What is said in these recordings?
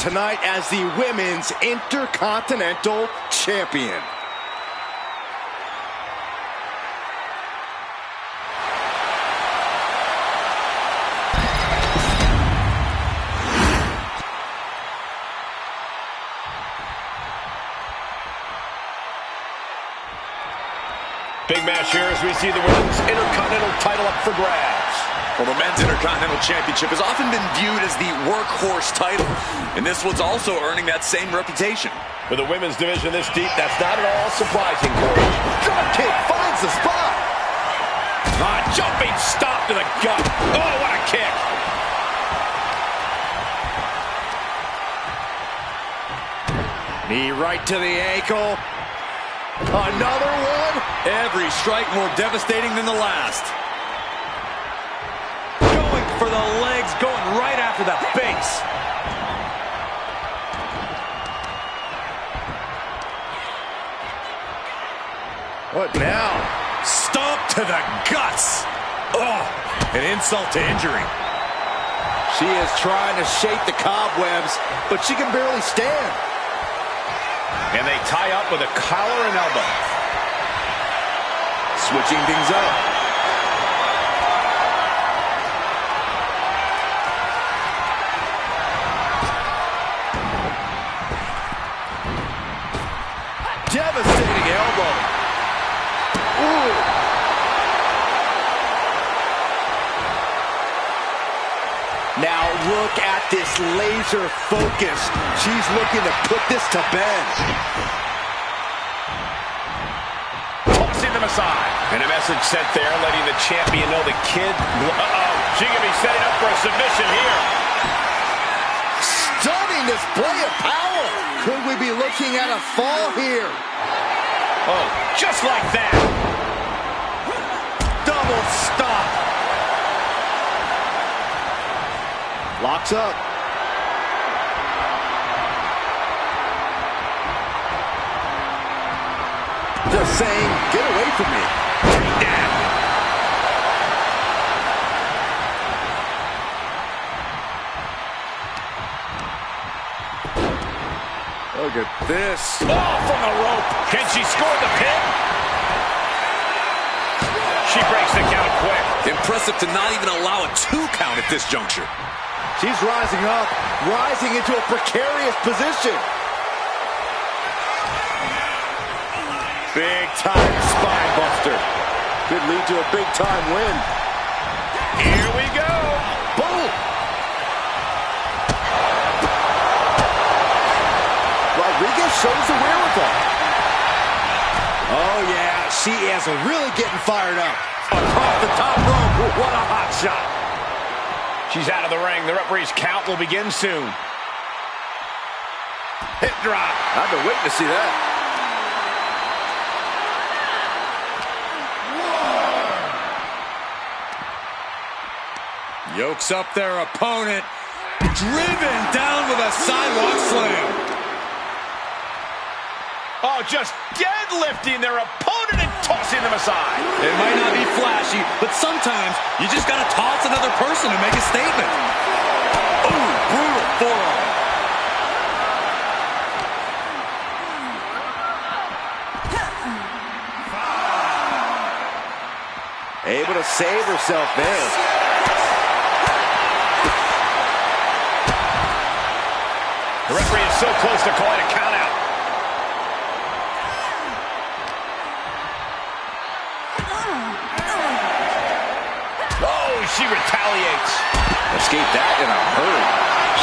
tonight as the Women's Intercontinental Champion. Big match here as we see the Women's Intercontinental title up for grabs. Well, the Men's Intercontinental Championship has often been viewed as the workhorse title, and this one's also earning that same reputation. With the women's division this deep, that's not at all surprising, Corey. Drop kick finds the spot. Jumping stop to the gut. Oh, what a kick. Knee right to the ankle. Another one. Every strike more devastating than the last. Going for the legs, going right after the face. What now? Stomp to the guts. Oh, an insult to injury. She is trying to shake the cobwebs, but she can barely stand. And they tie up with a collar and elbow. Switching things up. Devastating elbow. Ooh. Now look at this laser focus. She's looking to put this to bed. Tossing them aside. And a message sent there letting the champion know the kid. Uh-oh. She could be setting up for a submission here. Stunning display of power. Could we be looking at a fall here? Oh, just like that. Double stop. Locks up. Just saying, get away from me. Down. Look at this. Oh, from the rope. Can she score the pin? She breaks the count quick. Impressive to not even allow a 2 count at this juncture. She's rising up, rising into a precarious position. Big time spine buster. Could lead to a big time win. Here we go. Boom. Rodriguez shows the wherewithal. Oh yeah, she is really getting fired up. Across the top rope. What a hot shot. She's out of the ring. The referee's count will begin soon. Hip drop. I've been waiting to see that. Yokes up their opponent. Driven down with a sidewalk slam. Oh, just deadlifting their opponent and tossing them aside. It might not be flashy, but sometimes you just got to toss another person to make a statement. Ooh, brutal forearm. Able to save herself there. The referee is so close to calling a count out. Oh, she retaliates. Escaped that in a hurry.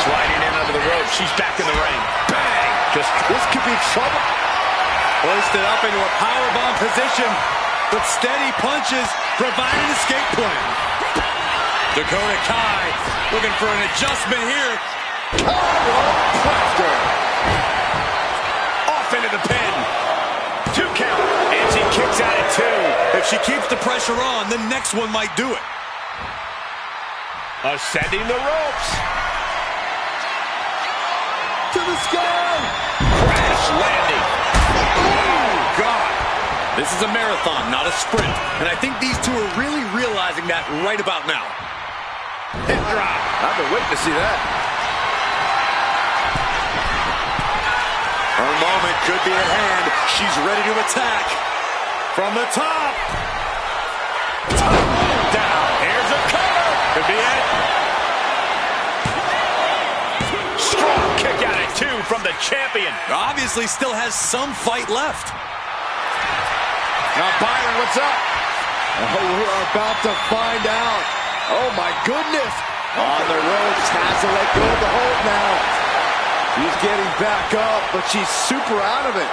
Sliding in under the rope. She's back in the ring. Bang! This could be trouble. Hoisted up into a powerbomb position, but steady punches provide an escape plan. Dakota Kai looking for an adjustment here. Off into the pin. 2 count. And she kicks out at 2. If she keeps the pressure on, the next one might do it. Ascending the ropes. To the sky. Crash landing. Oh, God. This is a marathon, not a sprint. And I think these two are really realizing that right about now. Hip drop. I've been waiting to see that. Her moment could be at hand. She's ready to attack. From the top. Down. Here's a cover. Could be it. Strong kick out at 2 from the champion. Obviously still has some fight left. Now, Byron, what's up? Oh, we're about to find out. Oh, my goodness. On the ropes, has to let go of the hold now. She's getting back up, but she's super out of it.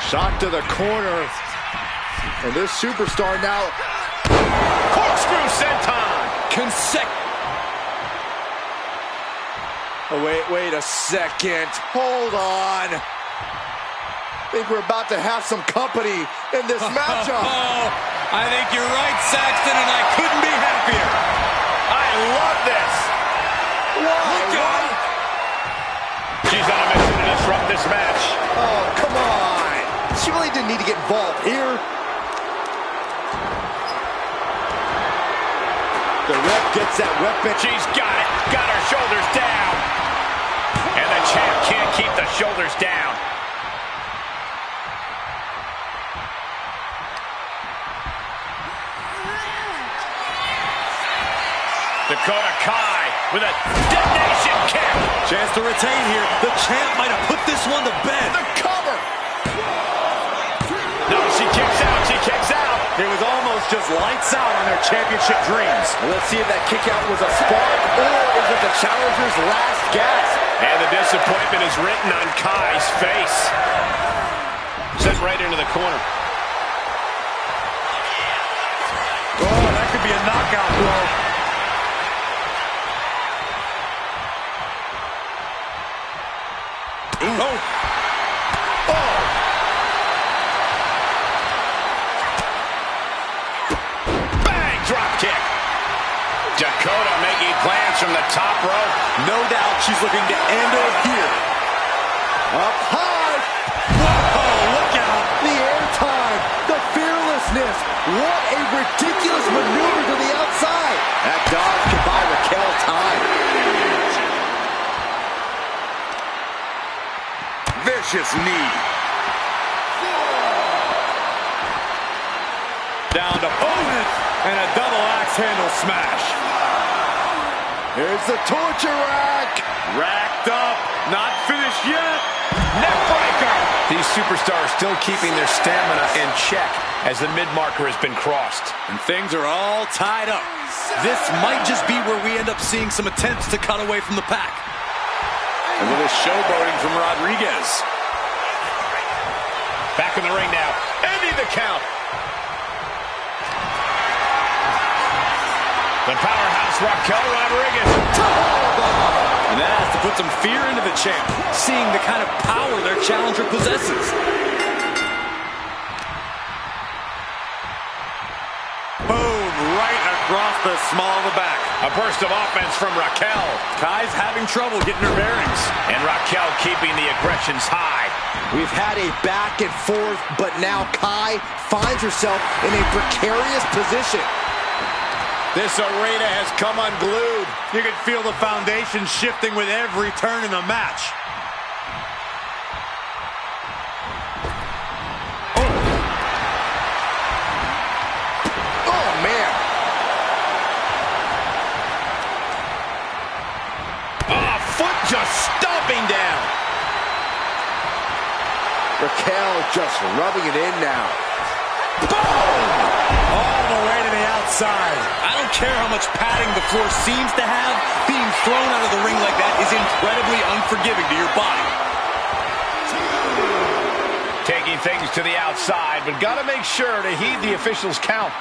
Shot to the corner. And this superstar now. Corkscrew senton. Oh, wait a second. Hold on. I think we're about to have some company in this matchup. Oh, I think you're right, Saxton, and I couldn't be happier. I love this. Look out. She's on a mission to disrupt this match. Oh, come on. She really didn't need to get involved here. The ref gets that weapon. She's got it. Got her shoulders down. And the champ can't keep the shoulders down. Dakota Kai with a detonation kick. Chance to retain here. The champ might have put this one to bed. The cover. No, she kicks out. She kicks out. It was almost just lights out on their championship dreams. Let's see if that kick out was a spark or is it the challenger's last gasp? And the disappointment is written on Kai's face. Sent right into the corner. Oh, that could be a knockout blow. Oh. Oh. Bang! Drop kick. Dakota making plans from the top rope. No doubt she's looking to end her here. Up high. Whoa, look out. The airtime. The fearlessness. What a ridiculous maneuver to the outside. That dodge can buy Raquel time. Vicious knee. Down to opponent and a double axe handle smash. Here's the torture rack. Racked up, not finished yet. Neckbreaker. These superstars still keeping their stamina in check as the mid-marker has been crossed. And things are all tied up. This might just be where we end up seeing some attempts to cut away from the pack. A little showboating from Rodriguez. Back in the ring now. Ending the count. The powerhouse Raquel Rodriguez. And that has to put some fear into the champ, seeing the kind of power their challenger possesses. Boom, right across the small of the back. A burst of offense from Raquel. Kai's having trouble getting her bearings. And Raquel keeping the aggressions high. We've had a back and forth, but now Kai finds herself in a precarious position. This arena has come unglued. You can feel the foundation shifting with every turn in the match. Oh, man. Oh, foot just stomping down. Raquel just rubbing it in now. Boom! All the way to the outside. I don't care how much padding the floor seems to have. Being thrown out of the ring like that is incredibly unforgiving to your body. Taking things to the outside, but got to make sure to heed the officials' count.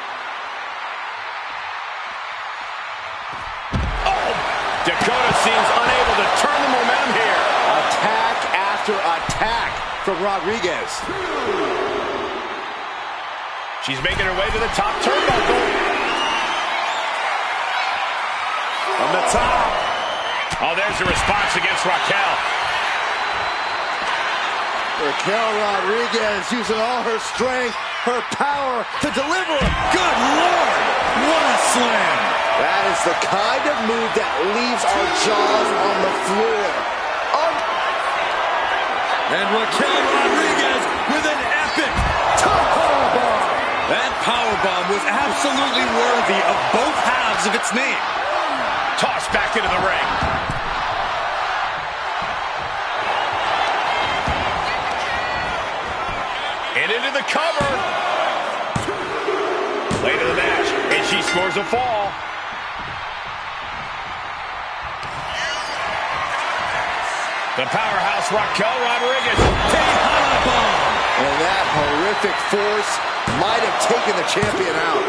Oh! Dakota seems unable to turn the momentum here. Attack after attack from Rodriguez. She's making her way to the top turnbuckle. From the top. Oh, there's the response against Raquel. Raquel Rodriguez using all her strength her power to deliver. Good Lord! What a slam! That is the kind of move that leaves our jaws on the floor. And Raquel Rodriguez with an epic powerbomb. That powerbomb was absolutely worthy of both halves of its name. Tossed back into the ring. And into the cover. Late in the match, and she scores a fall. The powerhouse Raquel Rodriguez. Tejana bomb. And that horrific force might have taken the champion out.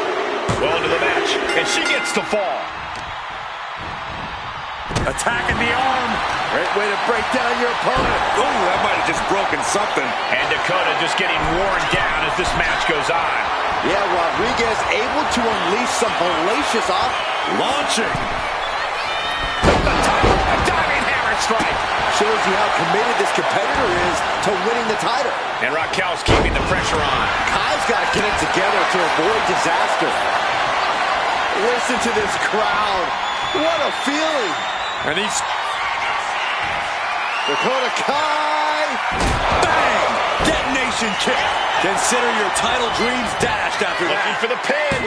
Well into the match, and she gets the fall. Attacking the arm. Great way to break down your opponent. Ooh, that might have just broken something. And Dakota just getting worn down as this match goes on. Yeah, Rodriguez able to unleash some hellacious Launching. The top, a diving hammer strike. Shows you how committed this competitor is to winning the title. And Raquel's keeping the pressure on. Kai's got to get it together to avoid disaster. Listen to this crowd. What a feeling. And he's... Dakota Kai. Bang! Detonation kick. Consider your title dreams dashed after that. Looking for the pin.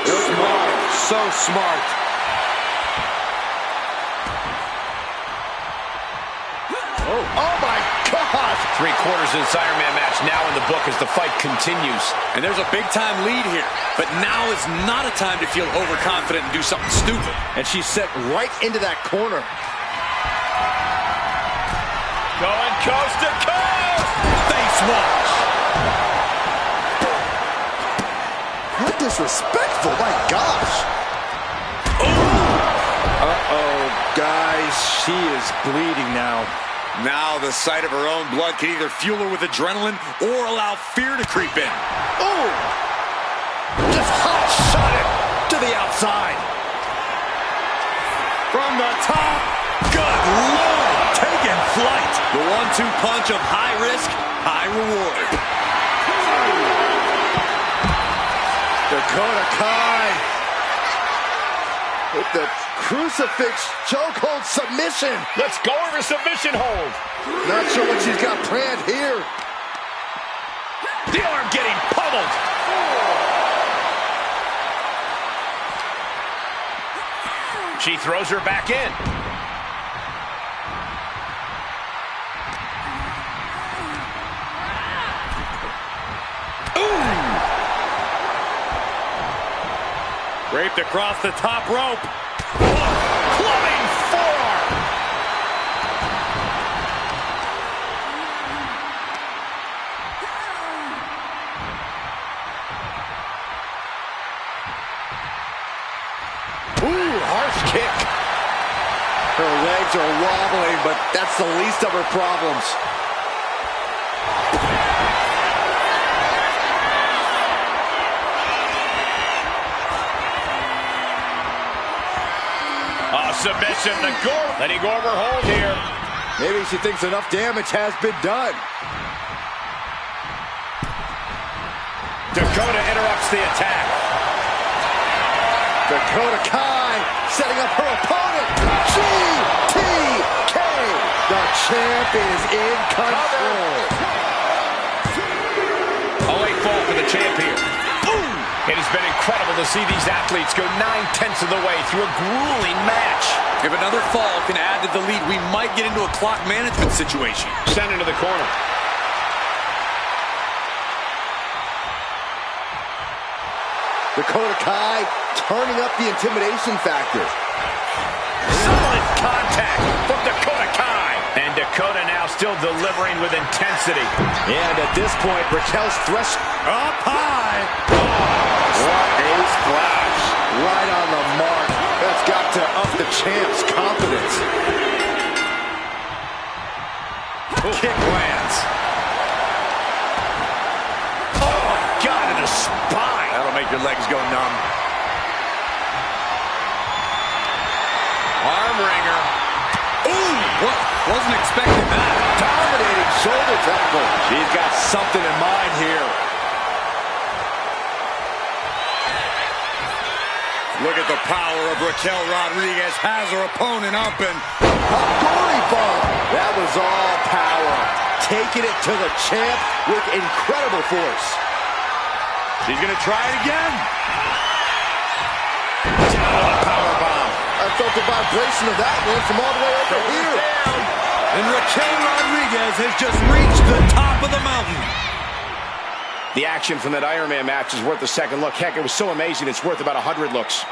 Smart. So smart. Oh my gosh! 3/4 of this Iron Man match now in the book as the fight continues. And there's a big-time lead here. But now is not a time to feel overconfident and do something stupid. And she's set right into that corner. Going coast to coast! Face wash! How disrespectful, my gosh! Uh-oh, guys, she is bleeding now. Now the sight of her own blood can either fuel her with adrenaline or allow fear to creep in. Oh! Just hot shot it to the outside. From the top. Good Lord! Taking flight. The 1-2 punch of high risk, high reward. Dakota Kai with the crucifix chokehold submission. Let's go over submission hold. Not sure what she's got planned here. The arm getting pummeled. She throws her back in. Raped across the top rope. Clubbing forearm. Ooh, harsh kick. Her legs are wobbling, but that's the least of her problems. Submission, the Gore. Letting go of her hold here. Maybe she thinks enough damage has been done. Dakota interrupts the attack. Dakota Kai setting up her opponent. GTK. The champ is in control. A late fall for the champ here. It has been incredible to see these athletes go 9/10 of the way through a grueling match. If another fall can add to the lead, we might get into a clock management situation. Sent into the corner. Dakota Kai turning up the intimidation factor. Solid contact from Dakota Kai. And Dakota now still delivering with intensity. And at this point, Raquel's thrust Up high. What a splash. Right on the mark. That's got to up the champ's confidence. Kick lands. Oh, my God, in the spine. That'll make your legs go numb. Arm wringer. Ooh, wasn't expecting that. Dominating shoulder tackle. She's got something in mind here. Look at the power of Raquel Rodriguez. Has her opponent up and... A gory bomb. That was all power. Taking it to the champ with incredible force. She's going to try it again. Down a power bomb. I felt the vibration of that one from all the way over here. Down. And Raquel Rodriguez has just reached the top of the mountain. The action from that Iron Man match is worth a second look. Heck, it was so amazing, it's worth about 100 looks.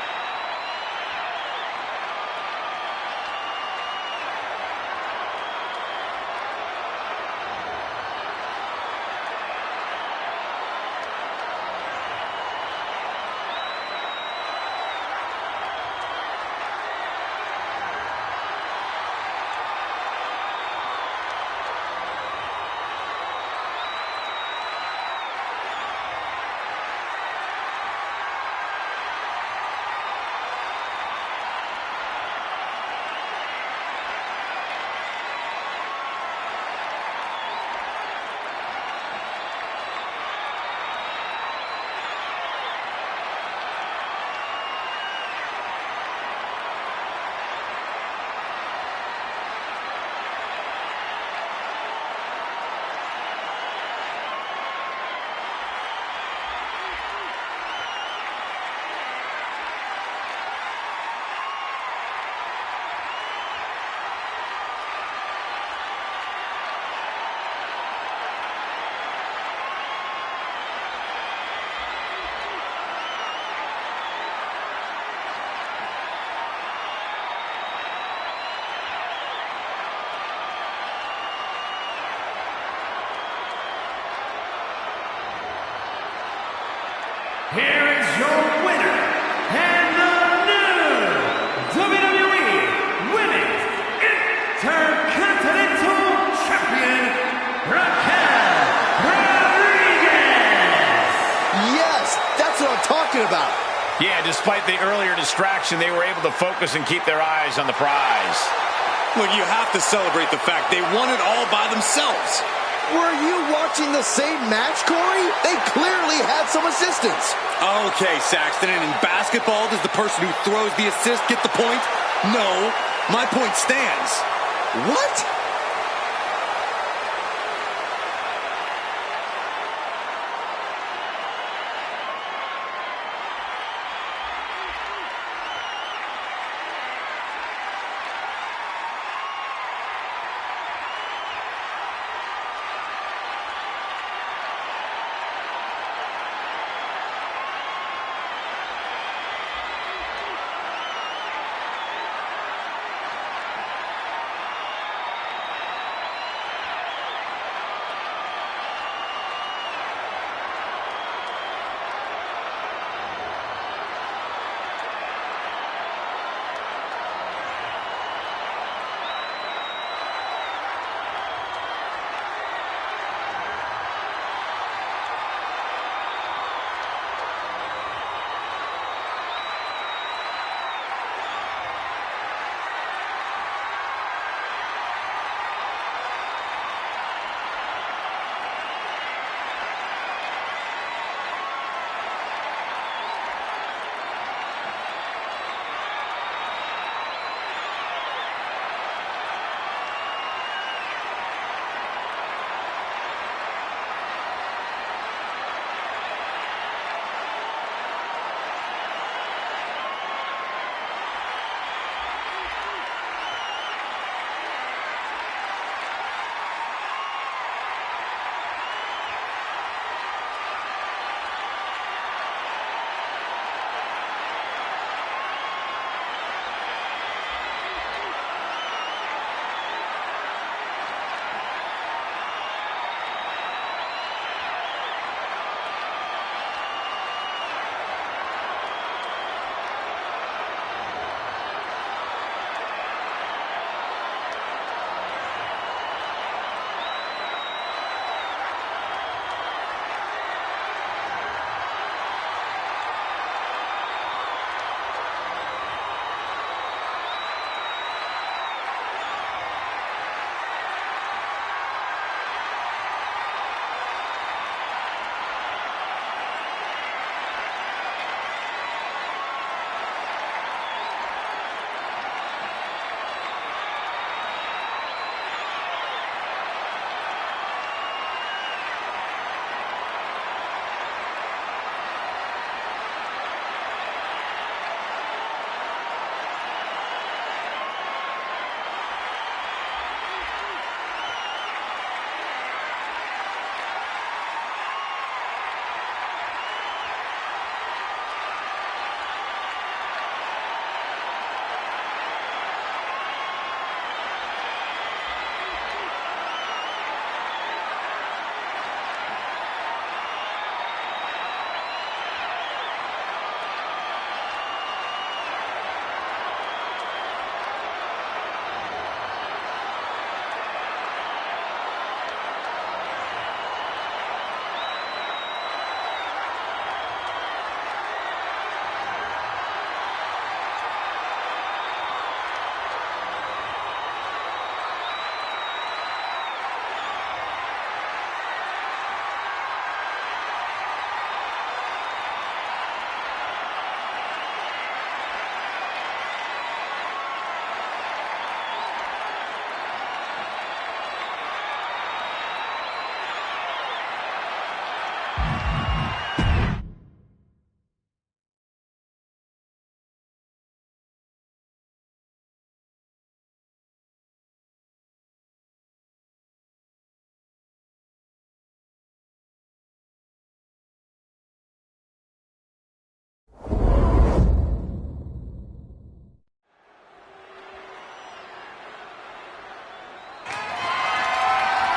Here is your winner, and the new WWE Women's Intercontinental Champion, Raquel Rodriguez! Yes, that's what I'm talking about. Yeah, despite the earlier distraction, they were able to focus and keep their eyes on the prize. Look, you have to celebrate the fact they won it all by themselves. Were you watching the same match, Corey? They clearly had some assistance. Okay, Saxton, and in basketball, does the person who throws the assist get the point? No, my point stands. What?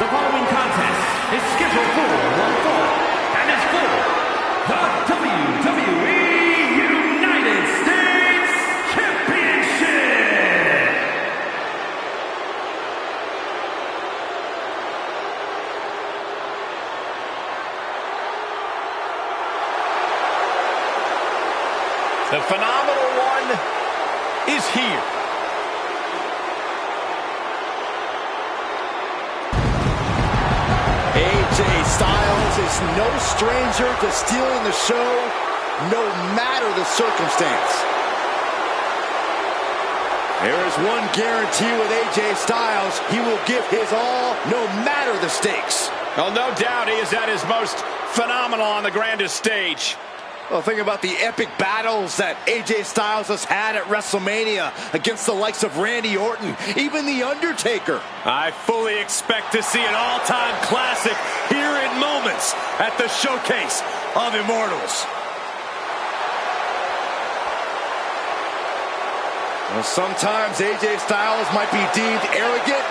The following contest is scheduled for one fall and is for the WWE United States Championship. The phenomenal one is here. AJ Styles is no stranger to stealing the show, no matter the circumstance. There is one guarantee with AJ Styles: he will give his all, no matter the stakes. Well, no doubt he is at his most phenomenal on the grandest stage. Well, think about the epic battles that AJ Styles has had at WrestleMania against the likes of Randy Orton, even The Undertaker. I fully expect to see an all-time classic here in moments at the Showcase of Immortals. Well, sometimes AJ Styles might be deemed arrogant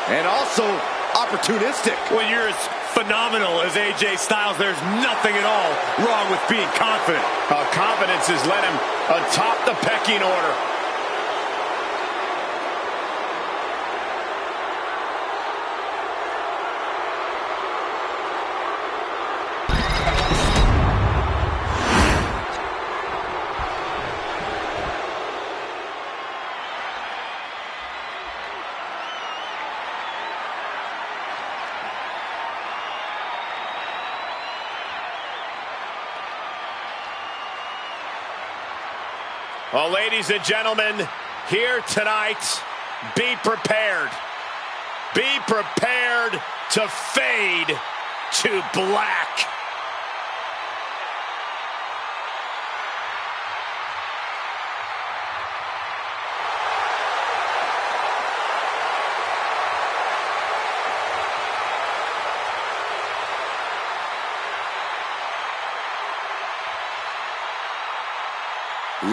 and also opportunistic. When you're as phenomenal as AJ Styles, there's nothing at all wrong with being confident. Confidence has led him atop the pecking order. Well, ladies and gentlemen, here tonight, be prepared. Be prepared to fade to black.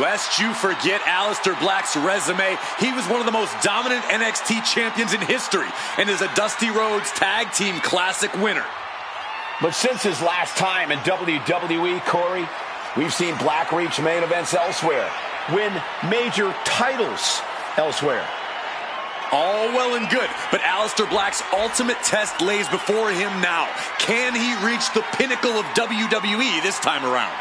Lest you forget Aleister Black's resume, he was one of the most dominant NXT champions in history and is a Dusty Rhodes Tag Team Classic winner. But since his last time in WWE, Corey, we've seen Black reach main events elsewhere, win major titles elsewhere. All well and good, but Aleister Black's ultimate test lays before him now. Can he reach the pinnacle of WWE this time around?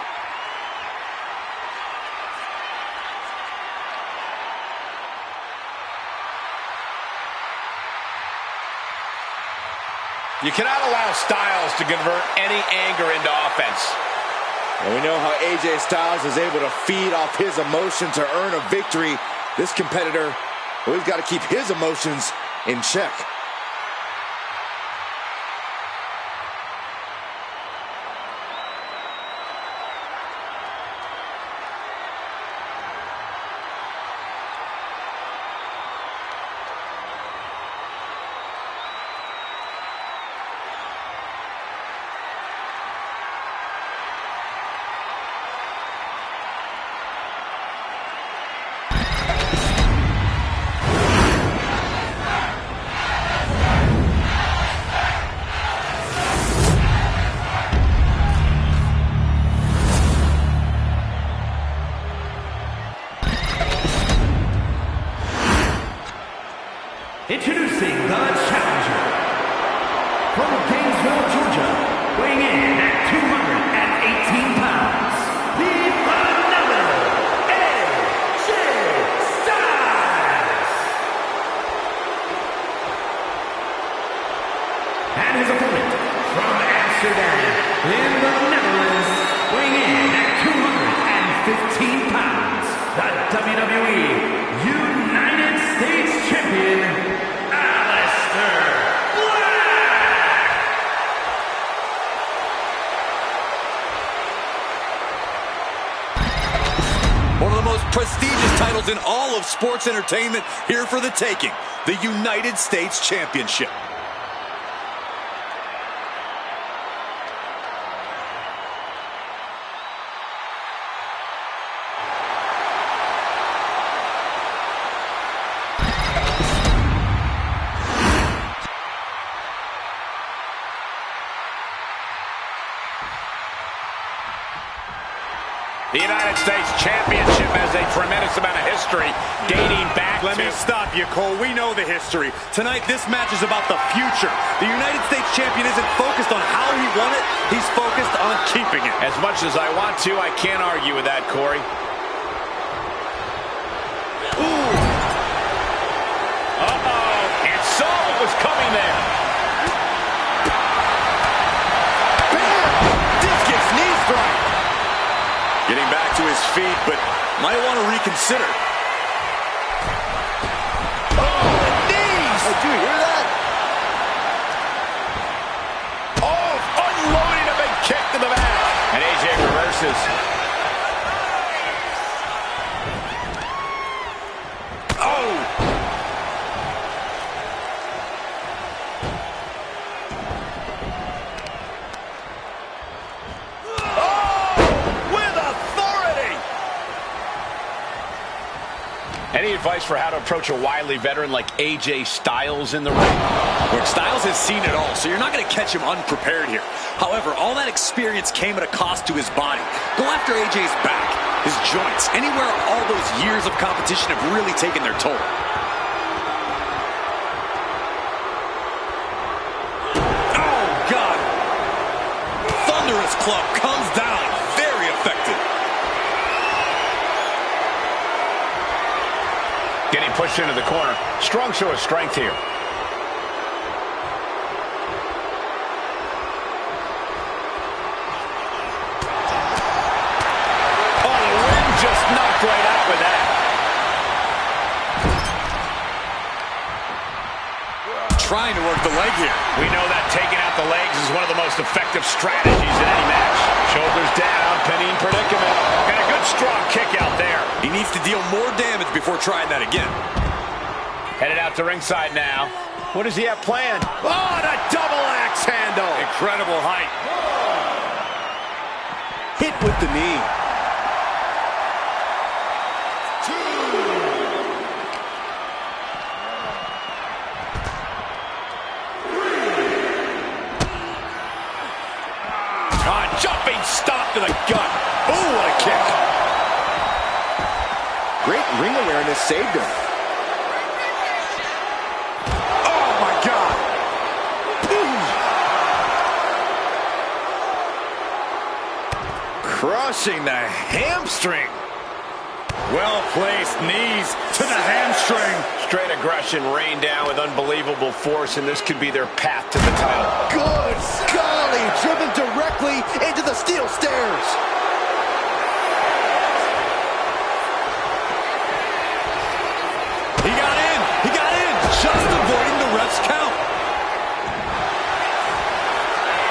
You cannot allow Styles to convert any anger into offense. And we know how AJ Styles is able to feed off his emotion to earn a victory. This competitor, well, he's got to keep his emotions in check. Introducing the challenger from Gainesville, Georgia, weighing in at 218 pounds, the phenomenal AJ Styles. And his opponent from Amsterdam in the Netherlands, weighing in at 215 pounds, the WWE United States Champion, one of the most prestigious titles in all of sports entertainment, here for the taking, the United States Championship. The United States Championship has a tremendous amount of history dating back Let me stop you, Cole. We know the history. Tonight, this match is about the future. The United States Champion isn't focused on how he won it. He's focused on keeping it. As much as I want to, I can't argue with that, Corey. Ooh. Uh-oh. And saw what was coming there. Bam! Discus knee strike. Getting back to his feet, but might want to reconsider. Oh, the knees! Did you hear that? Oh, unloading a big kick to the back. And AJ reverses. Oh! Any advice for how to approach a wily veteran like AJ Styles in the ring? Look, Styles has seen it all, so you're not going to catch him unprepared here. However, all that experience came at a cost to his body. Go after AJ's back, his joints, anywhere all those years of competition have really taken their toll. Oh, God! Thunderous club comes down. Very effective. Getting pushed into the corner. Strong show of strength here. Oh, the wind just knocked right out with that. Trying to work the leg here. We know that taking out the legs is one of the most effective strategies in any match. Shoulders down, pinning predicament. And a good strong kick out there. He needs to deal more damage before trying that again. Headed out to ringside now. What does he have planned? Oh, the double axe handle! Incredible height. Hit with the knee. Jumping stop to the gut. Ooh, what a kick. Great ring awareness saved him. Oh, my God. Crushing the hamstring. Well-placed knees to the hamstring. Straight aggression rained down with unbelievable force, and this could be their path to the title. Good golly, driven directly into the steel stairs. He got in. He got in. Just avoiding the ref's count.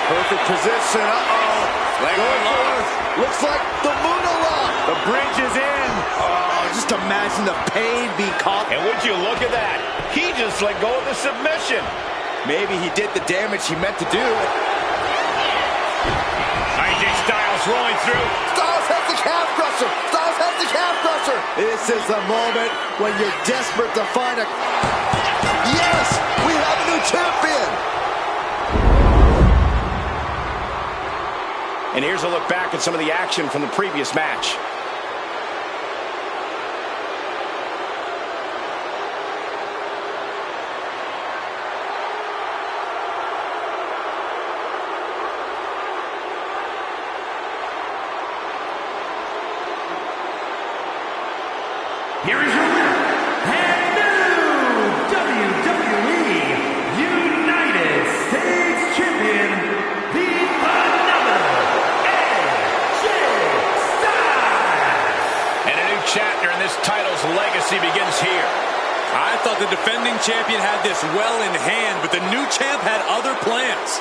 Perfect position. Uh-oh. Going for it. Looks like the Moonalock. The bridge is in. Oh, just imagine the pain being caught. And would you look at that? He just let go of the submission. Maybe he did the damage he meant to do. AJ Styles rolling through. Styles has the calf crusher. Styles has the calf crusher. This is the moment when you're desperate to find a... Yes, we have a new champion. And here's a look back at some of the action from the previous match. Here is your winner, and new WWE United States Champion, the phenomenal AJ Styles. And a new chapter in this title's legacy begins here. I thought the defending champion had this well in hand, but the new champ had other plans.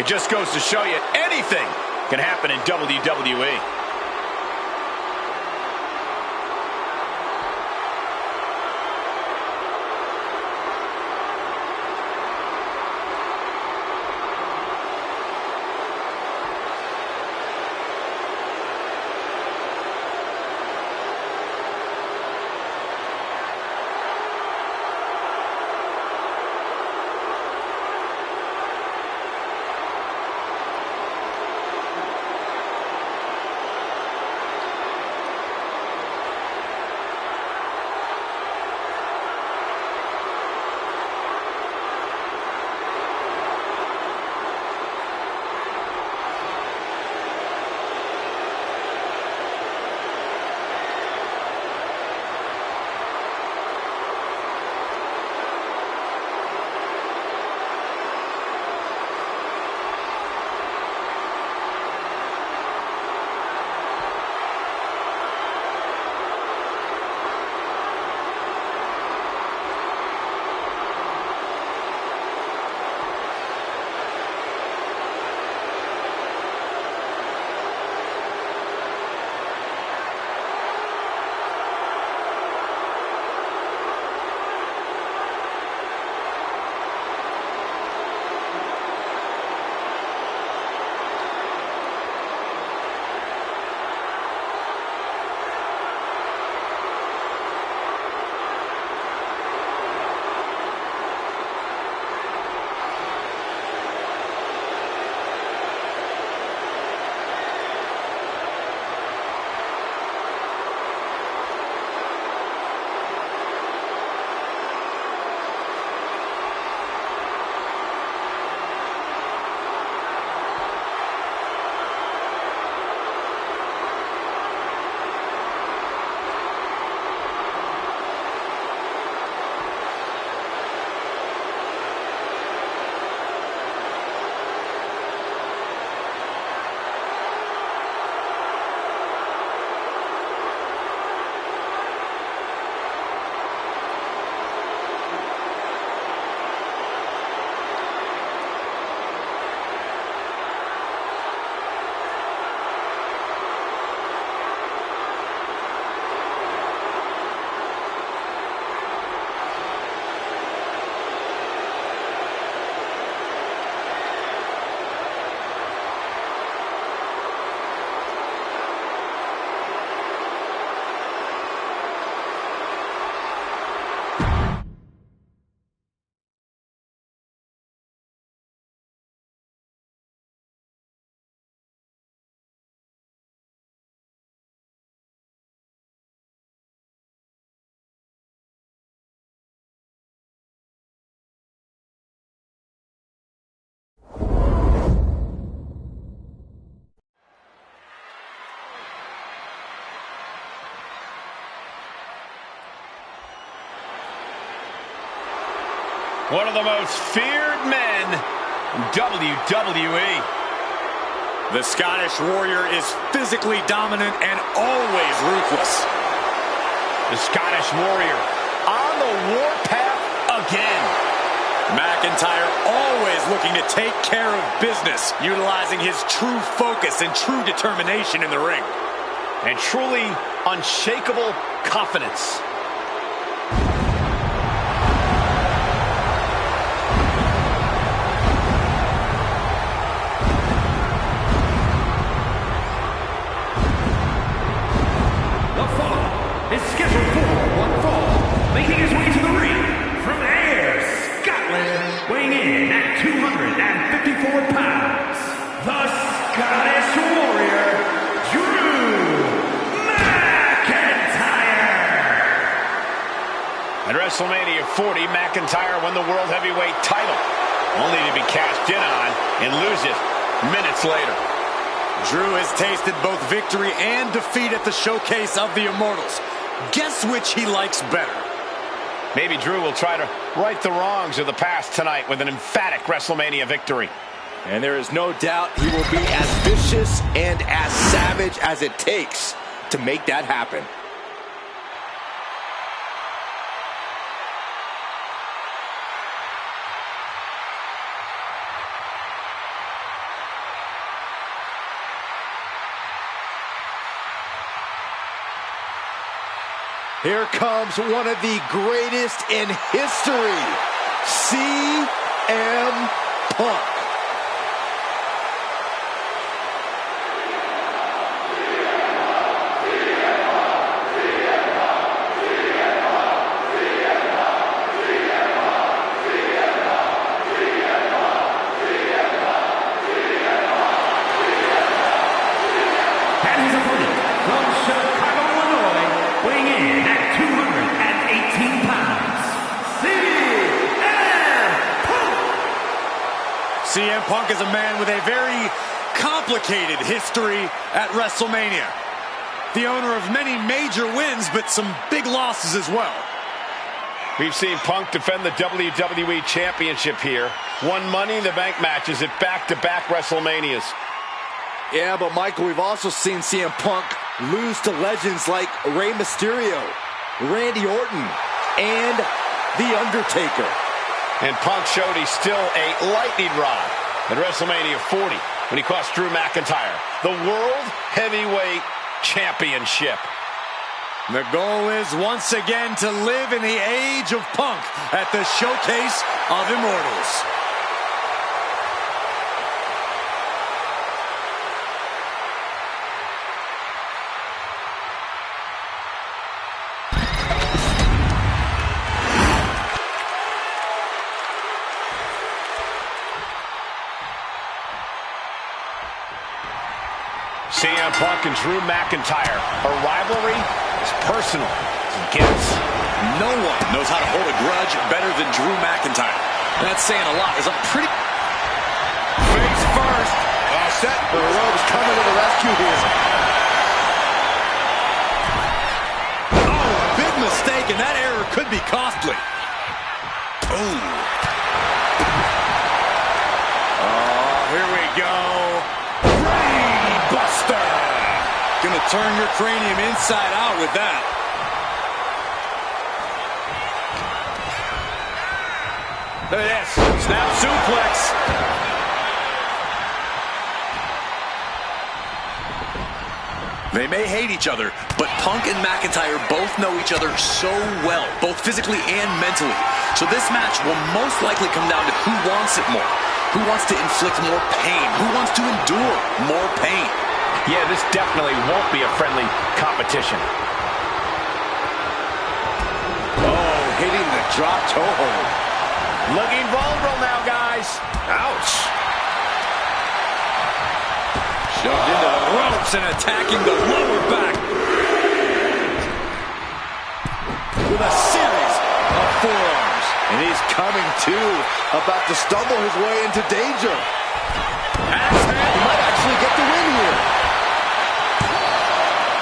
It just goes to show you anything can happen in WWE. One of the most feared men in WWE. The Scottish Warrior is physically dominant and always ruthless. The Scottish Warrior on the warpath again. McIntyre always looking to take care of business, utilizing his true focus and true determination in the ring. And truly unshakable confidence. Is scheduled for one fall, making his way to the ring from Ayr, Scotland, weighing in at 254 pounds, the Scottish Warrior, Drew McIntyre. At WrestleMania 40, McIntyre won the World Heavyweight title, only to be cashed in on and lose it minutes later. Drew has tasted both victory and defeat at the Showcase of the Immortals. Guess which he likes better? Maybe Drew will try to right the wrongs of the past tonight with an emphatic WrestleMania victory. And there is no doubt he will be as vicious and as savage as it takes to make that happen. Here comes one of the greatest in history, CM Punk. And his opponent from Chicago, Illinois, weighing in at 218 pounds, CM Punk. CM Punk is a man with a very complicated history at WrestleMania. The owner of many major wins, but some big losses as well. We've seen Punk defend the WWE Championship here, won Money in the Bank matches at back-to-back WrestleManias. Yeah, but Michael, we've also seen CM Punk lose to legends like Rey Mysterio, Randy Orton, and The Undertaker. And Punk showed he's still a lightning rod at WrestleMania 40 when he cost Drew McIntyre the World Heavyweight Championship. The goal is once again to live in the age of Punk at the Showcase of Immortals. CM Punk and Drew McIntyre. A rivalry is personal. It gets. No one knows how to hold a grudge better than Drew McIntyre. That's saying a lot. It's a pretty... Face first. All set. The ropes coming to the rescue here. Oh, big mistake, and that error could be costly. Oh, here we go. Buster! Gonna turn your cranium inside out with that. Look at this. Snap suplex. They may hate each other, but Punk and McIntyre both know each other so well, both physically and mentally. So this match will most likely come down to who wants it more. Who wants to inflict more pain? Who wants to endure more pain? Yeah, this definitely won't be a friendly competition. Oh, hitting the drop toe hold. Looking vulnerable now, guys. Ouch. Shoved into the ropes and attacking the lower back. With a series of forearms. And he's coming to, about to stumble his way into danger. He might actually get the win here.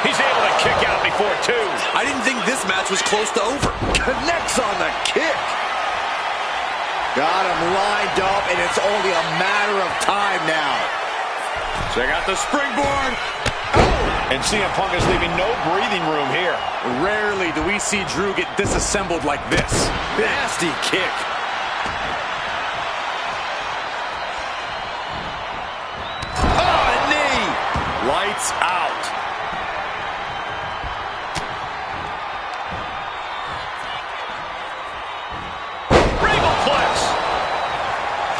He's able to kick out before two. I didn't think this match was close to over. Connects on the kick. Got him lined up, and it's only a matter of time now. Check out the springboard. And CM Punk is leaving no breathing room here. Rarely do we see Drew get disassembled like this. Nasty kick. Oh, a knee. Lights out. Regal Plex.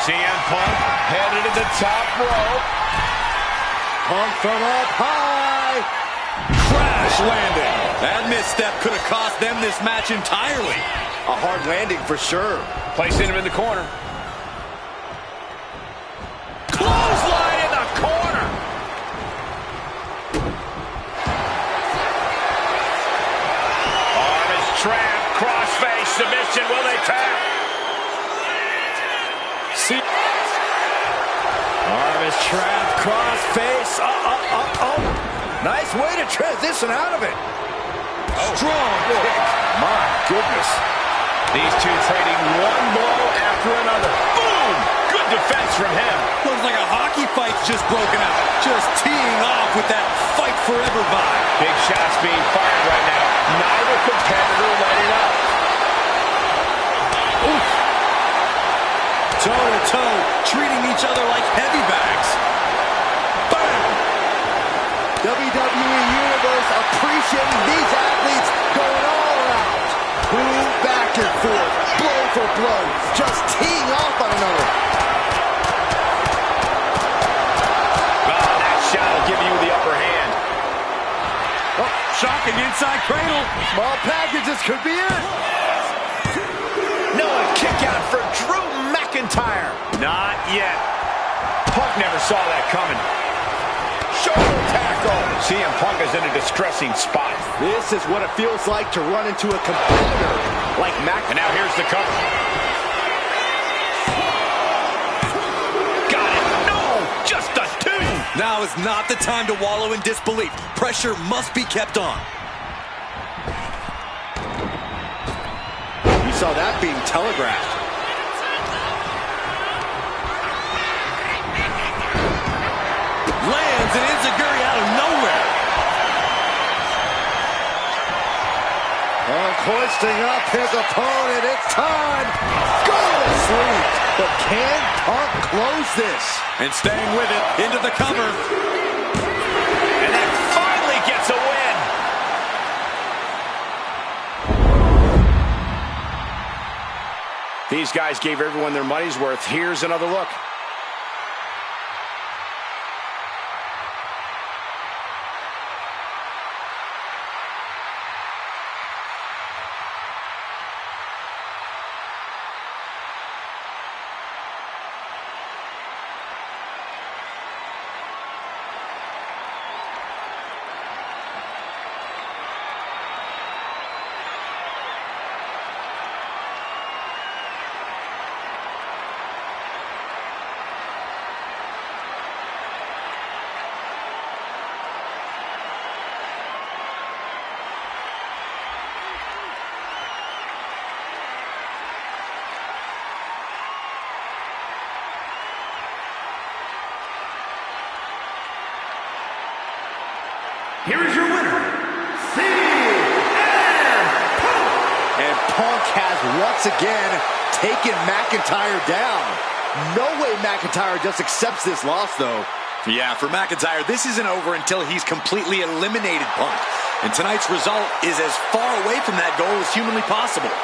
CM Punk headed to the top rope. Punk from up high. Crash landing. That misstep could have cost them this match entirely. A hard landing for sure. Placing him in the corner. Clothesline in the corner. Arm is trapped. Crossface submission. Will they tap? See. Arm is trapped. Cross face. Nice way to transition out of it. Strong kick. My goodness. These two trading one blow after another. Boom! Good defense from him. Looks like a hockey fight's just broken out. Just teeing off with that fight forever vibe. Big shots being fired right now. Neither competitor letting up. Oof. Toe-to-toe, treating each other like heavy bags. Bam! WWE Universe appreciating these athletes going all out. Move back and forth, blow for blow, just teeing off on another. Oh, that shot will give you the upper hand. Oh, shocking inside cradle. Small packages could be it. No, a kick out for Drew McIntyre. Not yet. Punk never saw that coming. Shoulder tackle. CM Punk is in a distressing spot. This is what it feels like to run into a competitor like Mac. And now here's the cover. Got it. No, just a two. Now is not the time to wallow in disbelief. Pressure must be kept on. You saw that being telegraphed. Lands an enziguri out of nowhere. Punk hoisting up his opponent. It's time. Go to sleep. But can Punk close this? And staying with it into the cover. And that finally gets a win. These guys gave everyone their money's worth. Here's another look. Here is your winner, And Punk has once again taken McIntyre down. No way McIntyre just accepts this loss, though. Yeah, for McIntyre, this isn't over until he's completely eliminated Punk. And tonight's result is as far away from that goal as humanly possible.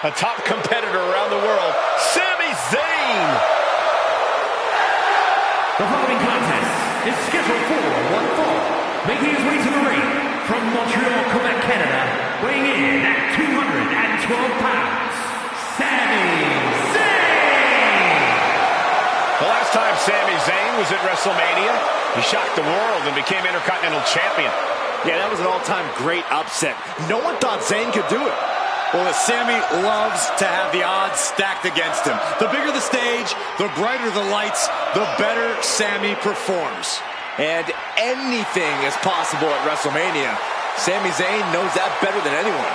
A top competitor around the world, Sami Zayn. The following contest is scheduled for one fall. Making his way to the ring from Montreal, Quebec, Canada, weighing in at 212 pounds, Sami Zayn. The last time Sami Zayn was at WrestleMania, he shocked the world and became Intercontinental Champion. Yeah, that was an all-time great upset. No one thought Zayn could do it. Well, Sami loves to have the odds stacked against him. The bigger the stage, the brighter the lights, the better Sami performs. And anything is possible at WrestleMania. Sami Zayn knows that better than anyone.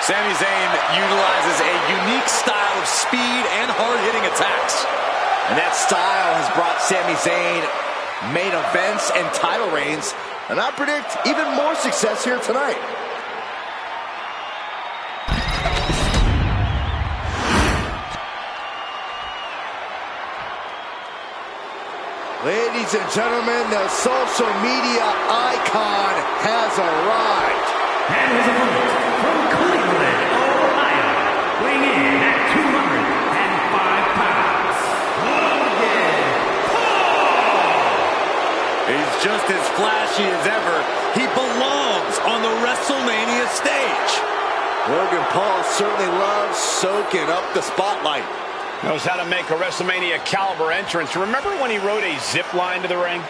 Sami Zayn utilizes a unique style of speed and hard-hitting attacks. And that style has brought Sami Zayn main events and title reigns. And I predict even more success here tonight. Ladies and gentlemen, the social media icon has arrived. And his opponent from Cleveland, Ohio, weighing in at 205 pounds, Logan Paul. He's just as flashy as ever. He belongs on the WrestleMania stage. Logan Paul certainly loves soaking up the spotlight. Knows how to make a WrestleMania caliber entrance. Remember when he rode a zip line to the ring?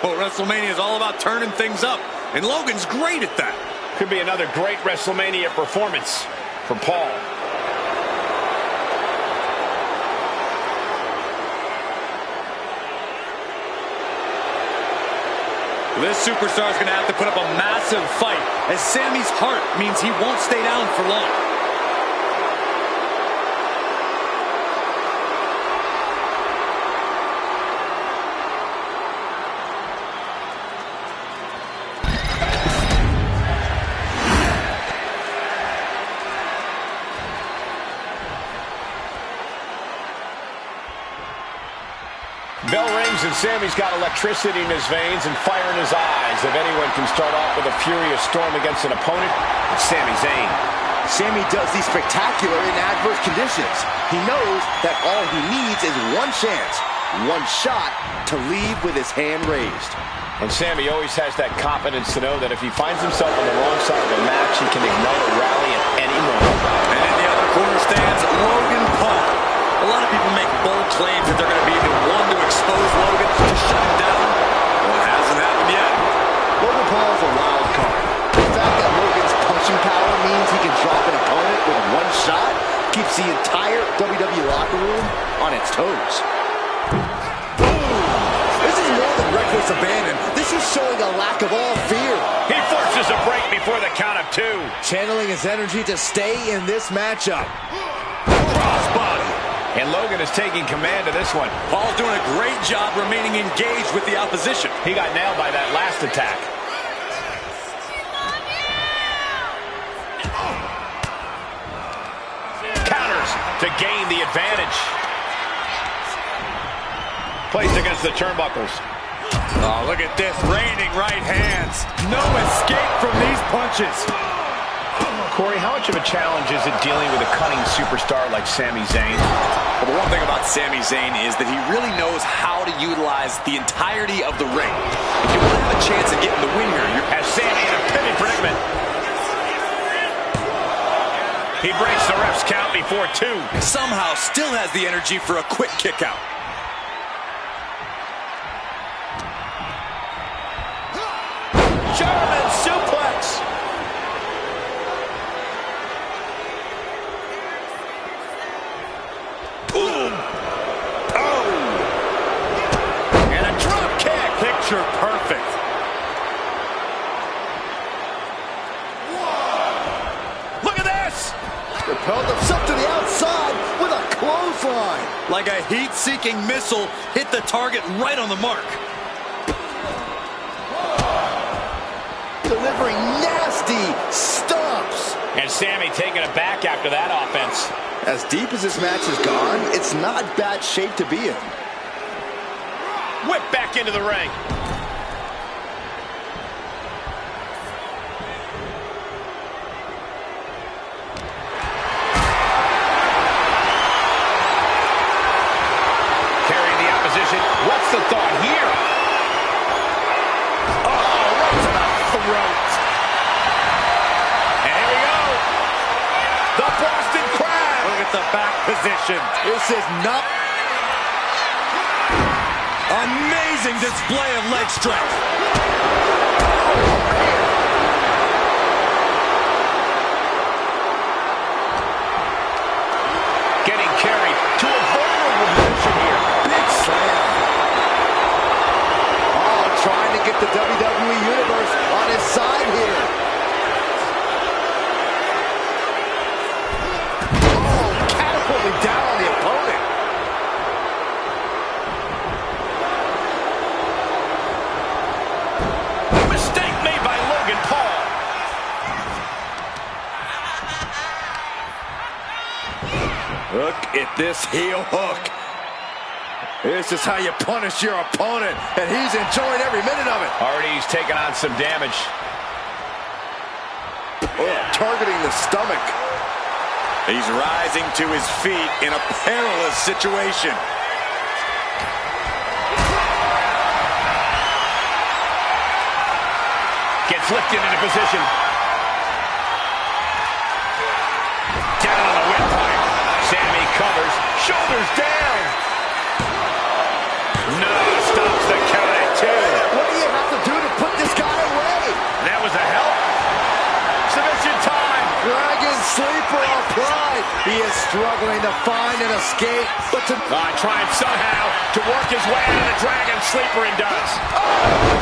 Well, WrestleMania is all about turning things up, and Logan's great at that. Could be another great WrestleMania performance for Paul. This superstar is going to have to put up a massive fight, as Sami's heart means he won't stay down for long. Bell rings and Sami's got electricity in his veins and fire in his eyes. If anyone can start off with a furious storm against an opponent, it's Sami Zayn. Sami does these spectacular in adverse conditions. He knows that all he needs is one chance, one shot to leave with his hand raised. And Sami always has that confidence to know that if he finds himself on the wrong side of a match, he can ignite a rally at any moment. And in the other corner stands Logan Paul. A lot of people make bold claims that they're going to be the one to expose Logan, to shut him down. Well, it hasn't happened yet. Logan Paul is a wild card. The fact that Logan's punching power means he can drop an opponent with one shot keeps the entire WWE locker room on its toes. This is more than reckless abandon. This is showing a lack of all fear. He forces a break before the count of two. Channeling his energy to stay in this matchup. Crossbody. And Logan is taking command of this one. Paul's doing a great job remaining engaged with the opposition. He got nailed by that last attack. Counters to gain the advantage. Placed against the turnbuckles. Oh, look at this. Raining right hands. No escape from these punches. Corey, how much of a challenge is it dealing with a cunning superstar like Sami Zayn? Well, the one thing about Sami Zayn is that he really knows how to utilize the entirety of the ring. If you want to have a chance at getting the win here, you Has Sami in a pivotal predicament. He breaks the ref's count before two. somehow still has the energy for a quick kick out. German suplex. Boom. Oh. And a drop kick. Picture perfect. Look at this. Propelled himself to the outside with a clothesline. Like a heat-seeking missile, hit the target right on the mark. Delivering nasty stomps. And Sammy taking it back after that offense. As deep as this match has gone, it's not bad shape to be in. Whip back into the ring. Carrying the opposition. What's the thought here? Oh, right to the throat. And here we go. The Boston Crab. Look at the back position. This is not... Amazing display of leg strength. Getting carried to a vulnerable position here. Big slam. Oh, trying to get the WWE Universe on his side here. Oh, catapulting down on the opponent. Mistake made by Logan Paul. Look at this heel hook. This is how you punish your opponent, and he's enjoying every minute of it. Already he's taken on some damage. Oh, targeting the stomach. He's rising to his feet in a perilous situation. Gets lifted into position. Down on the windpipe. Sammy covers. Shoulders down. No, stops the count at 2. What do you have to do to put this guy away? That was a help. Submission time. Dragon sleeper applied. He is struggling to find an escape, but to... Trying somehow to work his way out of the Dragon sleeper and does. Oh,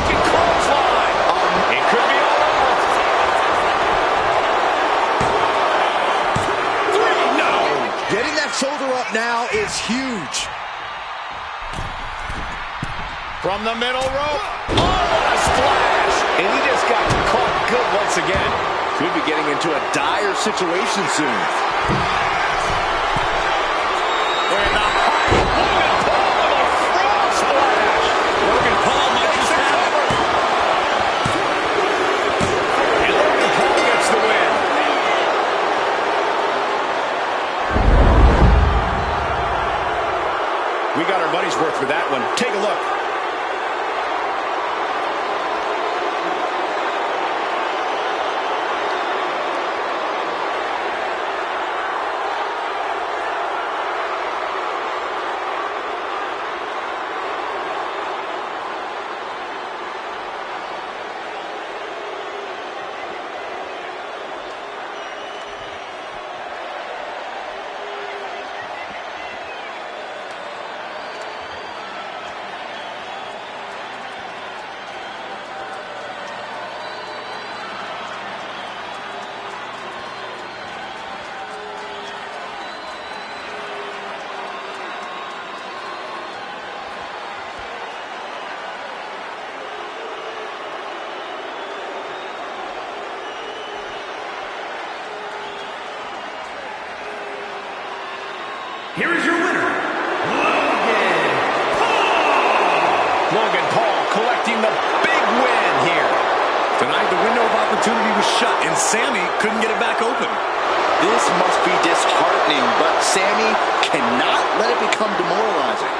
he clothesline. It could be all over. 3, no. Getting that shoulder up now is huge. From the middle rope. Oh, what a splash. And he just got caught good once again. Could be getting into a dire situation soon. We're in the heart. Logan Paul with a frog splash. Logan Paul might just have it. And Logan Paul gets the win. We got our money's worth for that one. Take a look. Here is your winner, Logan Paul. Logan Paul collecting the big win here. Tonight, the window of opportunity was shut, and Sammy couldn't get it back open. This must be disheartening, but Sammy cannot let it become demoralizing.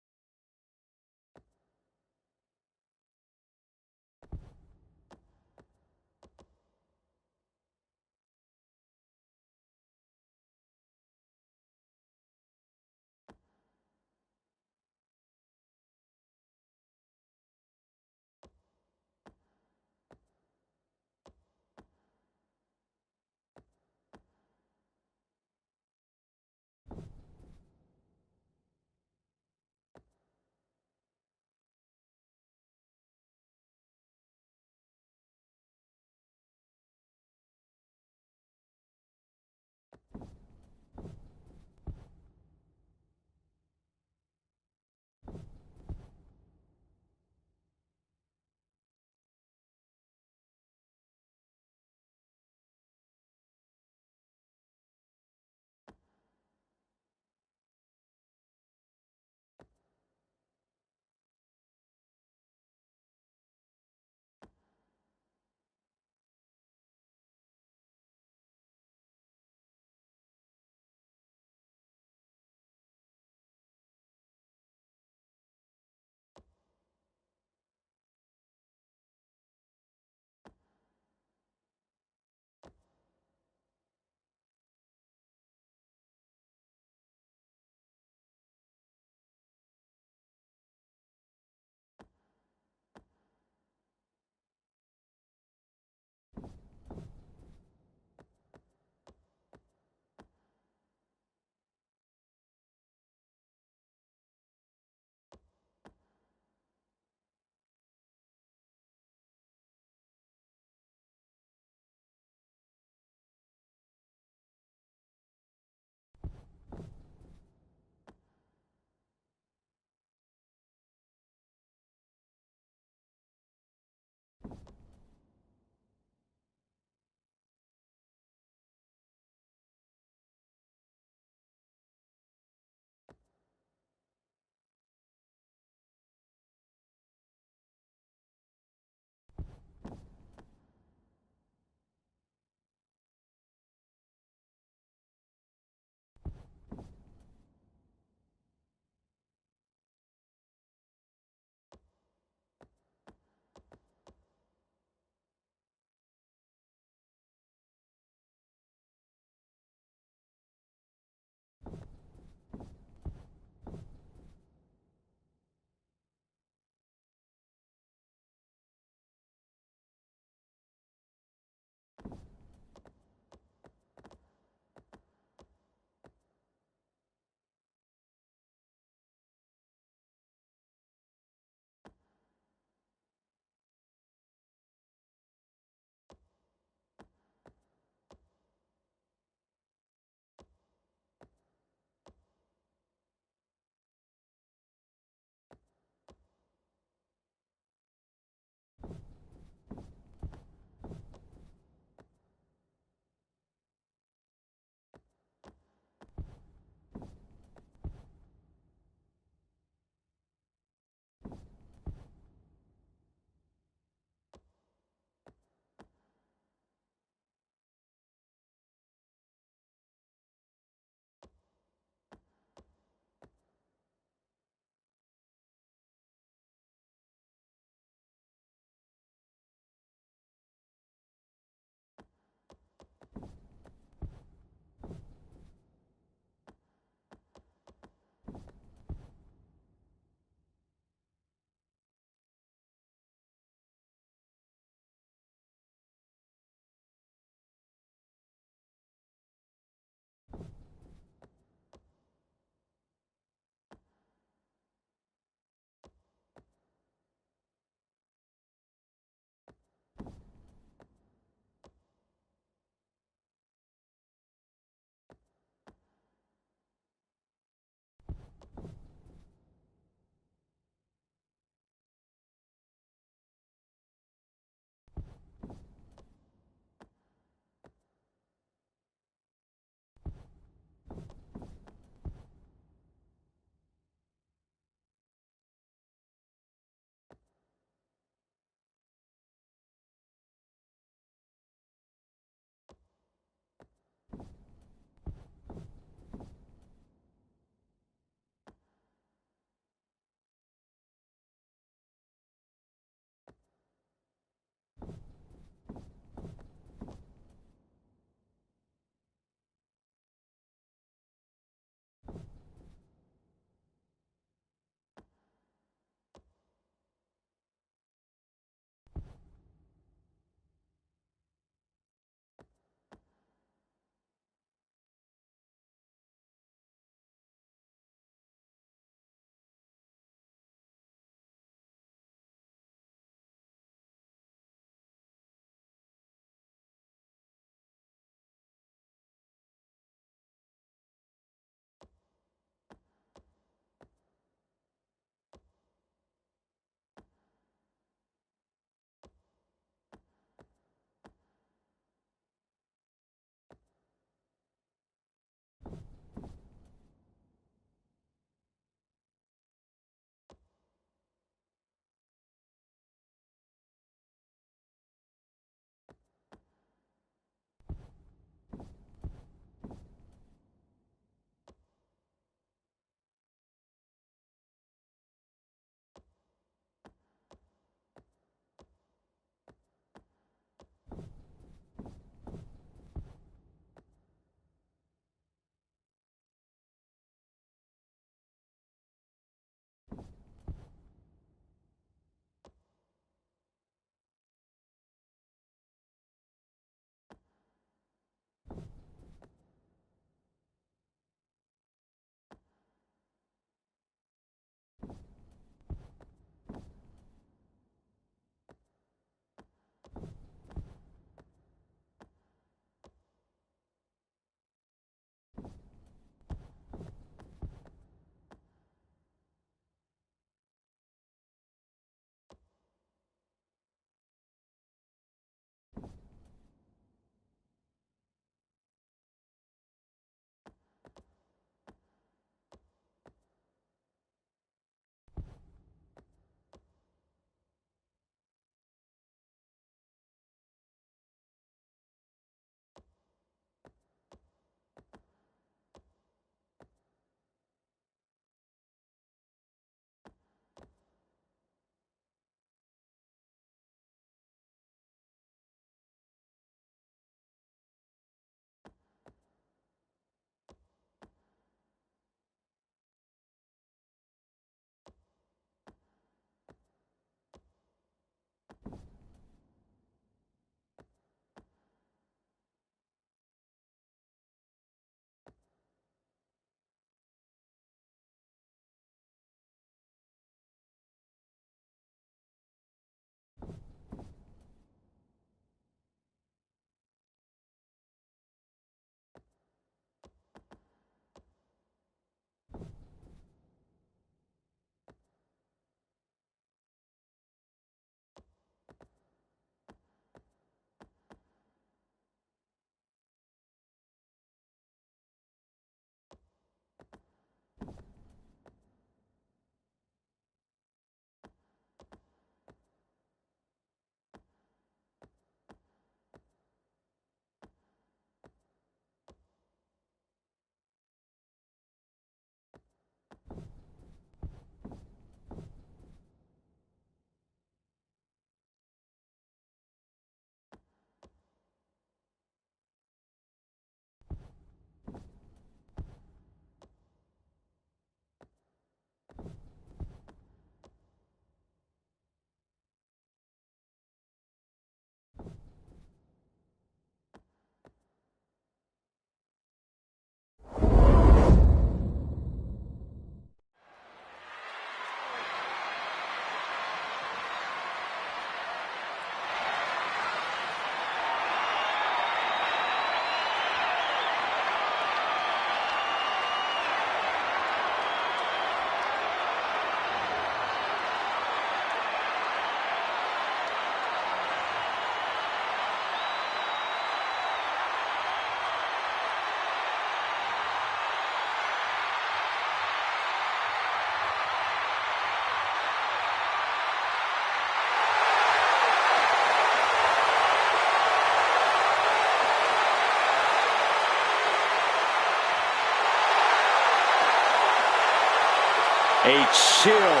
A chill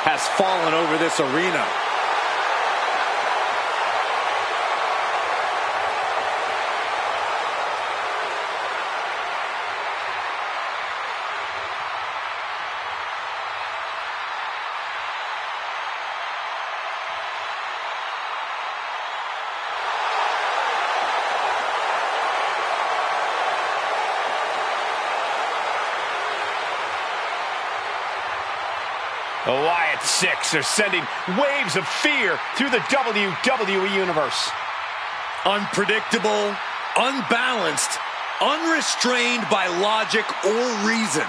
has fallen over this arena. The Wyatt Six are sending waves of fear through the WWE Universe. Unpredictable, unbalanced, unrestrained by logic or reason.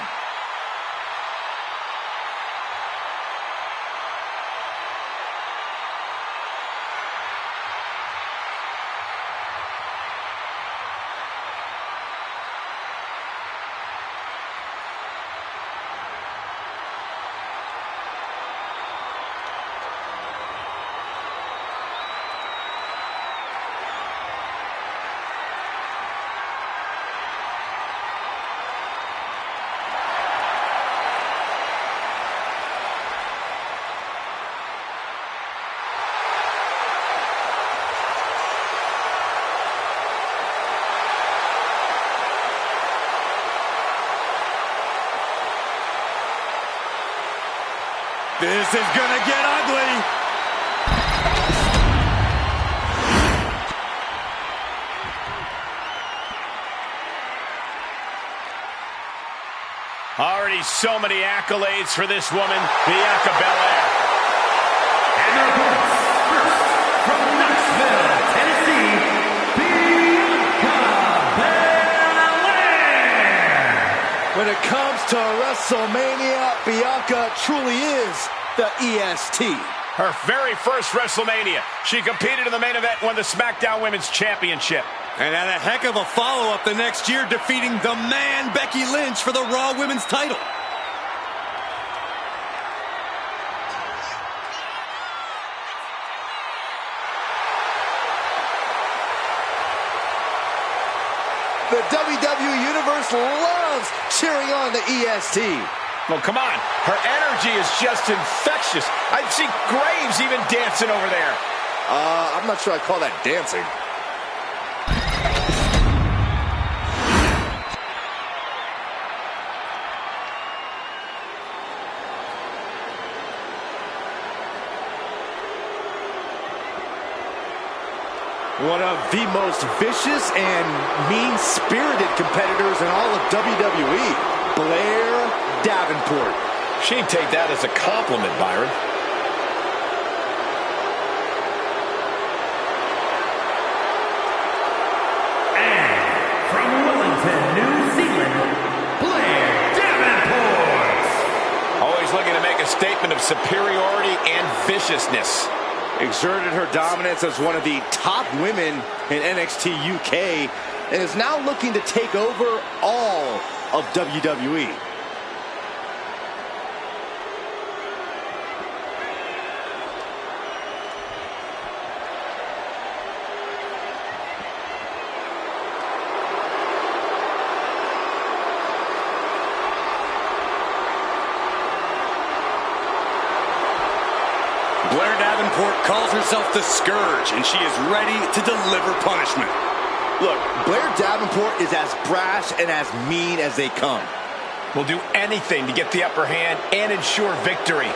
This is gonna get ugly. Already so many accolades for this woman, Bianca Belair. And their opponents, first, from Knoxville, Tennessee, Bianca Belair. When it comes to WrestleMania, Bianca truly is the EST. Her very first WrestleMania, she competed in the main event and won the SmackDown Women's Championship. And had a heck of a follow-up the next year, defeating the man, Becky Lynch, for the Raw Women's title. The WWE Universe loves cheering on the EST. Well, come on. Her energy is just infectious. I see Graves even dancing over there. I'm not sure I call that dancing. One of the most vicious and mean-spirited competitors in all of WWE, Blair Davenport. She'd take that as a compliment, Byron. And from Wellington, New Zealand, Blair Davenport. Always looking to make a statement of superiority and viciousness. Exerted her dominance as one of the top women in NXT UK and is now looking to take over all of WWE. Blair Davenport calls herself the Scourge, and she is ready to deliver punishment. Look, Blair Davenport is as brash and as mean as they come. Will do anything to get the upper hand and ensure victory.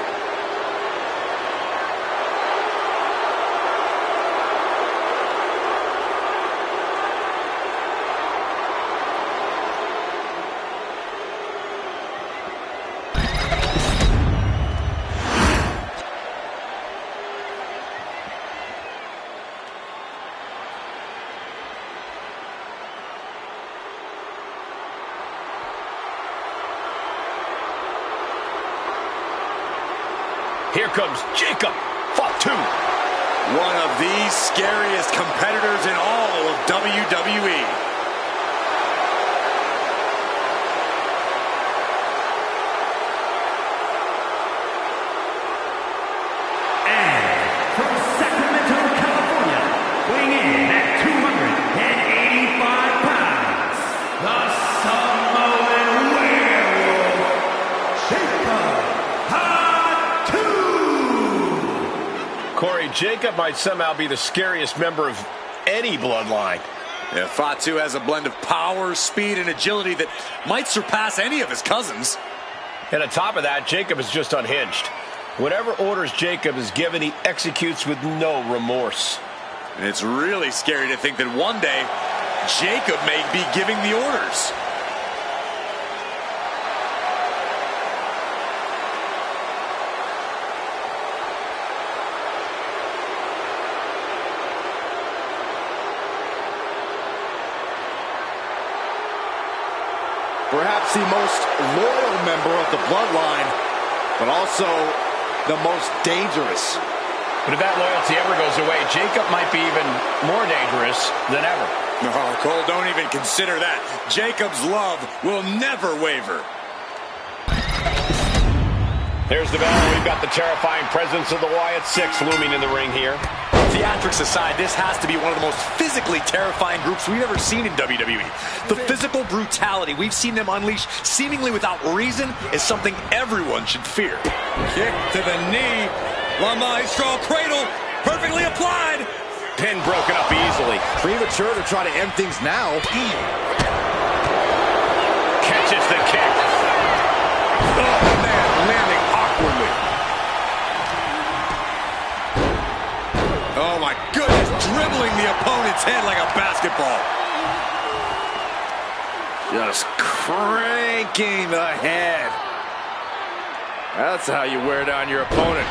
Here comes Jacob Fatu. One of the scariest competitors in all of WWE. And from Sacramento, California, weighing in at 285 pounds, the Samoan Werewolf, Jacob Jacob might somehow be the scariest member of any bloodline. Yeah, Fatu has a blend of power, speed, and agility that might surpass any of his cousins. And on top of that, Jacob is just unhinged. Whatever orders Jacob is given, he executes with no remorse. And it's really scary to think that one day, Jacob may be giving the orders. Perhaps the most loyal member of the bloodline, but also the most dangerous. But if that loyalty ever goes away, Jacob might be even more dangerous than ever. No, Cole, don't even consider that. Jacob's love will never waver. There's the bell. We've got the terrifying presence of the Wyatt Six looming in the ring here. Theatrics aside, this has to be one of the most physically terrifying groups we've ever seen in WWE. The physical brutality we've seen them unleash seemingly without reason is something everyone should fear. Kick to the knee. La Maestro cradle, perfectly applied. Pin broken up easily. Premature to try to end things now. Catches the kick. Oh, man, landing awkwardly. Oh, my goodness, dribbling the opponent's head like a basketball. Just cranking the head. That's how you wear down your opponent.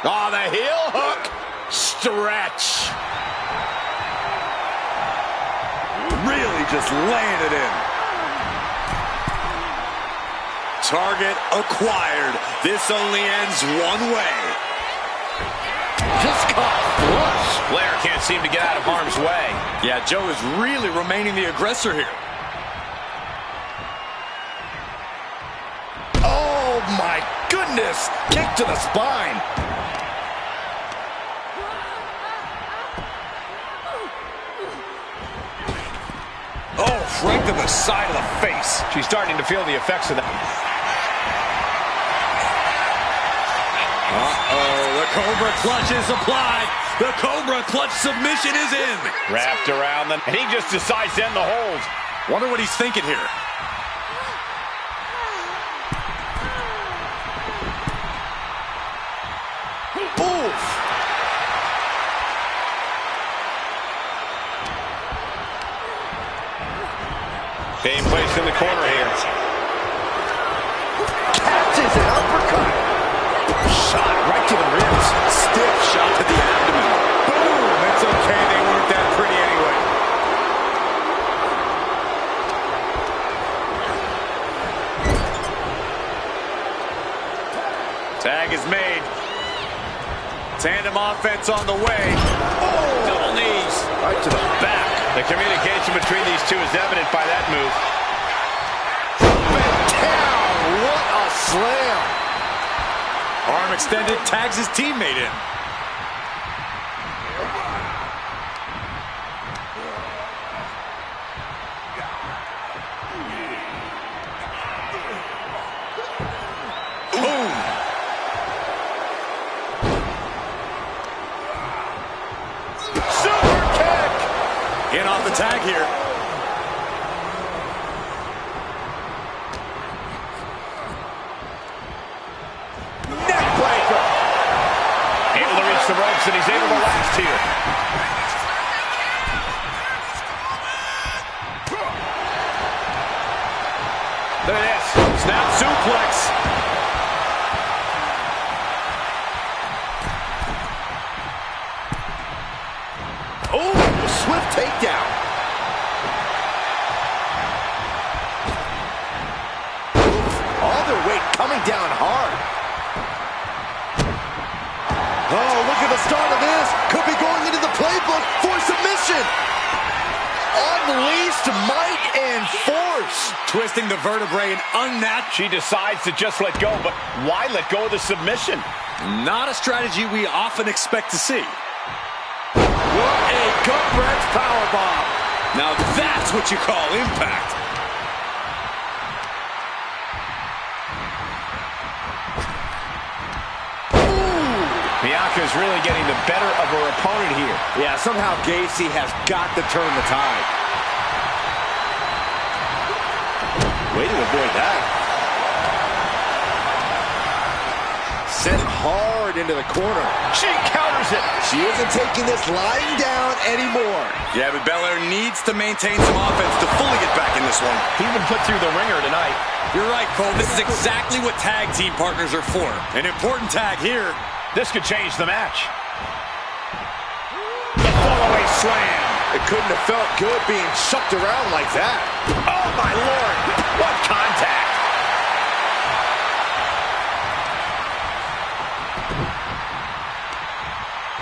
Oh, the heel hook. Stretch. Really just laying it in. Target acquired. This only ends one way. Just caught flush. Flair can't seem to get out of harm's way. Yeah, Joe is really remaining the aggressor here. Oh, my goodness. Kick to the spine. Oh, right to the side of the face. She's starting to feel the effects of that. Uh-oh, the Cobra Clutch is applied. The Cobra Clutch submission is in. Wrapped around them, and he just decides to end the hold. Wonder what he's thinking here. Oof. Being placed in the corner here. Catches an uppercut. Shot right to the ribs. Stiff shot to the abdomen. Boom! It's okay, they weren't that pretty anyway. Tag is made. Tandem offense on the way. Oh! Double knees. Right to the back. The communication between these two is evident by that move. Down. What a slam. Arm extended, tags his teammate in. Boom! Super kick. In off the tag here. Neckbreaker. Able to reach the ropes, and he's able to last here. Look at this. Snap suplex. Oh, swift takedown. All their weight coming down hard. Oh, look at the start of this. Could be going into the playbook for submission. Unleashed might and force. Twisting the vertebrae and unnatural. She decides to just let go, but why let go of the submission? Not a strategy we often expect to see. What a gut-wrench powerbomb. Now that's what you call impact. is really getting the better of her opponent here. Yeah, somehow Gacy has got to turn the tide. Way to avoid that. Sent hard into the corner. She counters it. She isn't taking this lying down anymore. Yeah, but Belair needs to maintain some offense to fully get back in this one. He's been put through the ringer tonight. You're right, Cole. This is exactly what tag team partners are for. An important tag here. This could change the match. The fallaway slam. It couldn't have felt good being chucked around like that. Oh, my Lord. What contact.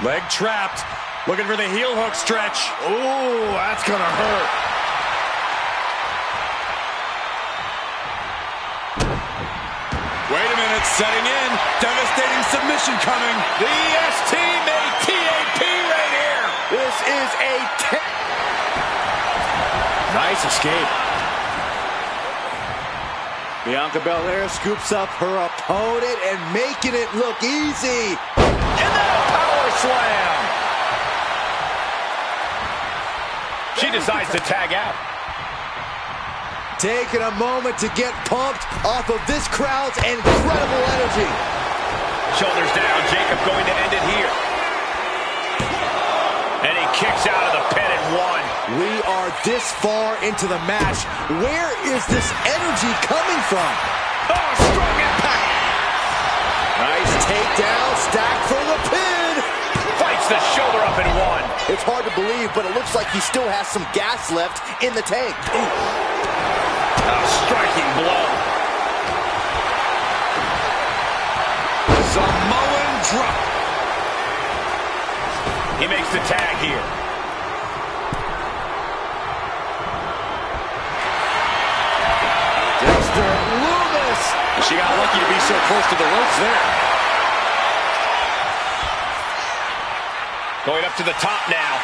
Leg trapped. Looking for the heel hook stretch. Oh, that's going to hurt. Wait a minute, setting in. Devastating submission coming. The EST made TAP right here. This is a nice escape. Bianca Belair scoops up her opponent and making it look easy. And then a power slam. She decides to tag out. Taking a moment to get pumped off of this crowd's incredible energy. Shoulders down, Jacob going to end it here. And he kicks out of the pin and one. We are this far into the match. Where is this energy coming from? Oh, strong impact. Nice takedown, stacked for the pin. Fights the shoulder up and one. It's hard to believe, but it looks like he still has some gas left in the tank. A striking blow. Samoan drop. He makes the tag here. Dexter Lumis. She got lucky to be so close to the ropes there. Going up to the top now.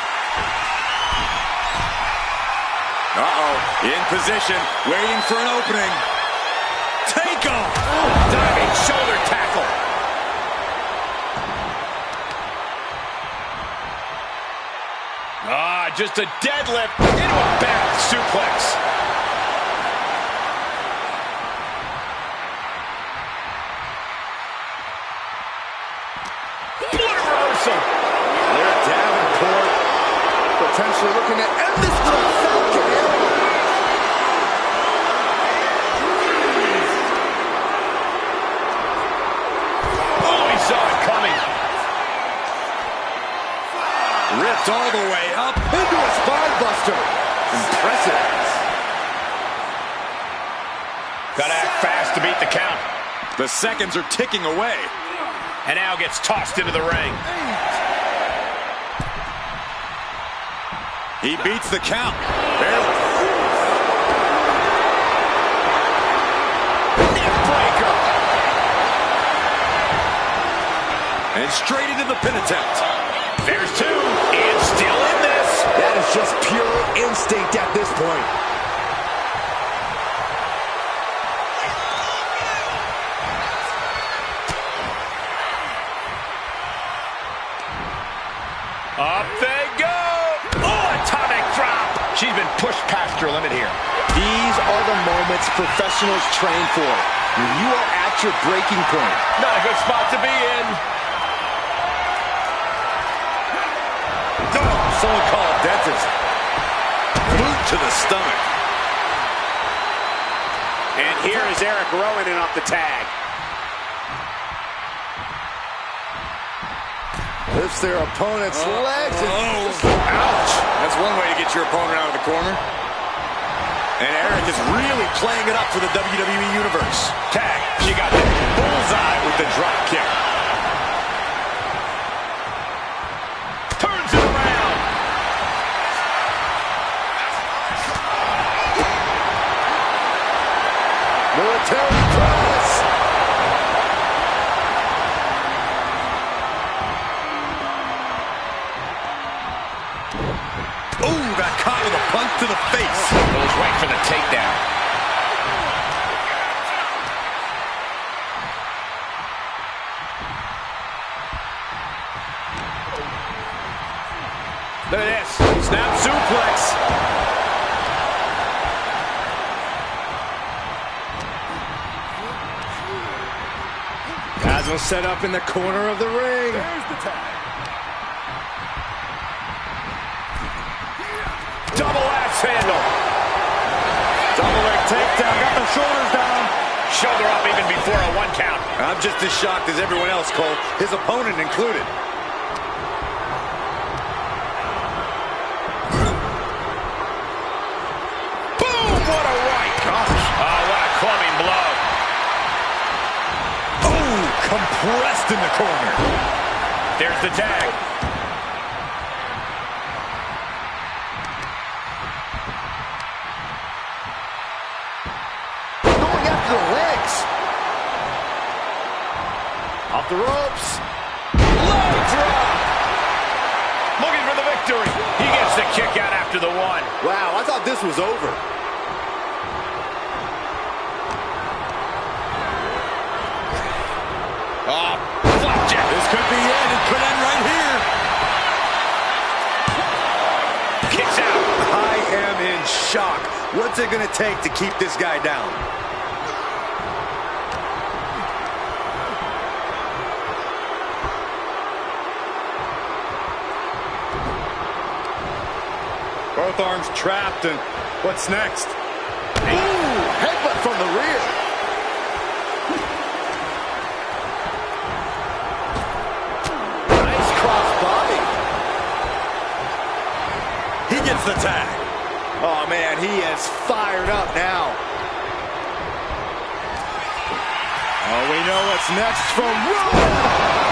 Uh-oh. In position, waiting for an opening. Take off. Diving shoulder tackle. Just a deadlift into a back suplex. What a reversal. There, Davenport potentially looking to end this with a Falcon Arrow. Oh, he saw it coming. Ripped all the way up. Into a spine buster. Impressive. Gotta act fast to beat the count. The seconds are ticking away. And now gets tossed into the ring. He beats the count. Barely. Neck breaker. And straight into the pin attempt. There's two. And still in this. That is just pure instinct at this point. Up they go. Oh, atomic drop. She's been pushed past her limit here. These are the moments professionals train for. When you are at your breaking point. Not a good spot to be in. Oh, someone call a dentist. Boot to the stomach. And here is Eric Rowan in off the tag. Lifts their opponent's legs. Oh, ouch. That's one way to get your opponent out of the corner. And Eric is really playing it up for the WWE Universe. Tag. She got that bullseye with the drop kick. Turns it around. Military press. Ooh, got caught with a punch to the face. Goes right for the takedown. Look at this. Snap suplex. Guys will set up in the corner of the ring. There's the tag. Double axe handle. Double leg takedown. Got the shoulders down. Shoulder up even before a 1 count. I'm just as shocked as everyone else, Cole, his opponent included. Boom! What a right. Gosh. Oh, what a clubbing blow. Oh, compressed in the corner. There's the tag. Going after the legs. Off the ropes. Low drop. Looking for the victory. He gets the kick out after the 1. Wow, I thought this was over. Oh, flapjack. This could be it. It could end right here. Kicks out. I am in shock. What's it going to take to keep this guy down? Both arms trapped, and what's next? Ooh, headbutt from the rear. Nice cross body. He gets the tag. Oh, man, he is fired up now. Oh, we know what's next from Rowan.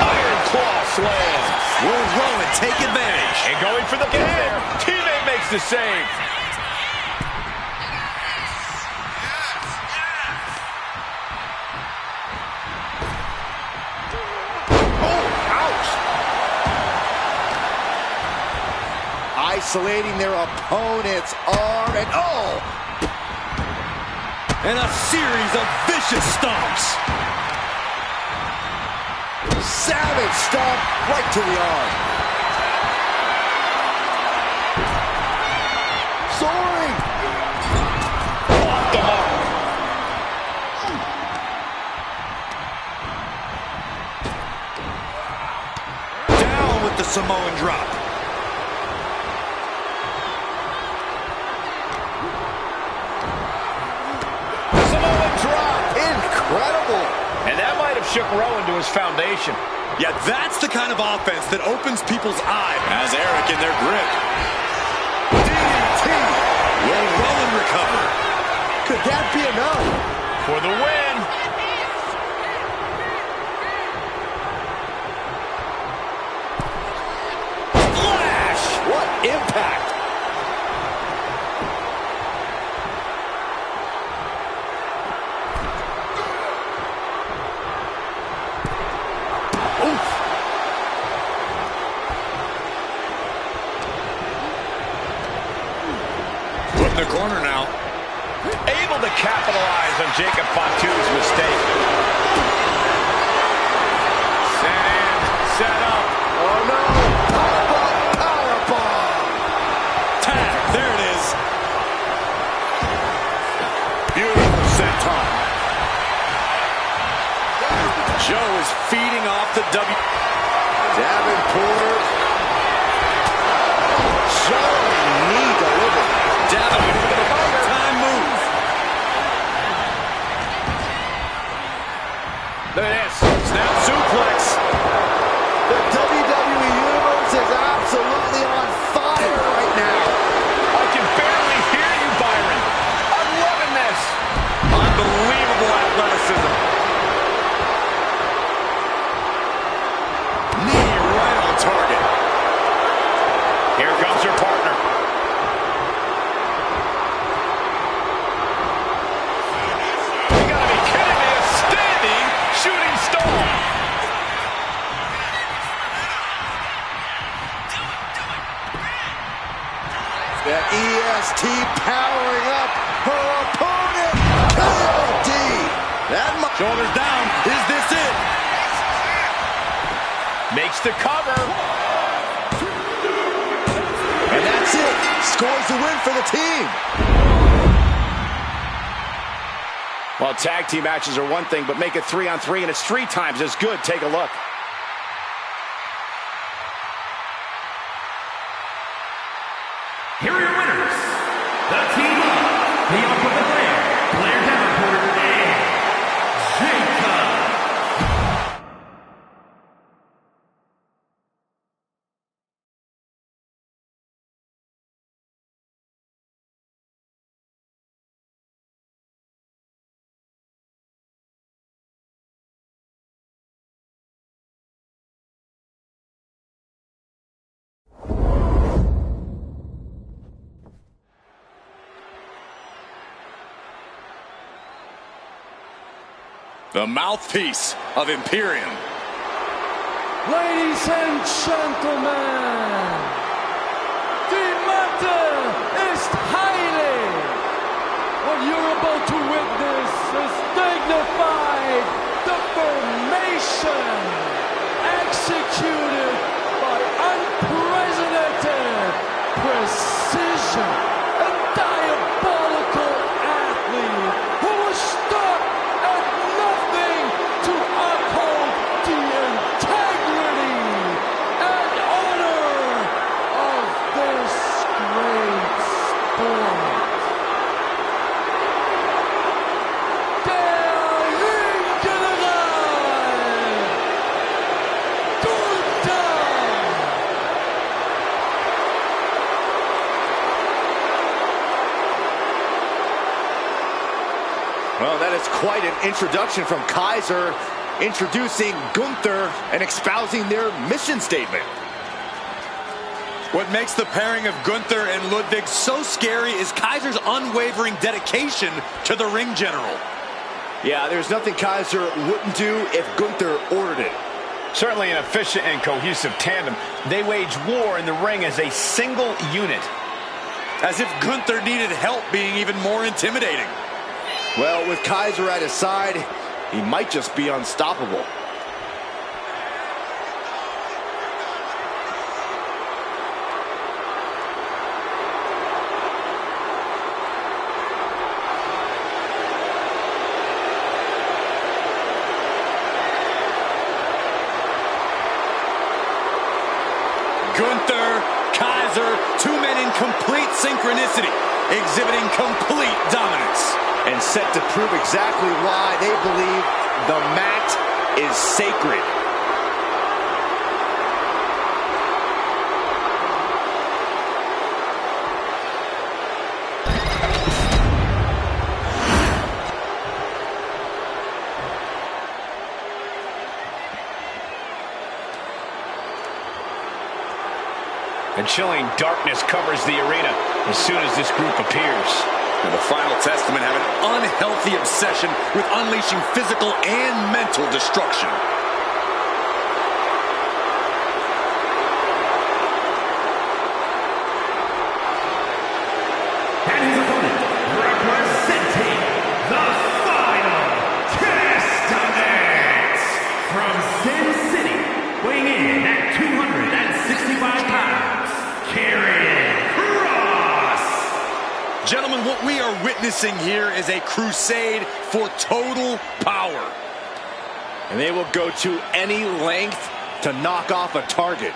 Iron claw slam. Will Rowan take advantage? And going for the pin there. Teammate makes the save. Isolating their opponent's arm, and oh! And a series of vicious stomps. Savage stomp right to the arm. Soaring! Off the mark. Down with the Samoan drop. Incredible. And that might have shook Rowan to his foundation. Yeah, that's the kind of offense that opens people's eyes. Has Eric in their grip. DDT. Will Rowan recover? Could that be enough? For the win. Flash. What impact. In the corner now. Able to capitalize on Jacob Fatu's mistake. Set in, set up. Oh no! Powerbomb! Tag, there it is. Beautiful senton. Joe is feeding off the W. Davenport. Joe knee delivered. Davenport with a big-time move. Look at this. Snap suplex. The WWE Universe is absolutely on fire right now. I can barely hear you, Byron. I'm loving this. Unbelievable athleticism. Knee right on target. Here comes your partner. You gotta be kidding me. A standing shooting star. The EST powering up her opponent. KOD. Shoulders down. Is this it? Makes the cover. scores the win for the team. Well, tag team matches are one thing, but make it 3-on-3, and it's 3 times as good. Take a look. Here are your winners. The team of the Ultimate Blair Davenport, and Jacob. The mouthpiece of Imperium. Ladies and gentlemen, the matter is highly. What you're about to witness is dignified deformation executed by unprecedented precision. A diabolical athlete who was stuck at nothing to uphold the integrity and honor of this great sport. Der Ringgeneral Gunther. Well, that is quite an introduction from Kaiser, introducing Gunther and espousing their mission statement. What makes the pairing of Gunther and Ludwig so scary is Kaiser's unwavering dedication to the ring general. Yeah, there's nothing Kaiser wouldn't do if Gunther ordered it. Certainly an efficient and cohesive tandem. They wage war in the ring as a single unit. As if Gunther needed help being even more intimidating. Well, with Kaiser at his side, he might just be unstoppable. Gunther, Kaiser, 2 men in complete synchronicity, exhibiting complete dominance. And set to prove exactly why they believe the mat is sacred. A chilling darkness covers the arena as soon as this group appears. And the Final Testament have an unhealthy obsession with unleashing physical and mental destruction. And his opponent, representing the Final Testament, from Sin City, weighing in at 265 pounds, carrying. Gentlemen, what we are witnessing here is a crusade for total power. And they will go to any length to knock off a target.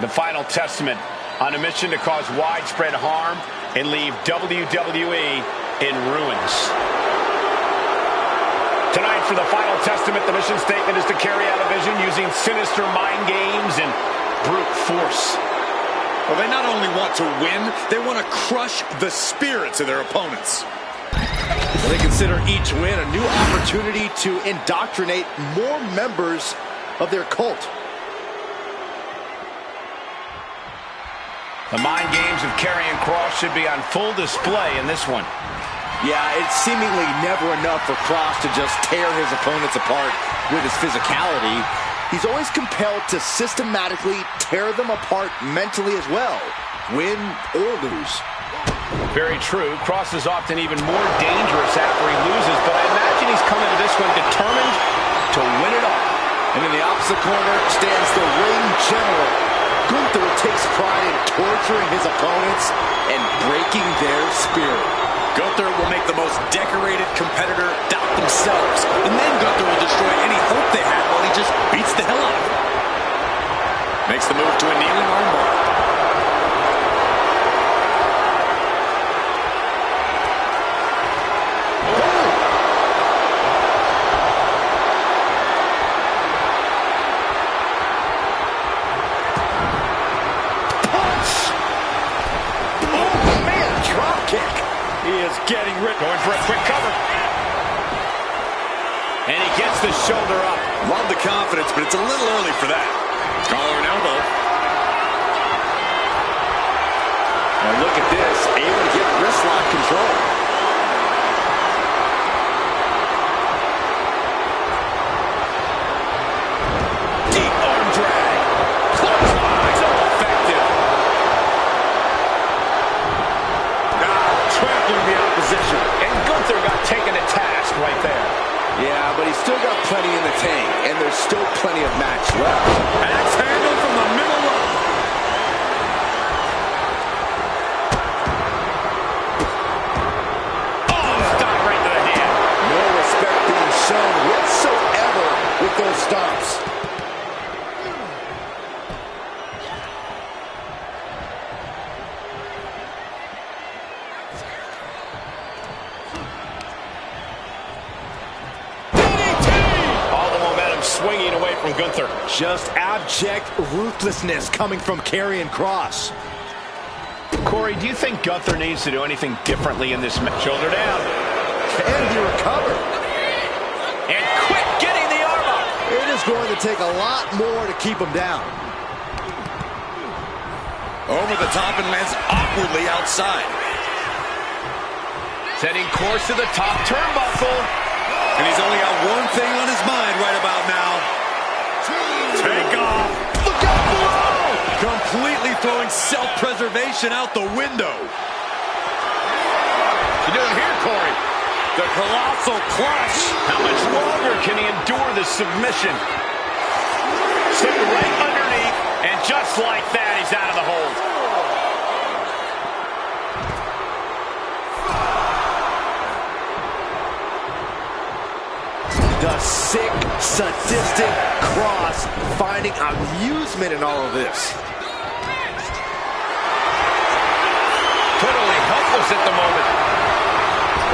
The Final Testament on a mission to cause widespread harm and leave WWE in ruins. Tonight for the Final Testament, the mission statement is to carry out a vision using sinister mind games and brute force. Well, they not only want to win, they want to crush the spirits of their opponents. Well, they consider each win a new opportunity to indoctrinate more members of their cult. The mind games of Karrion Kross should be on full display in this one. Yeah, it's seemingly never enough for Kross to just tear his opponents apart with his physicality. He's always compelled to systematically tear them apart mentally as well, win or lose. Very true. Kross is often even more dangerous after he loses, but I imagine he's coming to this one determined to win it all. And in the opposite corner stands the ring general. Gunther takes pride in torturing his opponents and breaking their spirit. Gunther will make the most decorated competitor doubt themselves. And then Gunther will destroy any hope they had while he just beats the hell out of them. Makes the move to a kneeling armbar. Getting rid, going for a quick cover. And he gets the shoulder up. Love the confidence, but it's a little early for that. Collar and elbow. Now look at this, able to get wrist lock control. Deep arm drag. Clothesline. So effective. Trampling the opposition. And Gunther got taken to task right there. Yeah, but he's still got plenty in the tank, and there's still plenty of match left. Axe handle from the middle rope. Oh, stop right to the hand. No respect being shown whatsoever with those stomps. Swinging away from Gunther. Just abject ruthlessness coming from Karrion Kross. Corey, do you think Gunther needs to do anything differently in this match? Shoulder down. Can he recover? And quick getting the arm up. It is going to take a lot more to keep him down. Over the top and lands awkwardly outside. Setting course to the top turnbuckle. And he's only got one thing on his mind right about now. Take off. Look out below! Completely throwing self-preservation out the window. You doing here, Corey? The colossal clutch. How much longer can he endure this submission? Step right underneath, and just like that, he's out of the hold. The sick, sadistic Kross finding amusement in all of this. Totally helpless at the moment.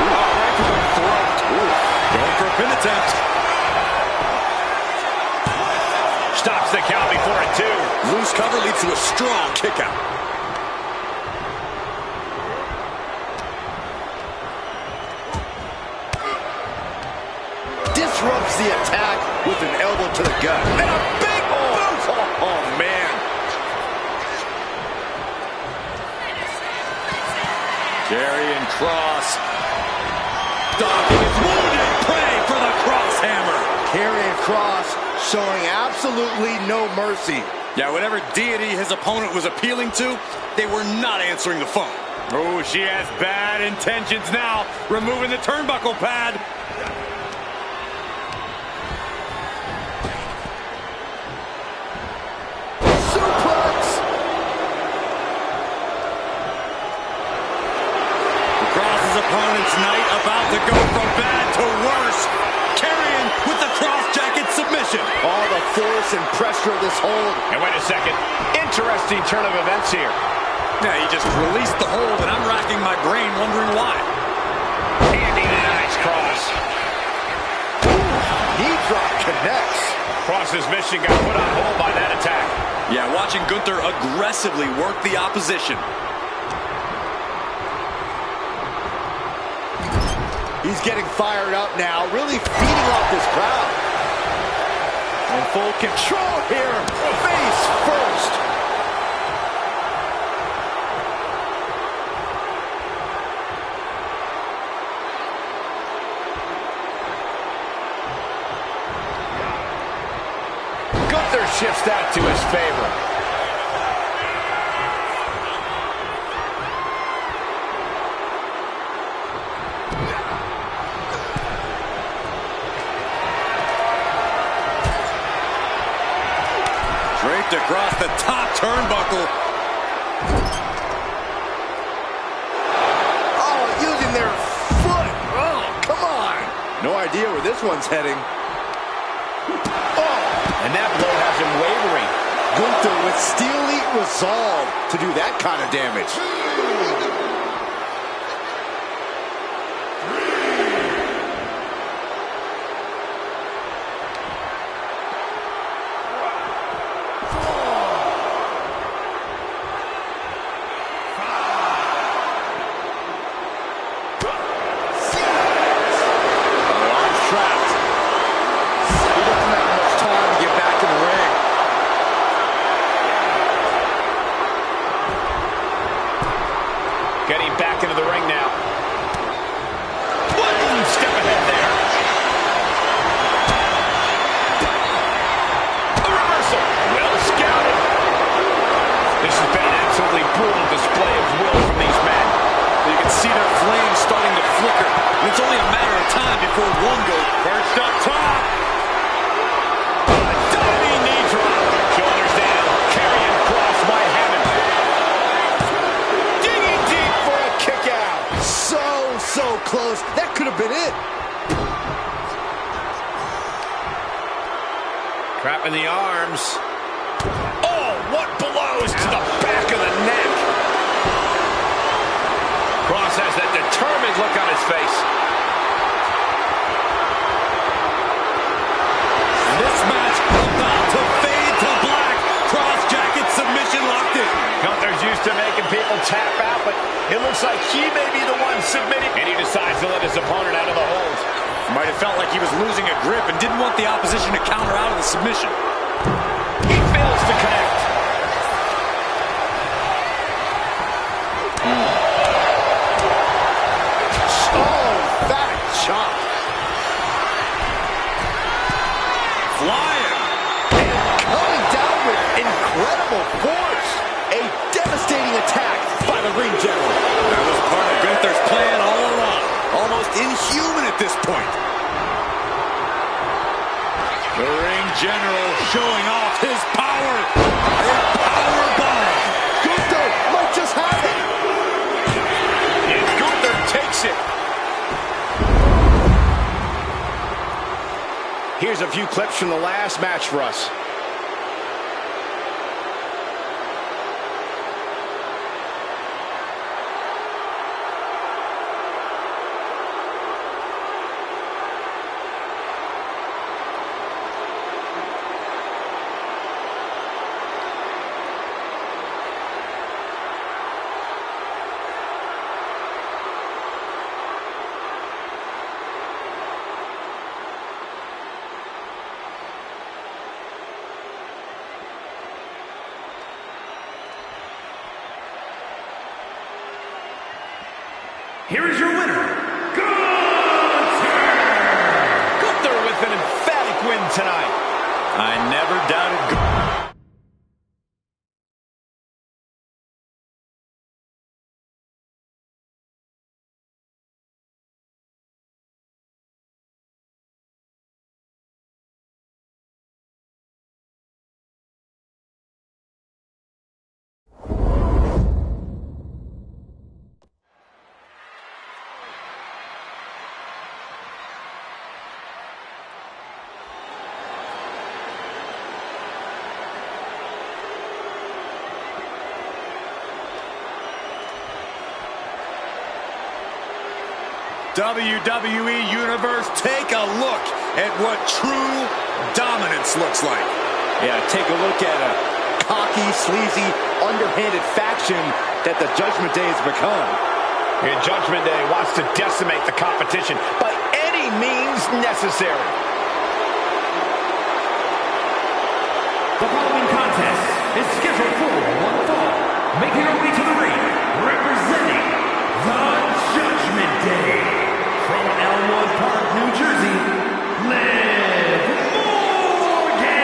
Right to the throat. Going for a pin attempt. Stops the count before a 2. Loose cover leads to a strong kick out. Disrupts the attack with an elbow to the gut. And a big boot! Oh, man. Karrion Kross. Stopping his wounded prey for the cross hammer. Karrion Kross showing absolutely no mercy. Yeah, whatever deity his opponent was appealing to, they were not answering the phone. Oh, she has bad intentions now. Removing the turnbuckle pad. Opponent's night about to go from bad to worse. Karrion with the cross jacket submission. All the force and pressure of this hold. And wait a second. Interesting turn of events here. Yeah, he just released the hold, and I'm racking my brain wondering why. Andy, nice cross. Knee drop connects. Kross's mission got put on hold by that attack. Yeah, watching Gunther aggressively work the opposition. He's getting fired up now, really feeding off this crowd. In full control here, face first. Gunther shifts that to his favor. Draped across the top turnbuckle. this one's heading. Oh, and that blow has him wavering. Gunther with steely resolve to do that kind of damage. Getting back into the ring now. One step ahead there. A reversal. Well scouted. This has been an absolutely brutal display of will from these men. You can see their flames starting to flicker. And it's only a matter of time before one goes first up top. A diving knee drop. Shoulders down. Carrying cross by heaven. So close. That could have been it. Trap in the arms. Oh, what blows to the back of the neck. Cross has that determined look on his face. This match about to fade to black. Cross jacket submission locked in. Gunther's used to making people tap out, but it looks like he may be the one submitting. And he decides to let his opponent out of the hold. Might have felt like he was losing a grip and didn't want the opposition to counter out of the submission. He fails to connect. Oh, that chop. Flying. And coming down with incredible force. A devastating attack by the ring general. That was part of Gunther's plan all along. Almost inhuman at this point. The ring general showing off his power. A power bomb. Gunther might just have it. And Gunther takes it. Here's a few clips from the last match for us. Here is your winner, Gunther! Gunther with an emphatic win tonight. I never doubted Gunther. WWE Universe, take a look at what true dominance looks like. Yeah, take a look at a cocky, sleazy, underhanded faction that the Judgment Day has become. And Judgment Day wants to decimate the competition by any means necessary. The following contest is scheduled for one fall. Making her way to the ring, representing the Judgment Day. From Elmwood Park, New Jersey, Liv Morgan!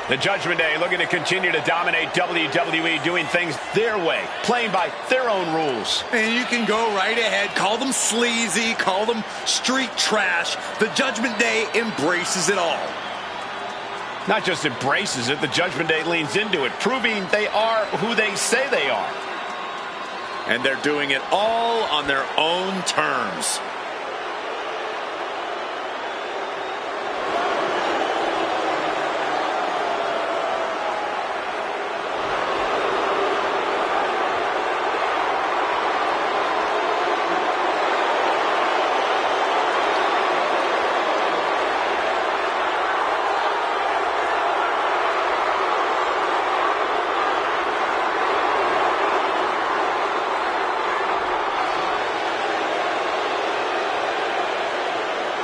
The Judgment Day looking to continue to dominate WWE, doing things their way, playing by their own rules. And you can go right ahead, call them sleazy, call them street trash. The Judgment Day embraces it all. Not just embraces it, the Judgment Day leans into it, proving they are who they say they are. And they're doing it all on their own terms.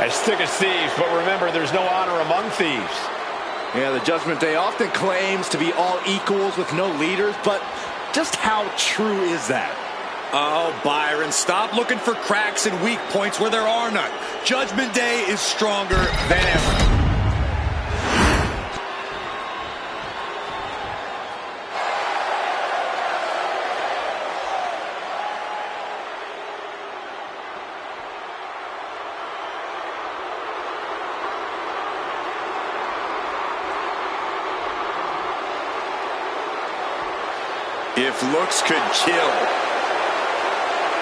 I stick as thieves, but remember, there's no honor among thieves. Yeah, the Judgment Day often claims to be all equals with no leaders, but just how true is that? Oh, Byron, stop looking for cracks and weak points where there are none. Judgment Day is stronger than ever. If looks could kill,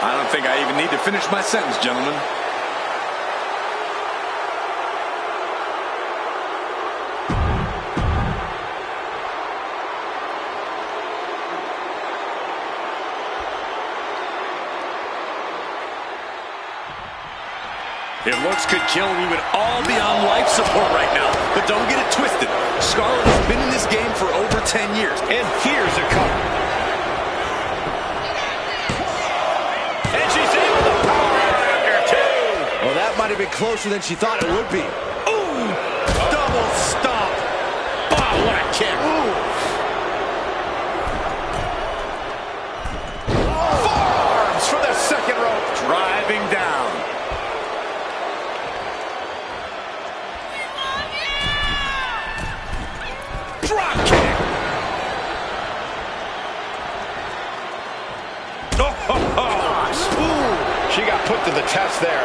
I don't think I even need to finish my sentence, gentlemen. If looks could kill, we would all be on life support right now. But don't get it twisted. Scarlett has been in this game for over 10 years. And here's a cover. And she's able to power after two. Well, that might have been closer than she thought it would be. Ooh! Double stomp. Oh, what a kick. Forearms for the second rope. Driving down. Drop kick. She got put to the test there.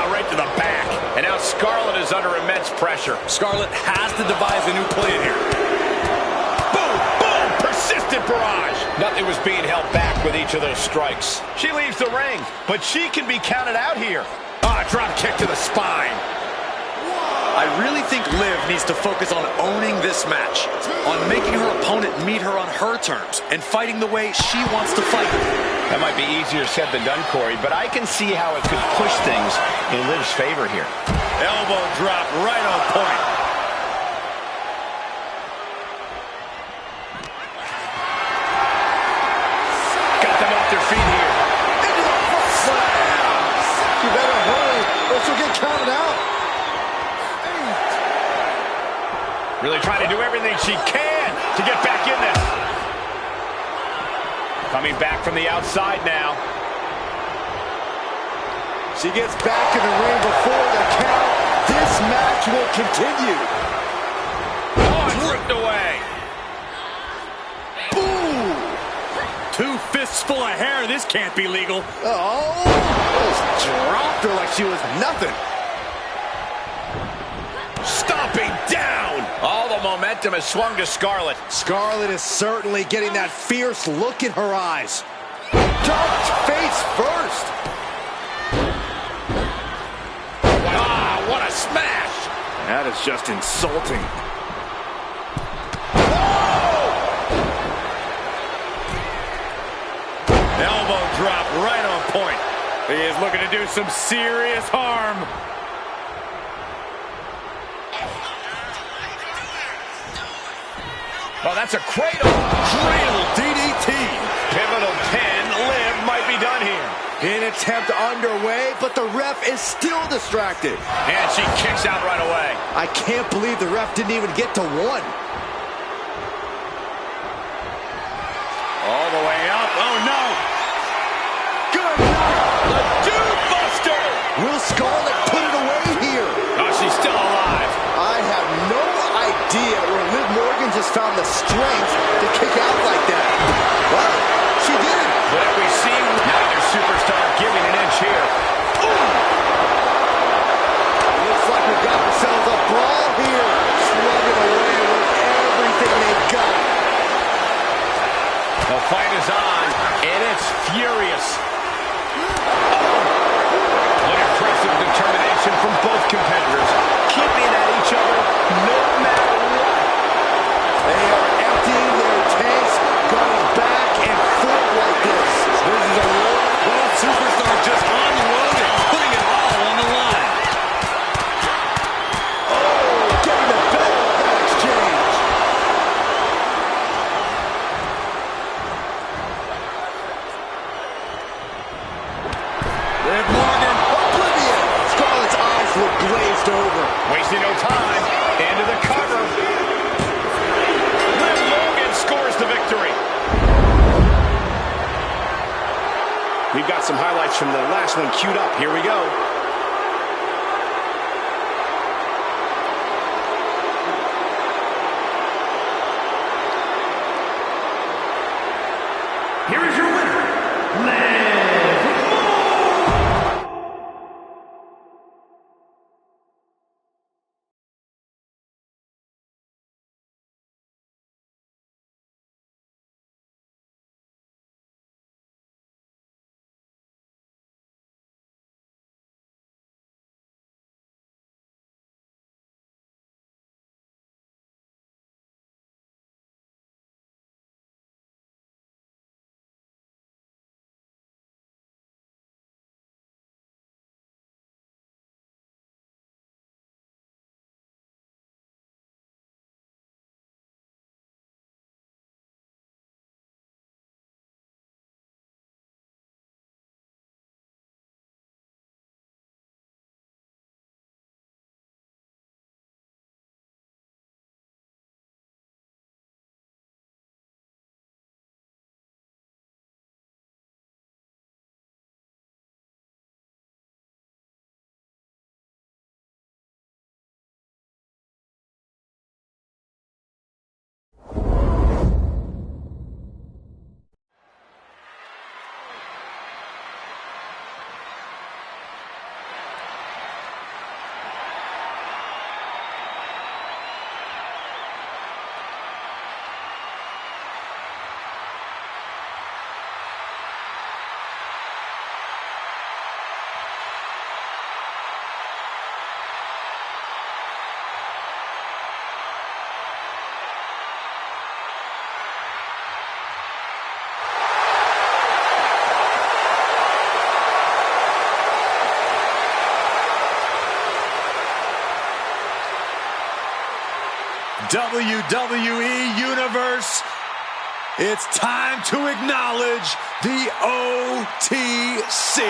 Right to the back. And now Scarlett is under immense pressure. Scarlett has to devise a new plan here. Boom, boom, persistent barrage. Nothing was being held back with each of those strikes. She leaves the ring, but she can be counted out here. Drop kick to the spine. I really think Liv needs to focus on owning this match, on making her opponent meet her on her terms, and fighting the way she wants to fight. That might be easier said than done, Corey, but I can see how it could push things in Liv's favor here. Elbow drop right on point. Got them off their feet here. Into the foot slam. You better hurry, or she'll get counted out. Really trying to do everything she can to get back in this. Coming back from the outside now. She gets back in the ring before the count. This match will continue. Ripped away. Ooh! 2 fists full of hair. This can't be legal. Just dropped her like she was nothing. Stomping down. All the momentum has swung to Scarlett. Scarlett is certainly getting that fierce look in her eyes. Ducked face first. What a smash. That is just insulting. Elbow drop right on point. He is looking to do some serious harm. That's a cradle. Cradle DDT. Pivotal pin. Liv might be done here. Pin attempt underway, but the ref is still distracted. And she kicks out right away. I can't believe the ref didn't even get to 1. All the way up. Oh, no. Good night. The Dude Buster. Will Scarlett put it away here? She's still alive. I have no idea where Liv Morgan just found the strength to kick out like that. Well, she did it. But we see neither superstar giving an inch here. Looks like we've got ourselves a brawl here. Slugging away with everything they've got. The fight is on, and it's furious. What impressive determination from both competitors, keeping at each other no matter what. They are emptying their tanks, going back and forth like this. This is a Both superstars just unloaded, putting it all on the line. getting the better of that exchange. Liv Morgan, Oblivion. we've got some highlights from the last one queued up. Here we go. Here is your winner, WWE Universe, it's time to acknowledge the OTC.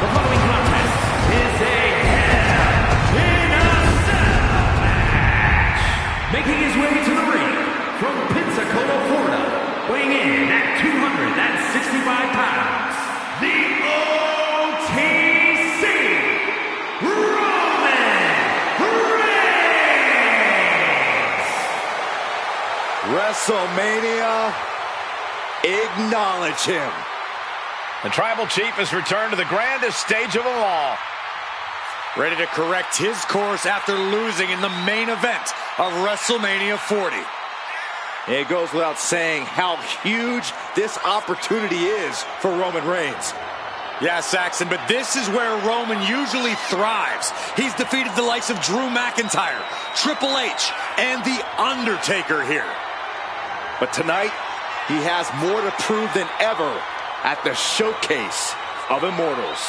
The following contest is a Hell in a Cell match. Making his way to the ring from Pensacola, Florida, weighing in at 265 pounds, the OTC, WrestleMania, acknowledge him. The Tribal Chief has returned to the grandest stage of them all. Ready to correct his course after losing in the main event of WrestleMania 40. It goes without saying how huge this opportunity is for Roman Reigns. Yeah, Saxon, but this is where Roman usually thrives. He's defeated the likes of Drew McIntyre, Triple H, and The Undertaker here. But tonight, he has more to prove than ever at the Showcase of Immortals.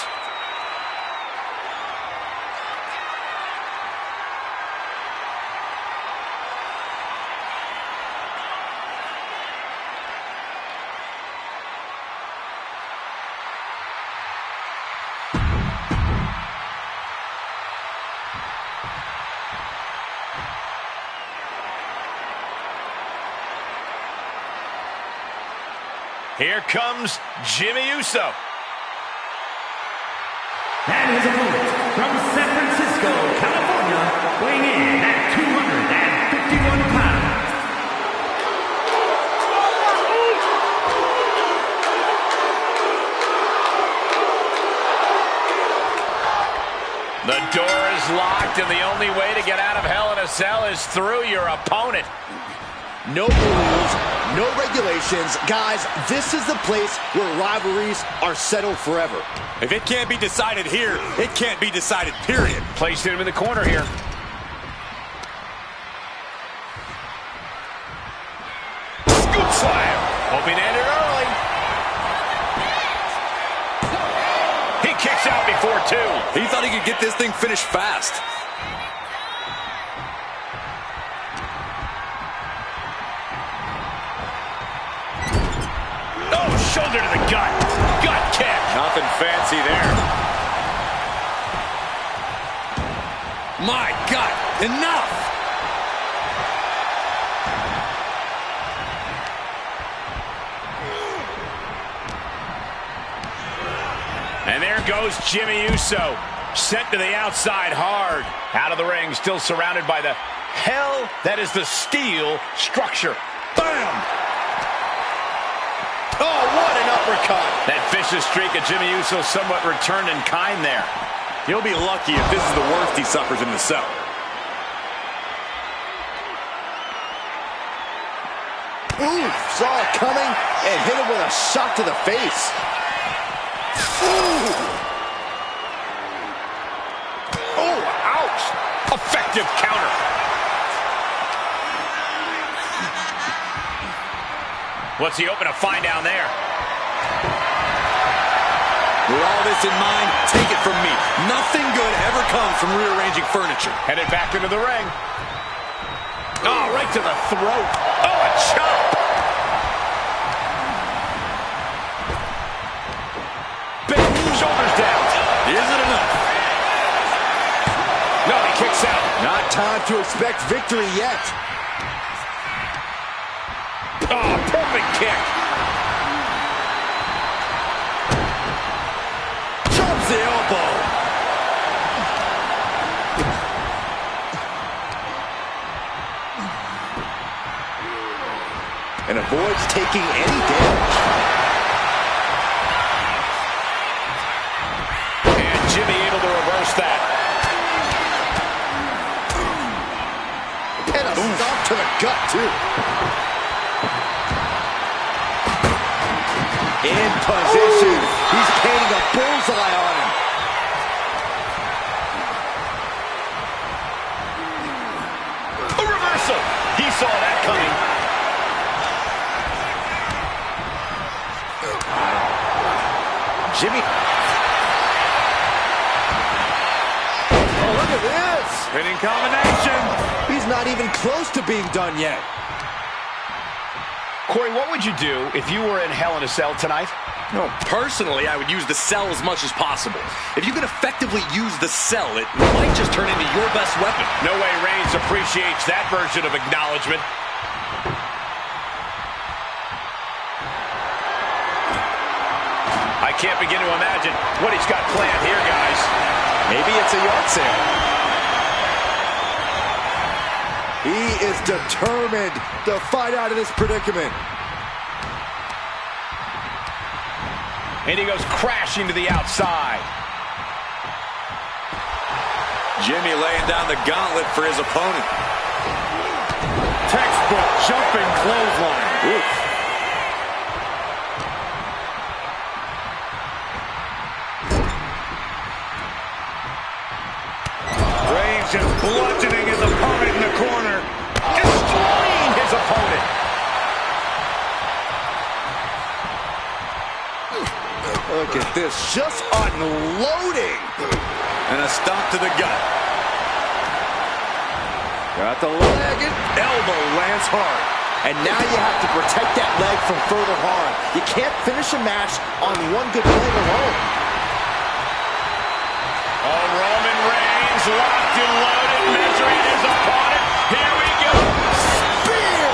Here comes Jimmy Uso. And his opponent from San Francisco, California, weighing in at 251 pounds. The door is locked, and the only way to get out of Hell in a Cell is through your opponent. No rules, no regulations. Guys, this is the place where rivalries are settled forever. If it can't be decided here, it can't be decided, period. Placing him in the corner here. Scoop slam. Hoping to end it early. He kicks out before two. He thought he could get this thing finished fast. Shoulder to the gut. Gut kick. Nothing fancy there. My God, enough! goes Jimmy Uso. Sent to the outside hard. Out of the ring, still surrounded by the hell that is the steel structure. Bam! Oh, what an uppercut. That vicious streak of Jimmy Uso somewhat returned in kind there. He'll be lucky if this is the worst he suffers in the cell. Ooh, saw it coming and hit him with a shot to the face. Ooh. Oh, ouch! Effective counter. What's he open to find down there? With all this in mind, take it from me. Nothing good ever comes from rearranging furniture. Headed back into the ring. Oh, right to the throat. Oh, a chop. Big shoulders down. Isn't enough. No, he kicks out. Not time to expect victory yet. Oh, perfect kick. Drops the elbow. And avoids taking any damage. And Jimmy able to reverse that. And a stomp to the gut, too. In position. He's painting a bullseye on him. A reversal. He saw that coming. Jimmy. Oh, look at this. Spinning combination. He's not even close to being done yet. Corey, what would you do if you were in Hell in a Cell tonight? No, personally, I would use the cell as much as possible. If you can effectively use the cell, it might just turn into your best weapon. No way Reigns appreciates that version of acknowledgement. I can't begin to imagine what he's got planned here, guys. Maybe it's a yard sale. He is determined to fight out of this predicament. And he goes crashing to the outside. Jimmy laying down the gauntlet for his opponent. Textbook jumping clothesline. Oof. Reigns just bludgeoning his opponent in the corner. Destroying his opponent. Look at this, just unloading. And a stomp to the gut. Got the leg and elbow lands hard. And now you have to protect that leg from further harm. You can't finish a match on one good leg alone. Oh, Roman Reigns locked and loaded, measuring his opponent. Here we go. Spear!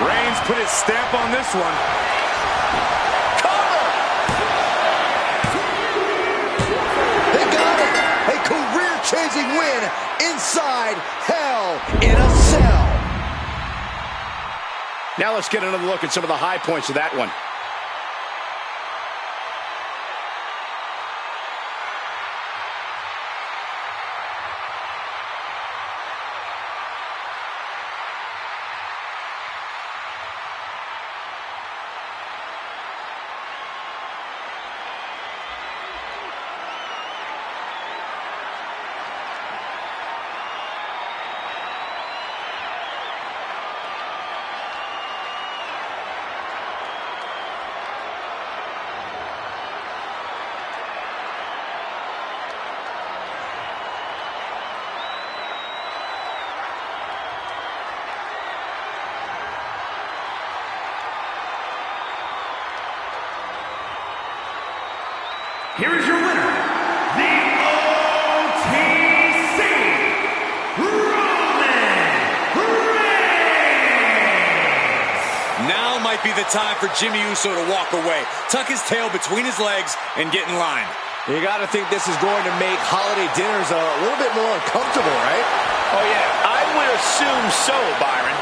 Reigns put his stamp on this one. Cover! They got it! A career-changing win inside Hell in a Cell. Now let's get another look at some of the high points of that one. Here is your winner, the OTC, Roman Reigns! Now might be the time for Jimmy Uso to walk away, tuck his tail between his legs, and get in line. You got to think this is going to make holiday dinners a little bit more uncomfortable, right? Oh, yeah, I would assume so, Byron.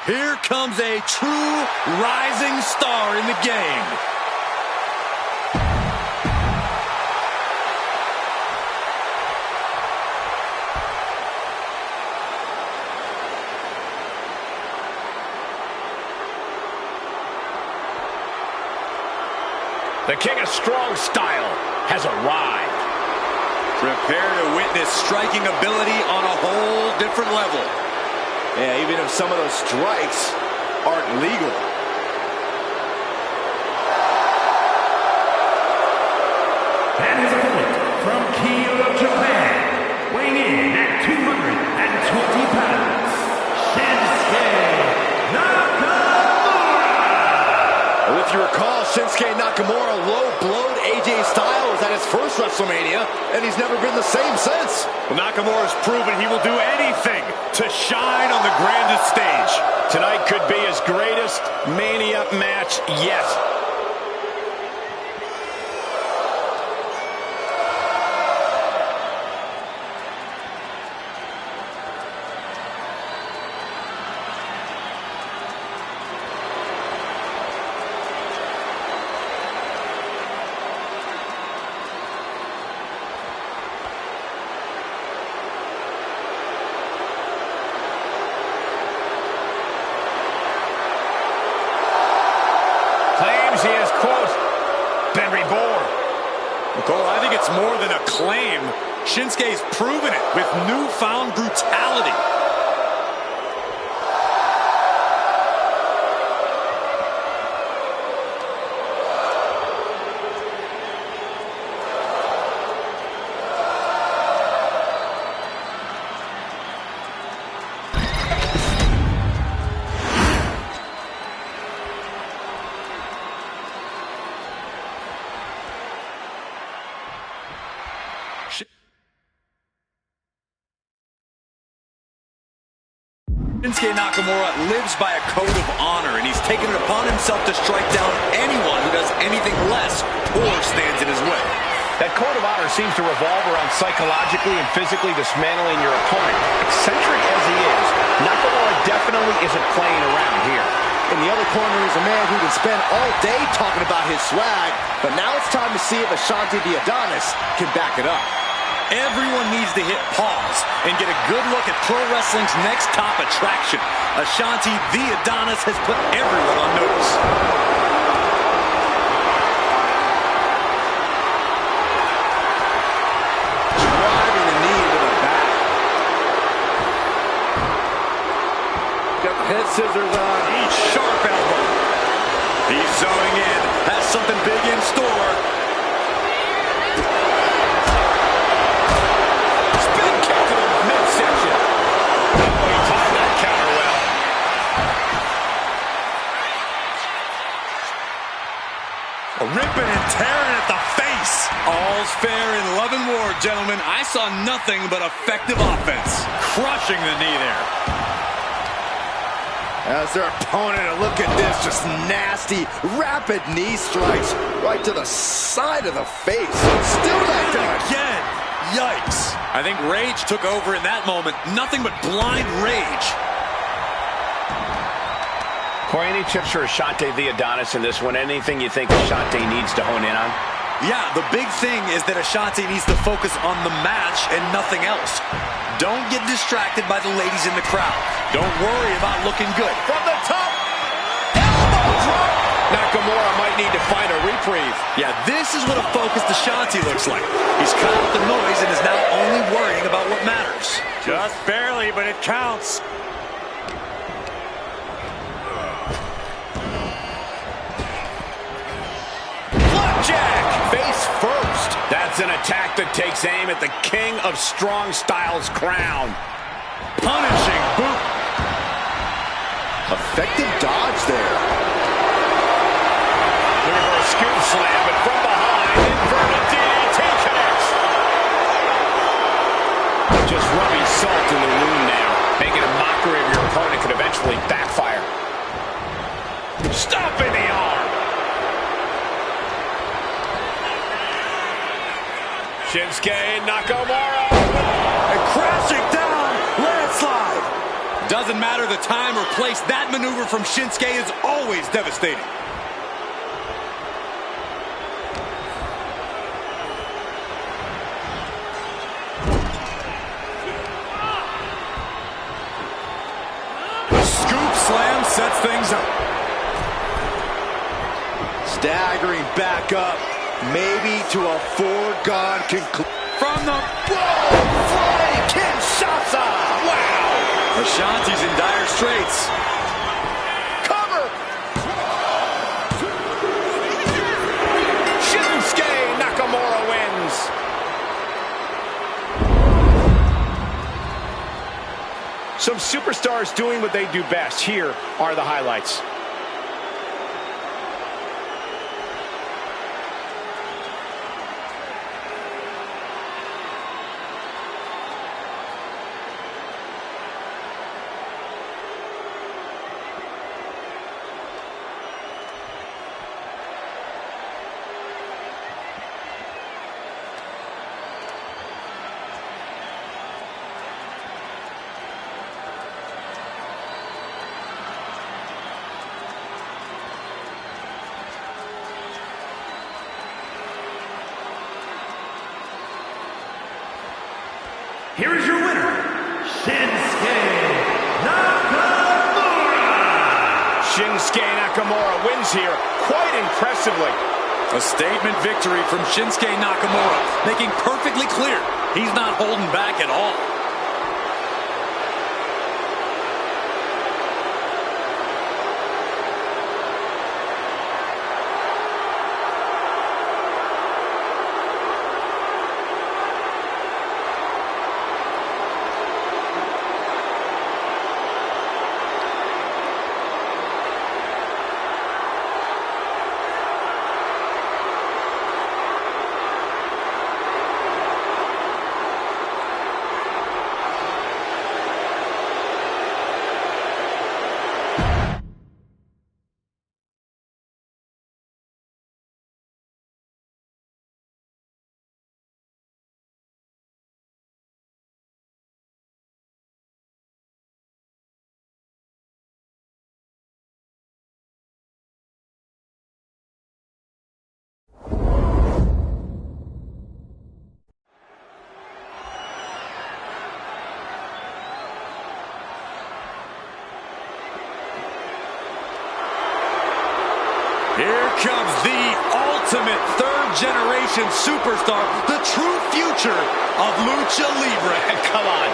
Here comes a true rising star in the game. The King of Strong Style has arrived. Prepare to witness striking ability on a whole different level. Yeah, even if some of those strikes aren't legal. And his opponent from Kyoto, Japan, weighing in at 220 pounds, Shinsuke Nakamura. If you recall, Shinsuke Nakamura low-blowed AJ Styles at his first WrestleMania, and he's never been the same since. Well, Nakamura's proven he will do anything to shine on the grandest stage. Tonight could be his greatest Mania match yet. He has, quote, been reborn. Cole, I think it's more than a claim. Shinsuke's proven it with newfound brutality. Shinsuke Nakamura lives by a code of honor, and he's taken it upon himself to strike down anyone who does anything less or stands in his way. That code of honor seems to revolve around psychologically and physically dismantling your opponent. Eccentric as he is, Nakamura definitely isn't playing around here. In the other corner is a man who can spend all day talking about his swag, but now it's time to see if Ashante the Adonis can back it up. Everyone needs to hit pause and get a good look at pro wrestling's next top attraction. Ashante the Adonis has put everyone on notice. Driving the knee into the back. Got the head scissors on. Each sharp elbow. He's zoning in. Has something big in store. Ripping and tearing at the face. All's fair in love and war, gentlemen. I saw nothing but effective offense. Crushing the knee there. As their opponent, look at this, just nasty, rapid knee strikes right to the side of the face. Still not done. Again. Yikes. I think rage took over in that moment. Nothing but blind rage. Corey, any tips for Ashante the Adonis in this one? Anything you think Ashante needs to hone in on? Yeah, the big thing is that Ashante needs to focus on the match and nothing else. Don't get distracted by the ladies in the crowd. Don't worry about looking good. From the top. Elbow drop. Nakamura might need to find a reprieve. Yeah, this is what a focused Ashanti looks like. He's cut out the noise and is now only worrying about what matters. Just barely, but it counts. Flapjack! Face first. That's an attack that takes aim at the King of Strong Style's crown. Punishing boot. Effective dodge there. Looking for a scoop slam, but from behind, inverted DDT connects. Just rubbing salt in the wound now. Making a mockery of your opponent could eventually backfire. Stomping the arm. Shinsuke Nakamura. And crashing down, landslide. Doesn't matter the time or place, that maneuver from Shinsuke is always devastating. The scoop slam sets things up. Staggering back up, maybe to a foregone conclusion. From the Flying Kinshasa! wow! Ashanti's in dire straits. Cover! Shinsuke Nakamura wins. Some superstars doing what they do best. Here are the highlights. Here is your winner, Shinsuke Nakamura. Shinsuke Nakamura wins here quite impressively. A statement victory from Shinsuke Nakamura, making perfectly clear he's not holding back at all. Here comes the ultimate third-generation superstar, the true future of Lucha Libre. Come on,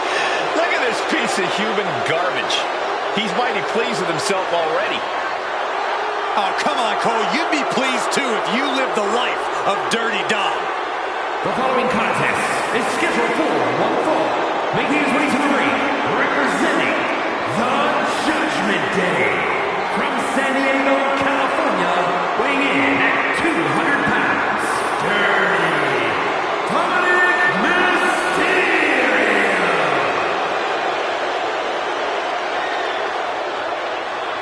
look at this piece of human garbage. He's mighty pleased with himself already. Oh, come on, Cole. You'd be pleased, too, if you lived the life of Dirty Dom. The following contest is scheduled for one fall. Making his way to the ring, representing the Judgment Day. From San Diego, California, weighing in at 200 pounds, Dirty Dominic Mysterio.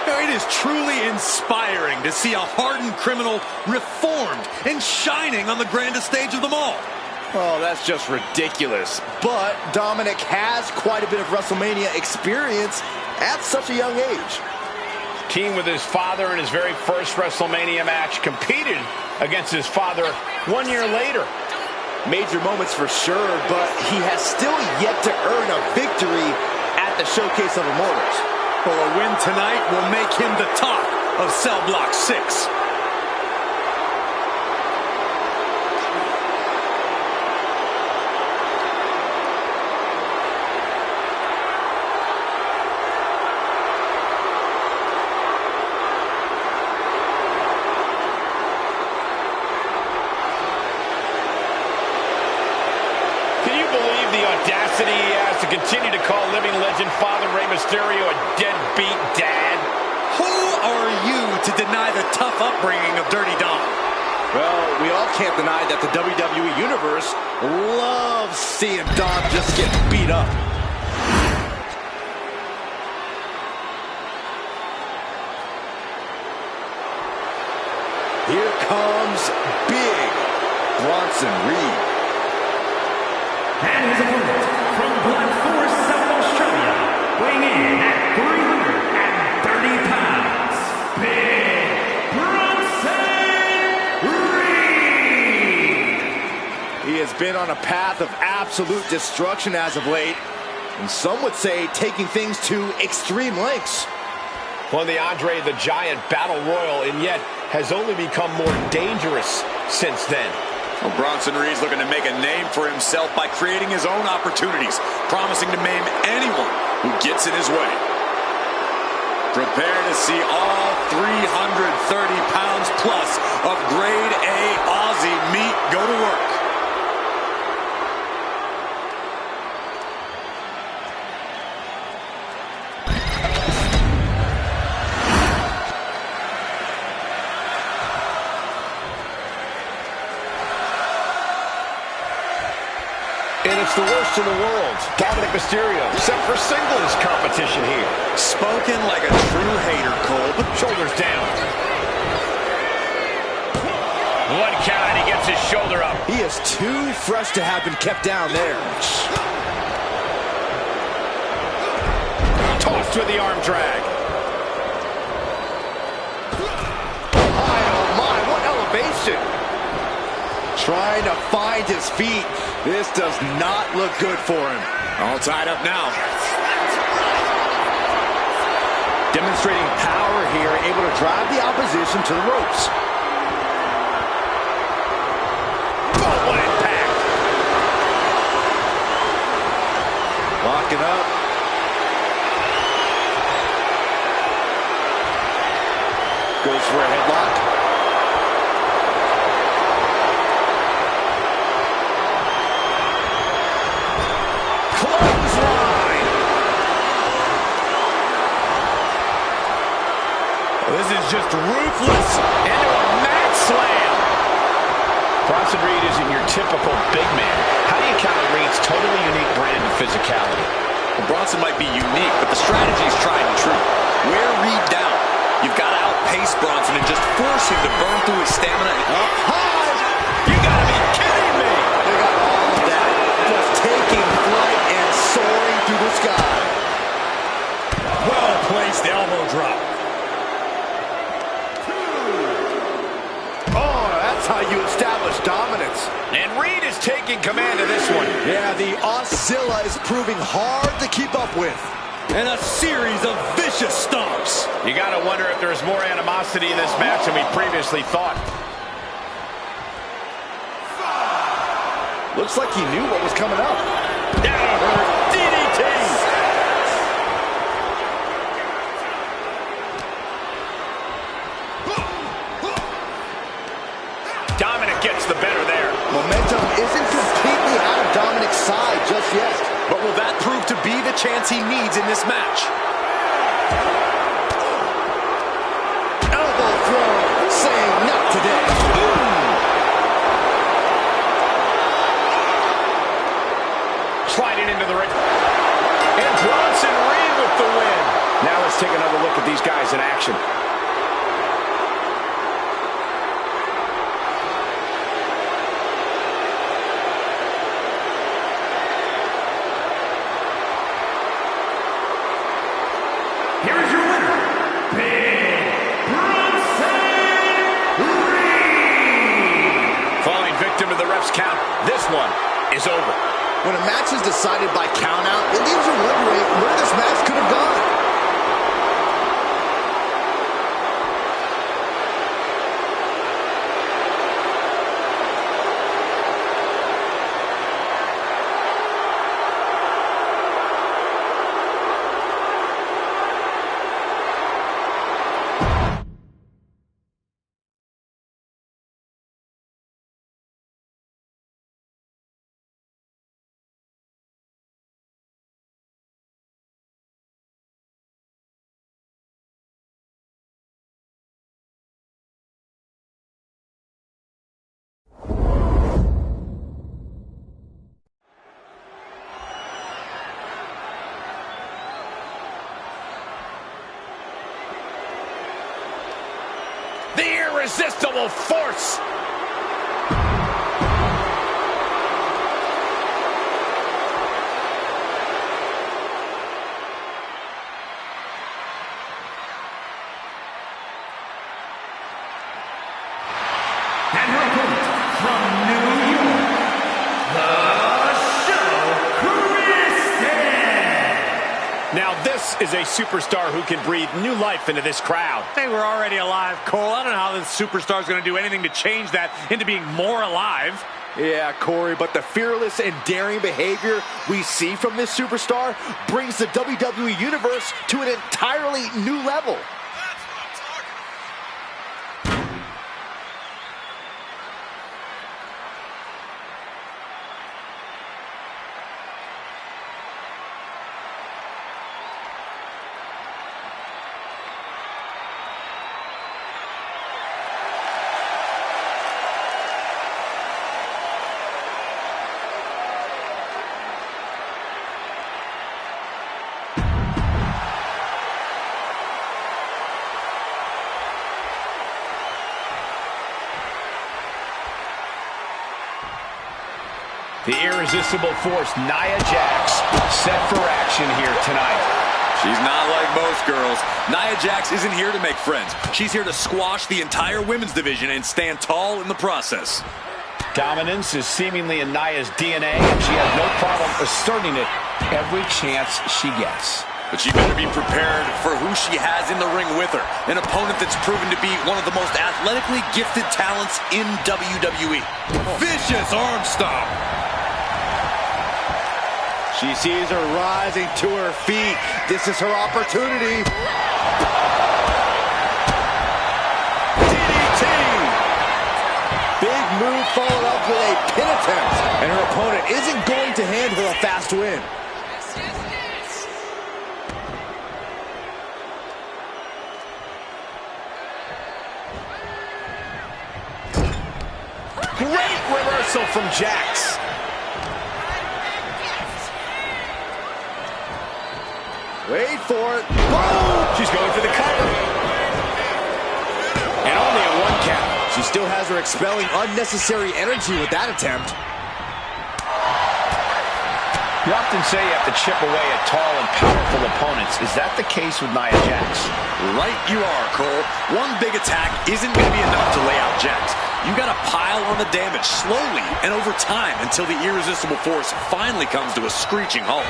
Now, it is truly inspiring to see a hardened criminal reformed and shining on the grandest stage of them all. Oh, that's just ridiculous. But Dominic has quite a bit of WrestleMania experience at such a young age. Teamed with his father in his very first WrestleMania match, competed against his father 1 year later. Major moments for sure, but he has still yet to earn a victory at the Showcase of Immortals. Well, a win tonight will make him the top of Cell Block 6. Audacity he has to continue to call living legend Father Rey Mysterio a deadbeat dad. Who are you to deny the tough upbringing of Dirty Dom? Well, we all can't deny that the WWE Universe loves seeing Dom just get beat up. Here comes Big Bronson Reed. And his opponent from Black Forest, South Australia, weighing in at 330 pounds, Big Bronson Reed! He has been on a path of absolute destruction as of late, and some would say taking things to extreme lengths. Won the Andre the Giant Battle Royal, and yet has only become more dangerous since then. Well, Bronson Reed's looking to make a name for himself by creating his own opportunities, promising to maim anyone who gets in his way. Prepare to see all 330 pounds plus of grade A Aussie meat go to work. And it's the worst in the world. Dominic Mysterio, except for singles competition here. Spoken like a true hater, Cole. Shoulders down. One count, he gets his shoulder up. He is too fresh to have been kept down there. Tossed with the arm drag. Oh my, what elevation. Trying to find his feet. This does not look good for him. All tied up now. Demonstrating power here, able to drive the opposition to the ropes. Oh, what impact! Locking up. Goes for a headlock. This is just ruthless into a mat slam. Bronson Reed isn't your typical big man. How do you counter Reed's totally unique brand of physicality? Well, Bronson might be unique, but the strategy is tried and true. Wear Reed down. You've got to outpace Bronson and just force him to burn through his stamina. Up high! You gotta be kidding me! They got all of that. Just taking flight and soaring through the sky. Well-placed elbow drop. How you establish dominance. And Reed is taking command of this one. Yeah, the Oscilla is proving hard to keep up with. And a series of vicious stomps. You gotta wonder if there's more animosity in this match than we previously thought. Looks like he knew what was coming up. Down her DDT. Dominic gets the better there. Momentum isn't completely out of Dominic's side just yet. But will that prove to be the chance he needs in this match? Elbow throw, saying not today. Sliding into the ring. And Bronson Reed with the win. Now let's take another look at these guys in action. Here's your winner, Big Bronson Reed. Falling victim him to the ref's count. This one is over. When a match is decided by countout, it leaves you wondering where this match could have gone. The irresistible force. And her opponent from New York, the Show Kristen. Now this is a superstar who can breathe new life into this crowd. They were already alive, Cole. I don't know how this superstar is going to do anything to change that into being more alive. Yeah, Corey, but the fearless and daring behavior we see from this superstar brings the WWE Universe to an entirely new level. The irresistible force, Nia Jax, set for action here tonight. She's not like most girls. Nia Jax isn't here to make friends. She's here to squash the entire women's division and stand tall in the process. Dominance is seemingly in Nia's DNA, and she has no problem asserting it every chance she gets. But she better be prepared for who she has in the ring with her. An opponent that's proven to be one of the most athletically gifted talents in WWE. Vicious arm stomp. She sees her rising to her feet. This is her opportunity. DDT! Big move followed up with a pin attempt. And her opponent isn't going to hand her a fast win. Great reversal from Jax. Wait for it. Boom! She's going for the cover. And only a one count. She still has her expelling unnecessary energy with that attempt. You often say you have to chip away at tall and powerful opponents. Is that the case with Nia Jax? Right you are, Cole. One big attack isn't going to be enough to lay out Jax. You got to pile on the damage slowly and over time until the irresistible force finally comes to a screeching halt.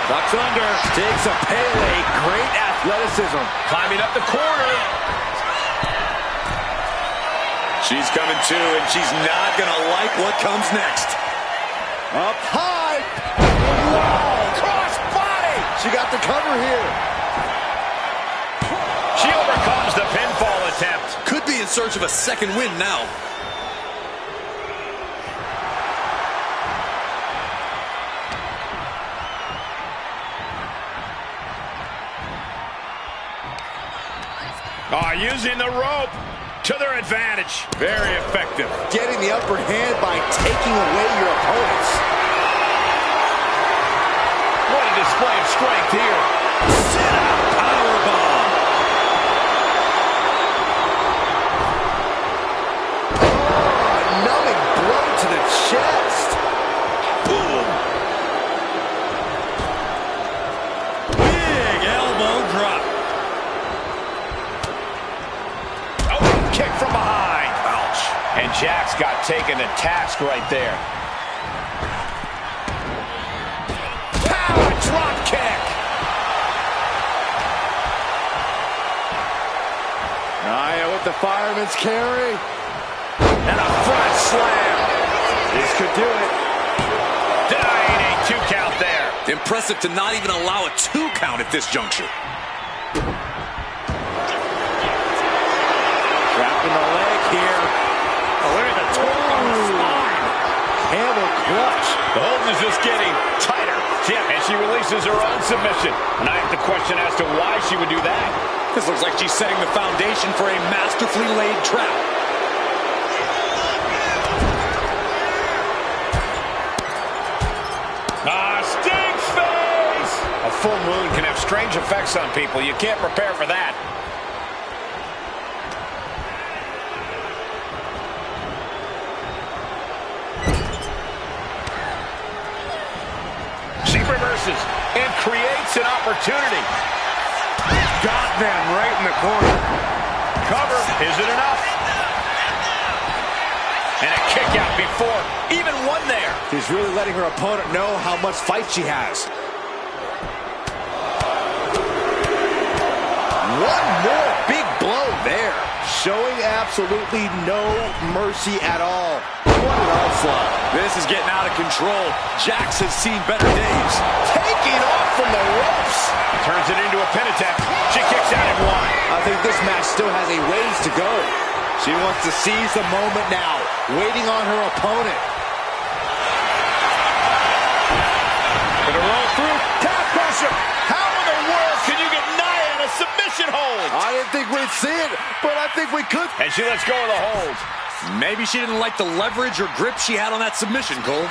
Ducks under, takes a Pele, great athleticism. Climbing up the corner. She's coming to, and she's not going to like what comes next. Up high. Wow, cross body. She got the cover here. She overcomes the pinfall attempt. Could be in search of a second win now. Using the rope to their advantage. Very effective. Getting the upper hand by taking away your opponents. What a display of strength here. Sit-out powerbomb. Oh, a numbing blow to the chest. Boom. Big elbow drop. Kick from behind. Ouch. And Jax got taken to task right there. Power drop kick. Nia with the fireman's carry. And a front slam. This could do it. Denying a 2 count there. Impressive to not even allow a 2 count at this juncture. Trapping the leg here. Oh, look at the torque on the spine. Hammer clutch. The hold is just getting tighter. And she releases her own submission. And I have to question as to why she would do that. This looks like she's setting the foundation for a masterfully laid trap. Stink face! A full moon can have strange effects on people. You can't prepare for that. She reverses and creates an opportunity. Got them right in the corner. Cover. Is it enough? And a kick out before even one there. She's really letting her opponent know how much fight she has. One more big blow there. Showing absolutely no mercy at all. What an onslaught. This is getting out of control. Jax has seen better days. Taking off from the ropes. Turns it into a pin attempt. She kicks out at 1. I think this match still has a ways to go. She wants to seize the moment now, waiting on her opponent. Gonna roll through. Tap pressure. How in the world can you get Nia in a submission hold? I didn't think we'd see it, but I think we could. And she lets go of the hold. Maybe she didn't like the leverage or grip she had on that submission, Cole.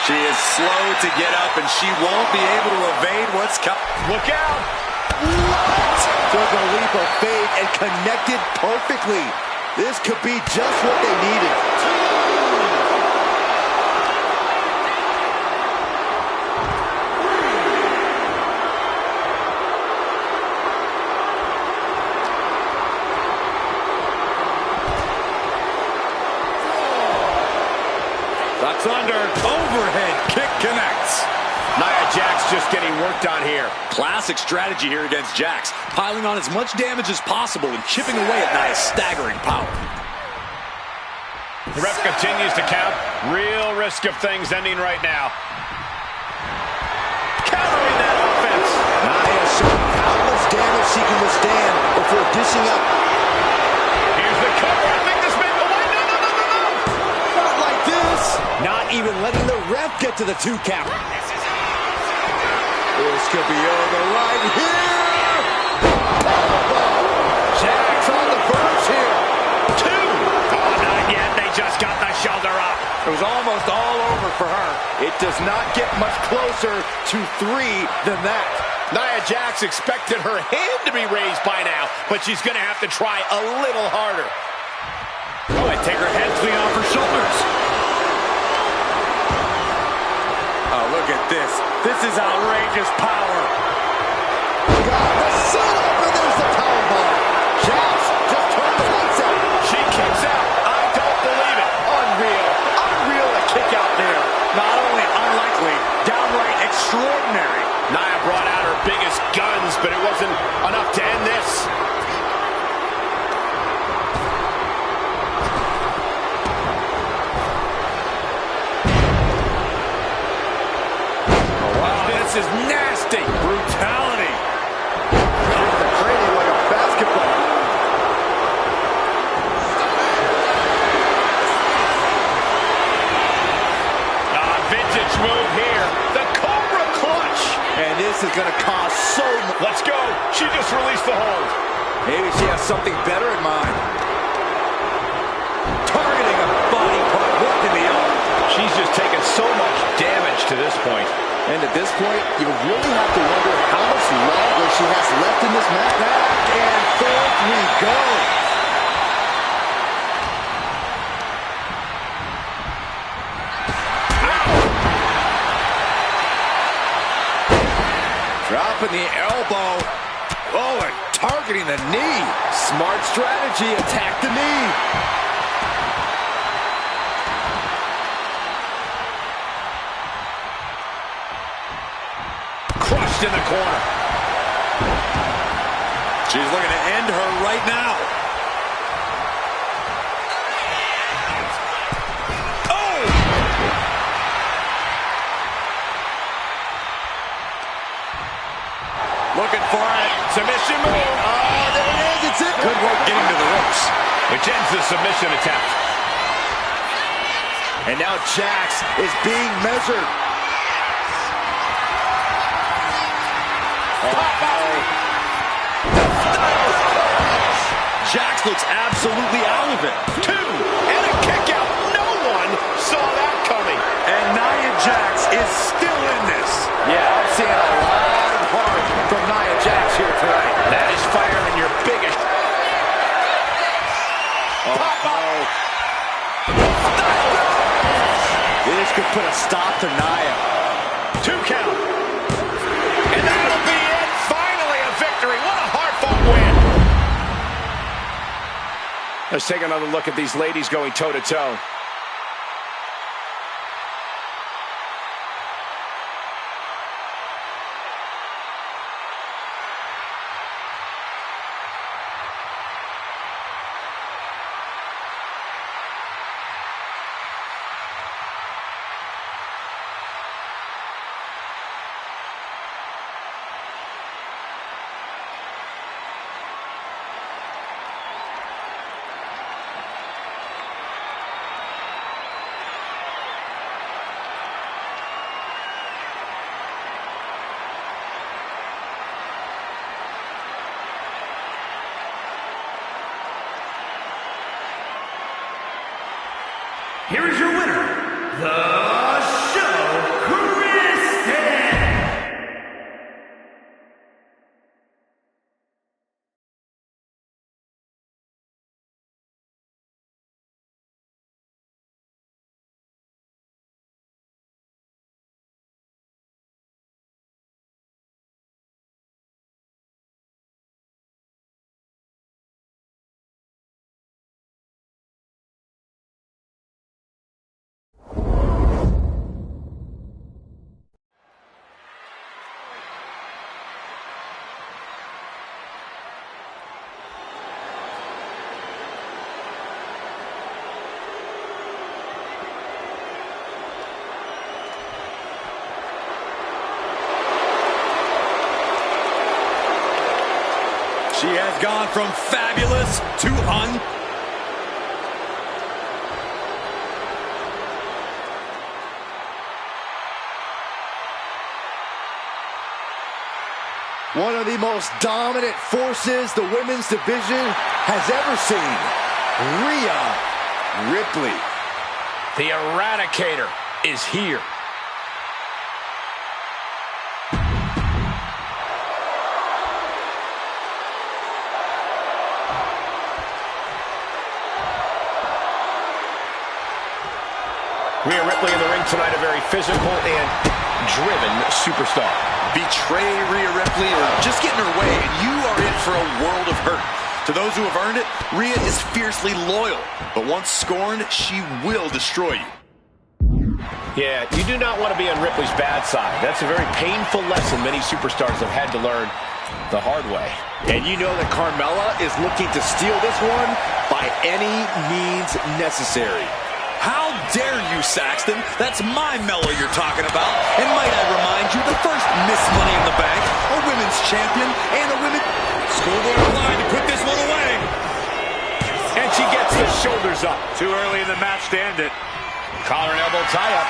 She is slow to get up, and she won't be able to evade what's coming. Look out. Took a leap of faith and connected perfectly. This could be just what they needed. That's under. Overhead kick connects. Nia Jax just getting worked on here. Classic strategy here against Jax, piling on as much damage as possible and chipping away at Nia's staggering power. The ref continues to count. Real risk of things ending right now. Countering that offense. Nia showing how much damage she can withstand before dishing up. Here's the cover. I think this may be the way. No. Not like this. Not even letting the ref get to the 2 count. This could be over right here. Jax on the verge here. 2. Oh, not yet. They just got the shoulder up. It was almost all over for her. It does not get much closer to 3 than that. Nia Jax expected her hand to be raised by now, but she's going to have to try a little harder. Oh, and take her head clean off her shoulders. Oh, look at this. This is outrageous power. Got the setup, and there's the powerbomb. Jax just turned the lights out. She kicks out. I don't believe it. Unreal. Unreal a kick out there. Not only unlikely, downright extraordinary. Nia brought out her biggest guns, but it wasn't enough to end this. This is nasty. Brutality. The crane like a basketball. Vintage move here. The Cobra Clutch. And this is going to cause so much. Let's go. She just released the hold. Maybe she has something better in mind. Targeting a body part, working the arm. She's just taken so much damage to this point. And at this point, you really have to wonder how much longer she has left in this match. Back and forth we go. Dropping the elbow. Oh, and target. targeting the knee. Smart strategy. Attack the knee. Crushed in the corner. She's looking to end her right now. Oh! Looking for it. Submission move. Oh, there it is. It's it. Good work getting to the ropes. Which ends the submission attempt. And now Jax is being measured. Jax looks absolutely out of it. 2 and a kick out. No one saw that coming. And Nia Jax is still in this. Yeah, I'm seeing a lot of heart from Nia Jax here tonight. That is fire in your biggest. This could put a stop to Nia. 2 count. And that'll be it. Finally a victory. What a hard-fought win. Let's take another look at these ladies going toe-to-toe. Here is your winner, the Show Kristen. She has gone from fabulous to One of the most dominant forces the women's division has ever seen. Rhea Ripley. The Eradicator is here. Rhea Ripley in the ring tonight, a very physical and driven superstar. Betray Rhea Ripley or just get in her way, and you are in for a world of hurt. To those who have earned it, Rhea is fiercely loyal, but once scorned, she will destroy you. Yeah, you do not want to be on Ripley's bad side. That's a very painful lesson many superstars have had to learn the hard way. And you know that Carmella is looking to steal this one by any means necessary. How dare you, Saxton? That's my Mello you're talking about. And might I remind you, the first Miss Money in the Bank, a women's champion, and a women... Schoolboy line to put this one away. And she gets the shoulders up. Too early in the match to end it. Collar and elbow tie-up.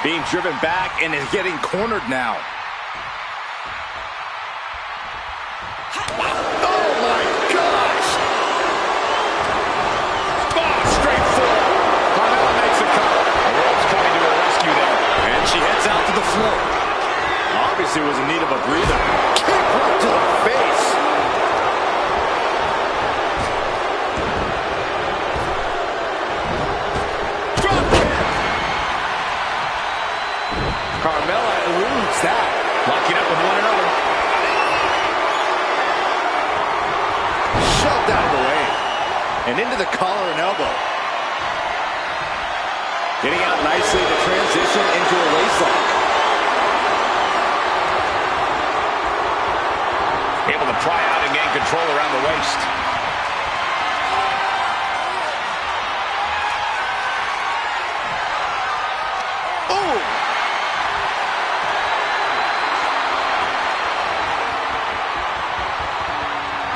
Being driven back and is getting cornered now. Obviously was in need of a breather. Kick right to the face. Drop kick. Carmella eludes that. and into the collar and elbow. Getting out nicely to transition into a waistlock. Able to pry out and gain control around the waist.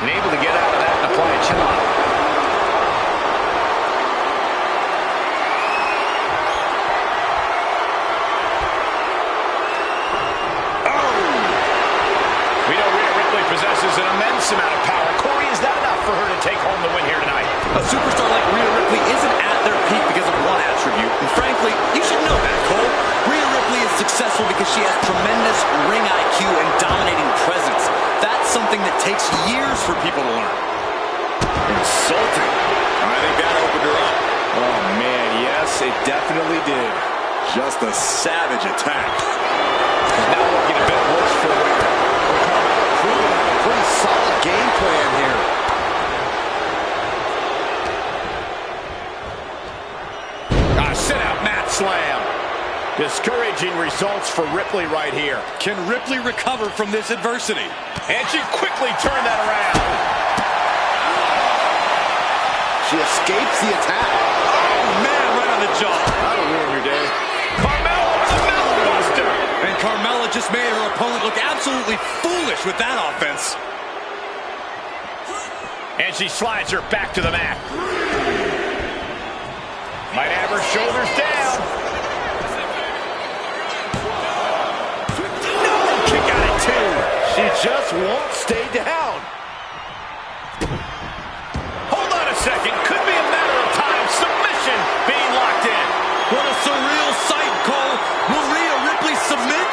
And able to get out of that and apply a chin lock. Oh! We know Rhea Ripley possesses an immense amount of power. Corey, is that enough for her to take home the win here tonight? A superstar like Rhea Ripley isn't at their peak because of one attribute. And frankly, you should know that, Cole. Rhea Ripley is successful because she has tremendous ring IQ and dominating presence. That's something that takes years for people to learn. Insulting. I think that opened her up. Oh, man, yes, it definitely did. Just a savage attack. Now looking a bit worse for Rhea. Proving to have a pretty solid game plan here. Sit-out mat slam. Discouraging results for Ripley right here. Can Ripley recover from this adversity? And she quickly turned that around. She escapes the attack. Oh, man, right on the jaw. That'll ruin your day. Carmella with a mouth buster. And Carmella just made her opponent look absolutely foolish with that offense. And she slides her back to the mat. Might have her shoulders down. No, kick out at two. She just won't stay down. Hold on a second. Could be a matter of time. Submission being locked in. What a surreal sight, Cole. Will Rhea Ripley submit?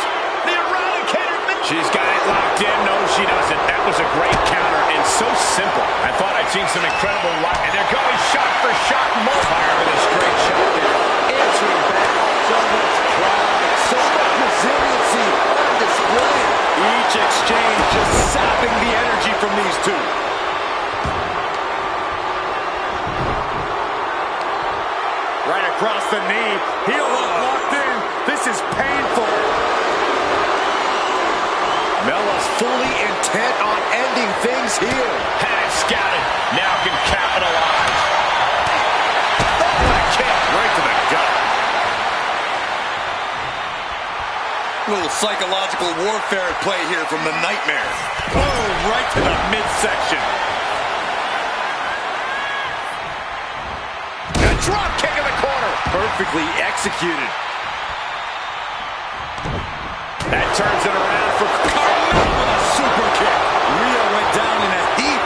The Eradicator. She's got it locked in. No, she doesn't. That was a great counter and so simple. I thought I'd seen some incredible luck. And they're going shot for shot. Fire with a straight shot there. Answering back. So much pride. So much resiliency on display. Each exchange just sapping the energy from these two. Right across the knee. Heel hook locked in. This is painful. Mella's fully intent on ending things here. Had it scouted. Now can capitalize. Oh, what a kick. Right to the gut. A little psychological warfare at play here from the Nightmare. Boom, right to the midsection. A drop kick in the corner. Perfectly executed. That turns it around for Carmella with a super kick. Rhea went down in a heap.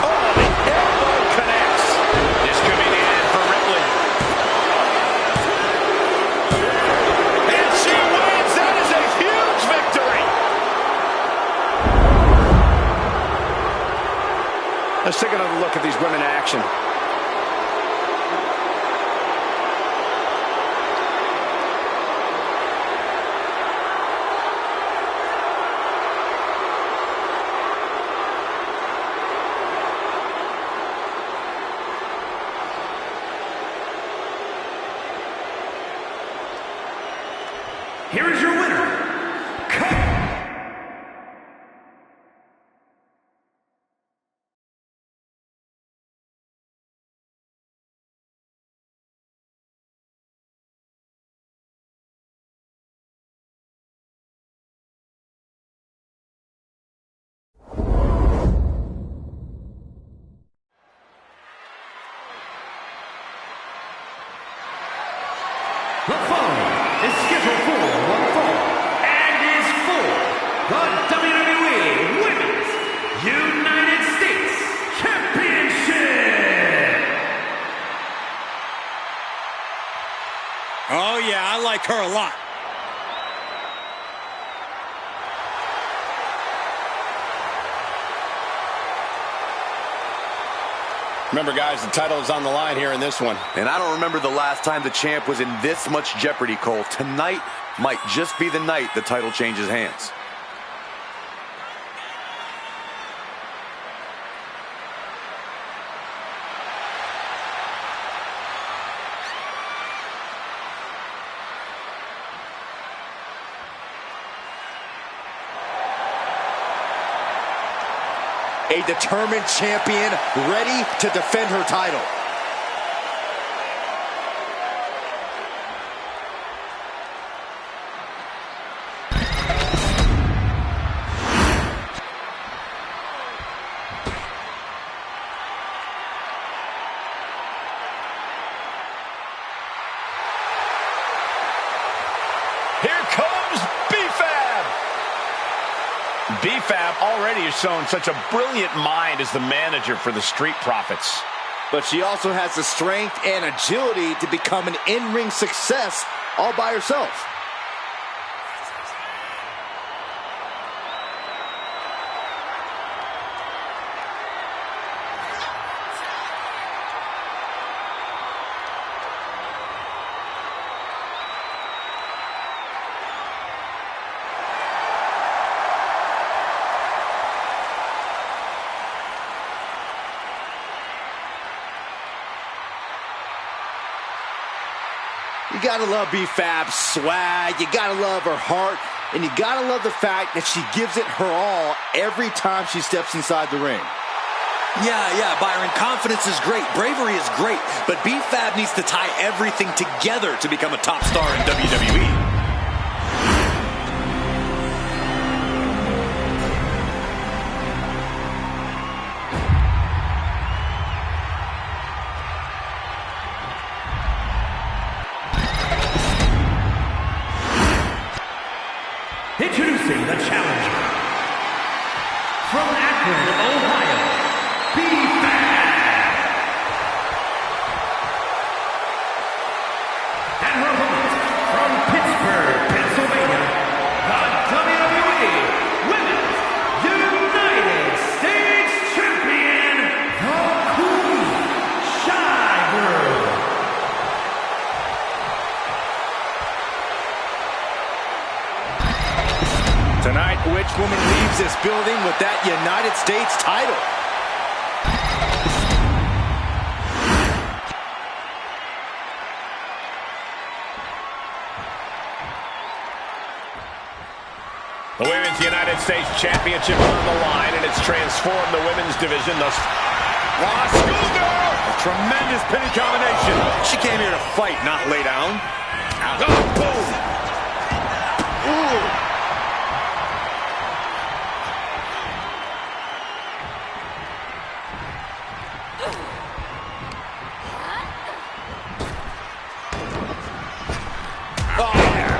Oh, the elbow connects. This could be the end for Ripley. And she wins. That is a huge victory. Let's take another look at these women in action. Here is your winner, The following is scheduled for one fall and is for the WWE Women's United States Championship. Oh, yeah, I like her a lot. Remember, guys, the title is on the line here in this one. And I don't remember the last time the champ was in this much jeopardy, Cole. Tonight might just be the night the title changes hands. A determined champion ready to defend her title. Here comes B-Fab. B-Fab already has shown such a brilliant mind as the manager for the Street Profits. But she also has the strength and agility to become an in-ring success all by herself. You gotta love B-Fab's swag, you gotta love her heart, and you gotta love the fact that she gives it her all every time she steps inside the ring. Yeah, Byron, confidence is great, bravery is great, but B-Fab needs to tie everything together to become a top star in WWE. Introducing the challenger from Akron, Ohio, B-Fab. And her opponent from Pittsburgh, Pennsylvania, the WWE Women's United States Champion, the Queen, Shy Girl. Tonight, which woman leaves this building with that United States title? The Women's United States Championship on the line, and it's transformed the women's division thus. Schoolgirl! A tremendous pinning combination. She came here to fight, not lay down. Boom! Ooh!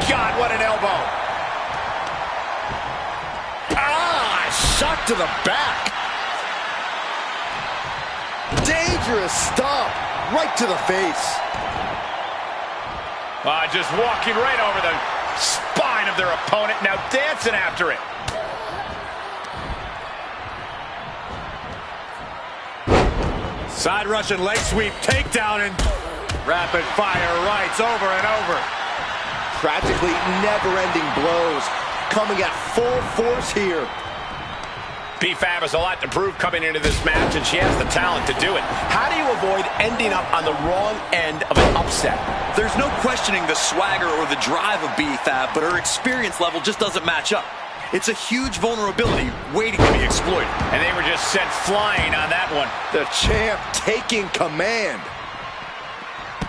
God, what an elbow. Shot to the back. Dangerous stomp right to the face. Just walking right over the spine of their opponent, now dancing after it. Side Russian leg sweep, takedown, and rapid fire rights over and over. Practically never-ending blows coming at full force here. B-Fab has a lot to prove coming into this match, and she has the talent to do it. How do you avoid ending up on the wrong end of an upset? There's no questioning the swagger or the drive of B-Fab, but her experience level just doesn't match up. It's a huge vulnerability waiting to be exploited. And they were just sent flying on that one. The champ taking command.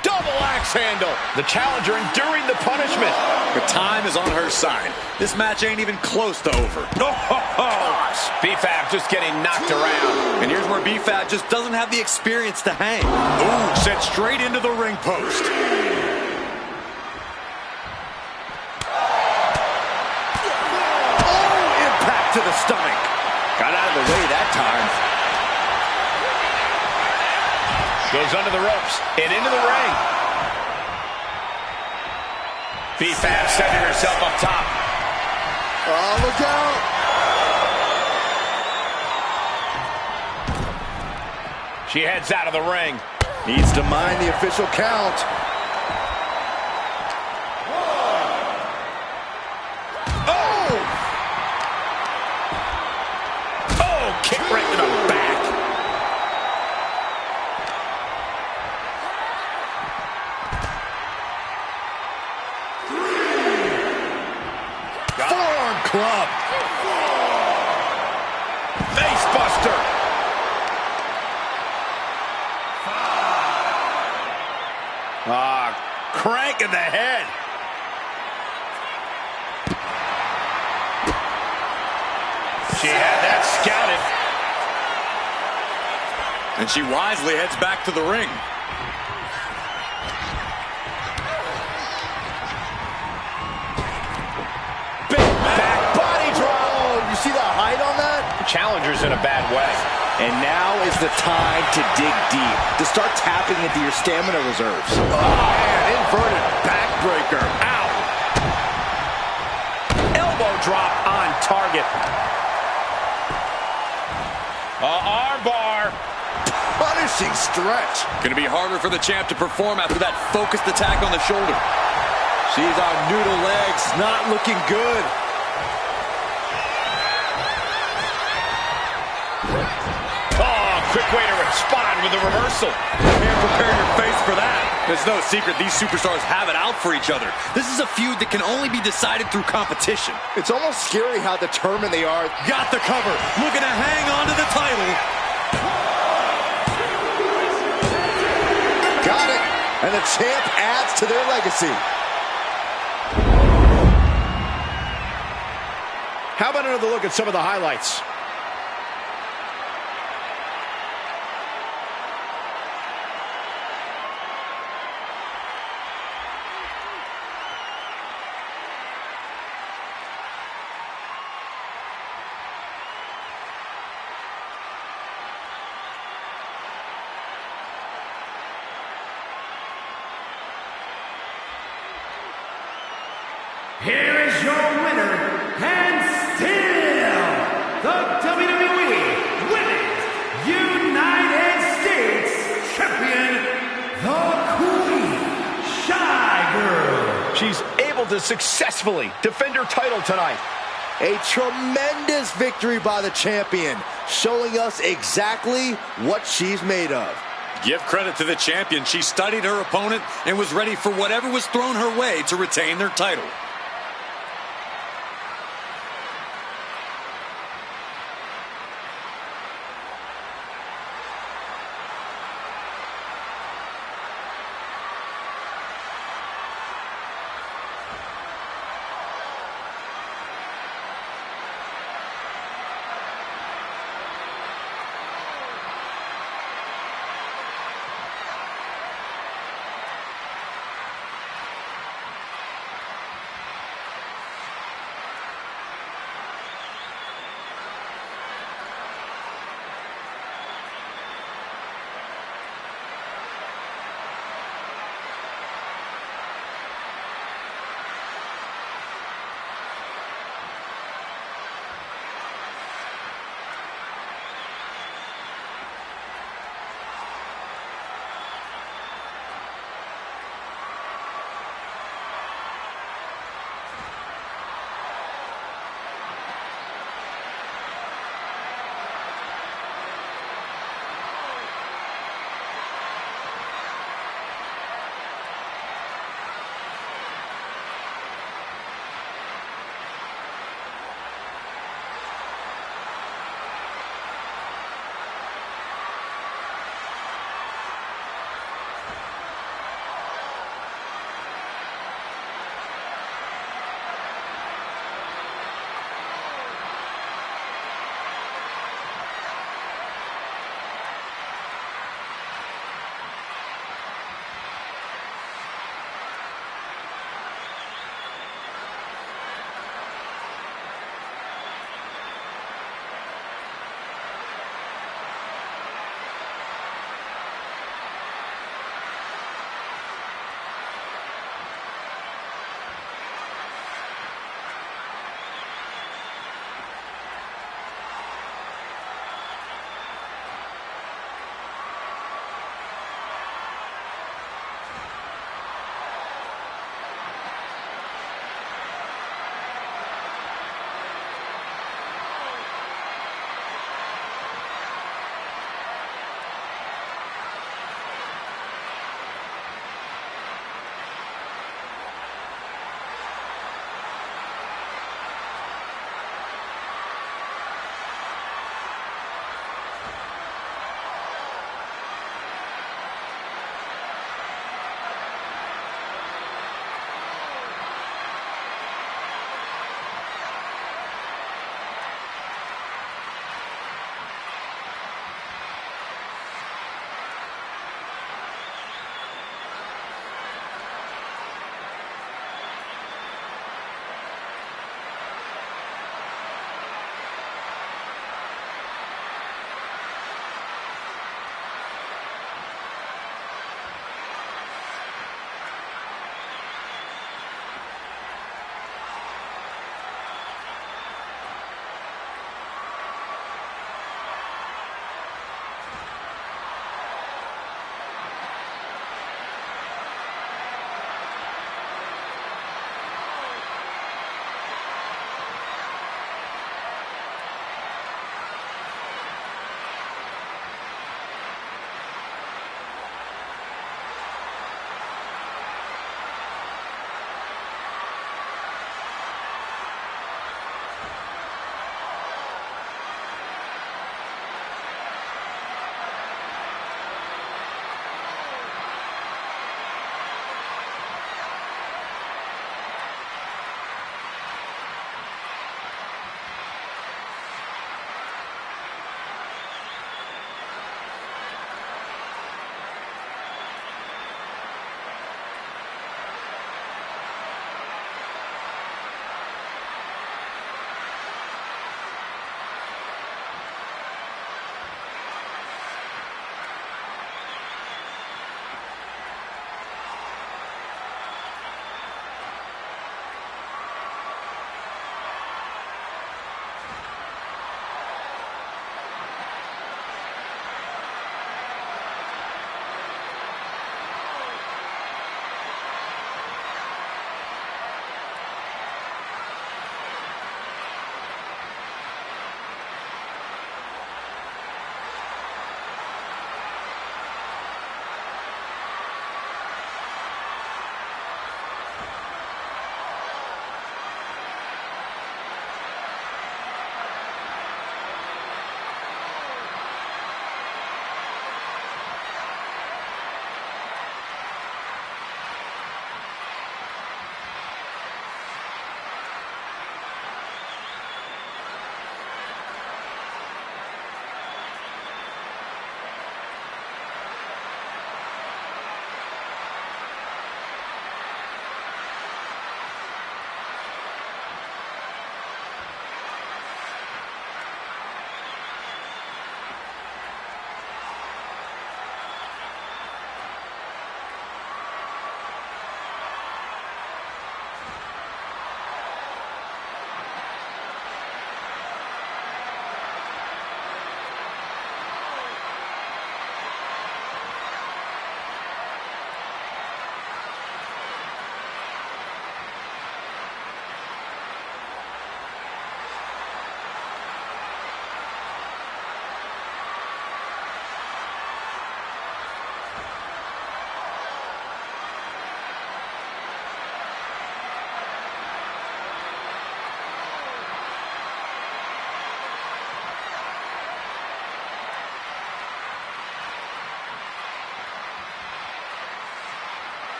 Double axe handle. The challenger enduring the punishment. The time is on her side. This match ain't even close to over. B-Fab just getting knocked around. And here's where B-Fab just doesn't have the experience to hang. Ooh, sent straight into the ring post. Oh, impact to the stomach. Got out of the way that time. Goes under the ropes and into the ring. B-Fab setting herself up top. Oh, look out. She heads out of the ring. Needs to mind the official count. Oh! Oh, kick right to the back. Forearm club. Face buster. Crank in the head. She had that scouted. And she wisely heads back to the ring. Big back body drop. Oh, you see the height on that? Challenger's in a bad way. And now is the time to dig deep, to start tapping into your stamina reserves. Oh, man, inverted backbreaker. Ow. Elbow drop on target. Arm bar. Punishing stretch. Going to be harder for the champ to perform after that focused attack on the shoulder. She's on noodle legs, not looking good. Quick way to respond with a reversal. Can't prepare your face for that. There's no secret these superstars have it out for each other. This is a feud that can only be decided through competition. It's almost scary how determined they are. Got the cover. Looking to hang on to the title. Got it. And the champ adds to their legacy. How about another look at some of the highlights? Here is your winner, and still the WWE Women's United States Champion, the Queen, Shy Girl. She's able to successfully defend her title tonight. A tremendous victory by the champion, showing us exactly what she's made of. Give credit to the champion. She studied her opponent and was ready for whatever was thrown her way to retain their title.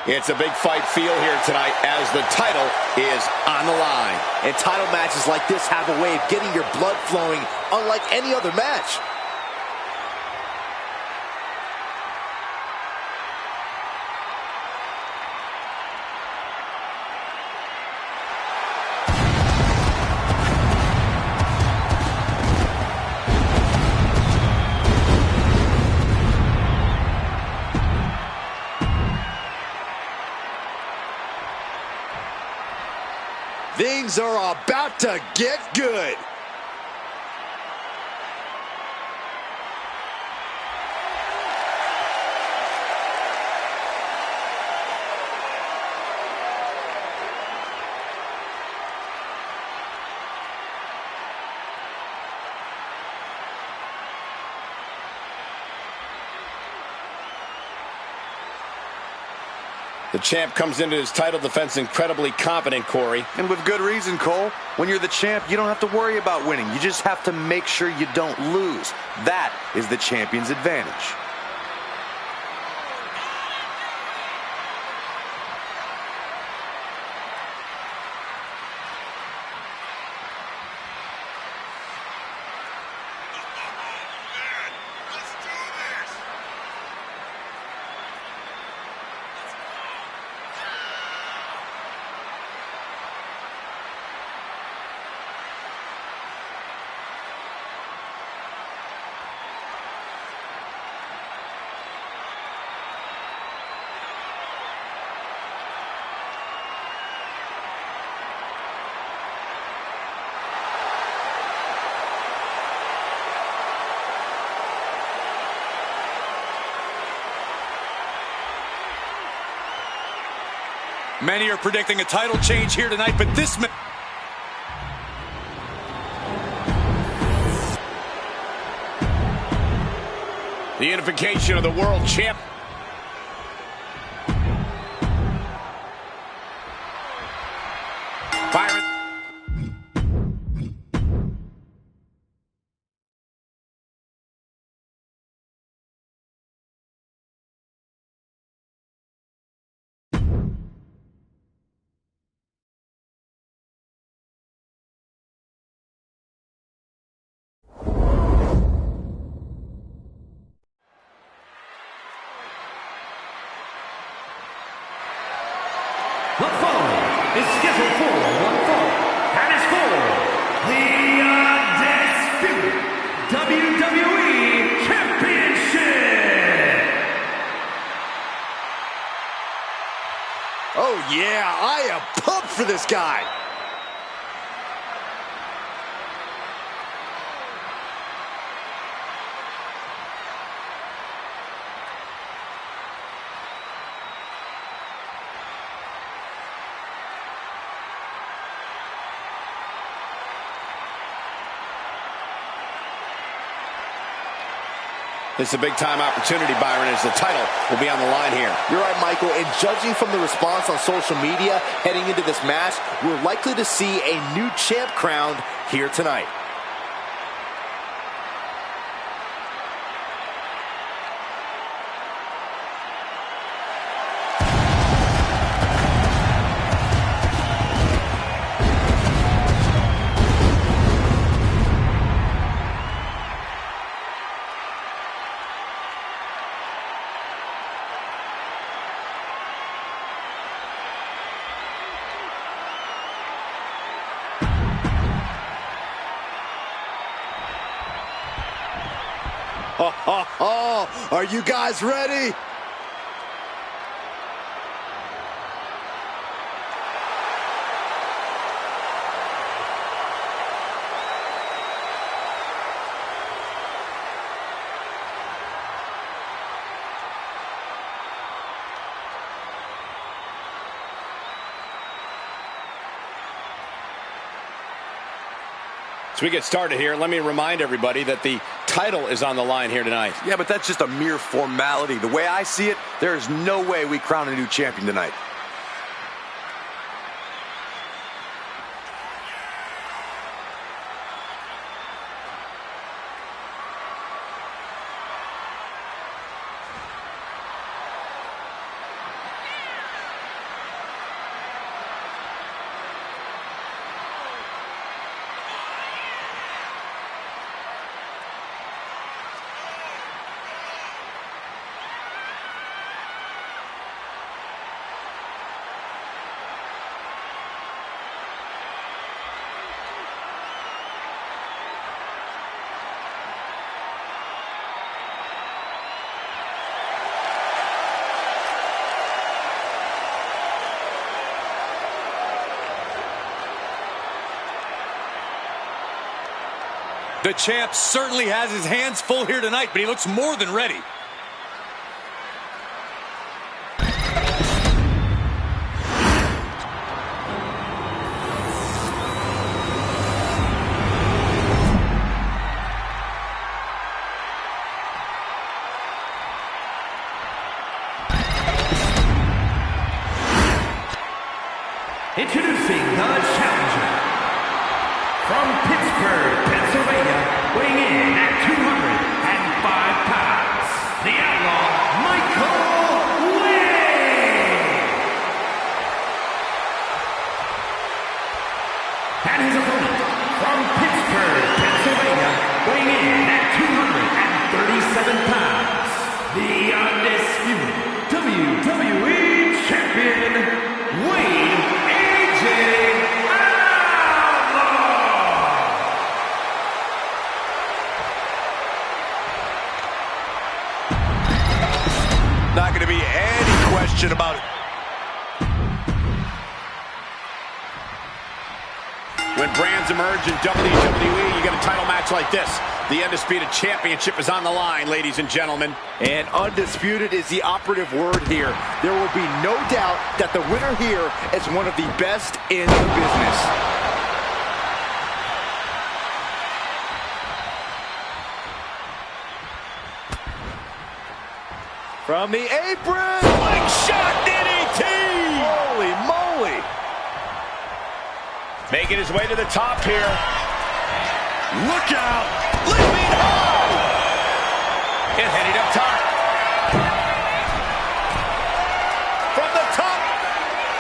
It's a big fight feel here tonight as the title is on the line. And title matches like this have a way of getting your blood flowing unlike any other match. Things are about to get good. The champ comes into his title defense incredibly confident, Corey. And with good reason, Cole. When you're the champ, you don't have to worry about winning. You just have to make sure you don't lose. That is the champion's advantage. Many are predicting a title change here tonight, but this The unification of the world champ. Byron. The following is scheduled for one fall, and is for the Undisputed WWE Championship. Oh yeah, I am pumped for this guy. This is a big-time opportunity, Byron, as the title will be on the line here. You're right, Michael, and judging from the response on social media heading into this match, we're likely to see a new champ crowned here tonight. Are you guys ready? As we get started here, let me remind everybody that the title is on the line here tonight. Yeah, but that's just a mere formality. The way I see it, there is no way we crown a new champion tonight. The champ certainly has his hands full here tonight, but he looks more than ready. Introducing the challenger from Pittsburgh, Pennsylvania, weighing in at 205 pounds, the Outlaw Michael Wade. And his opponent from Pittsburgh, Pennsylvania, weighing in at 237 pounds, the undisputed WWE Champion, Wade. Not going to be any question about it. When brands emerge in WWE, you get a title match like this. The Undisputed Championship is on the line, ladies and gentlemen. And undisputed is the operative word here. There will be no doubt that the winner here is one of the best in the business. From the apron! Slingshot DDT! Holy moly! Making his way to the top here. Look out! Leaping high! And heading up top. From the top.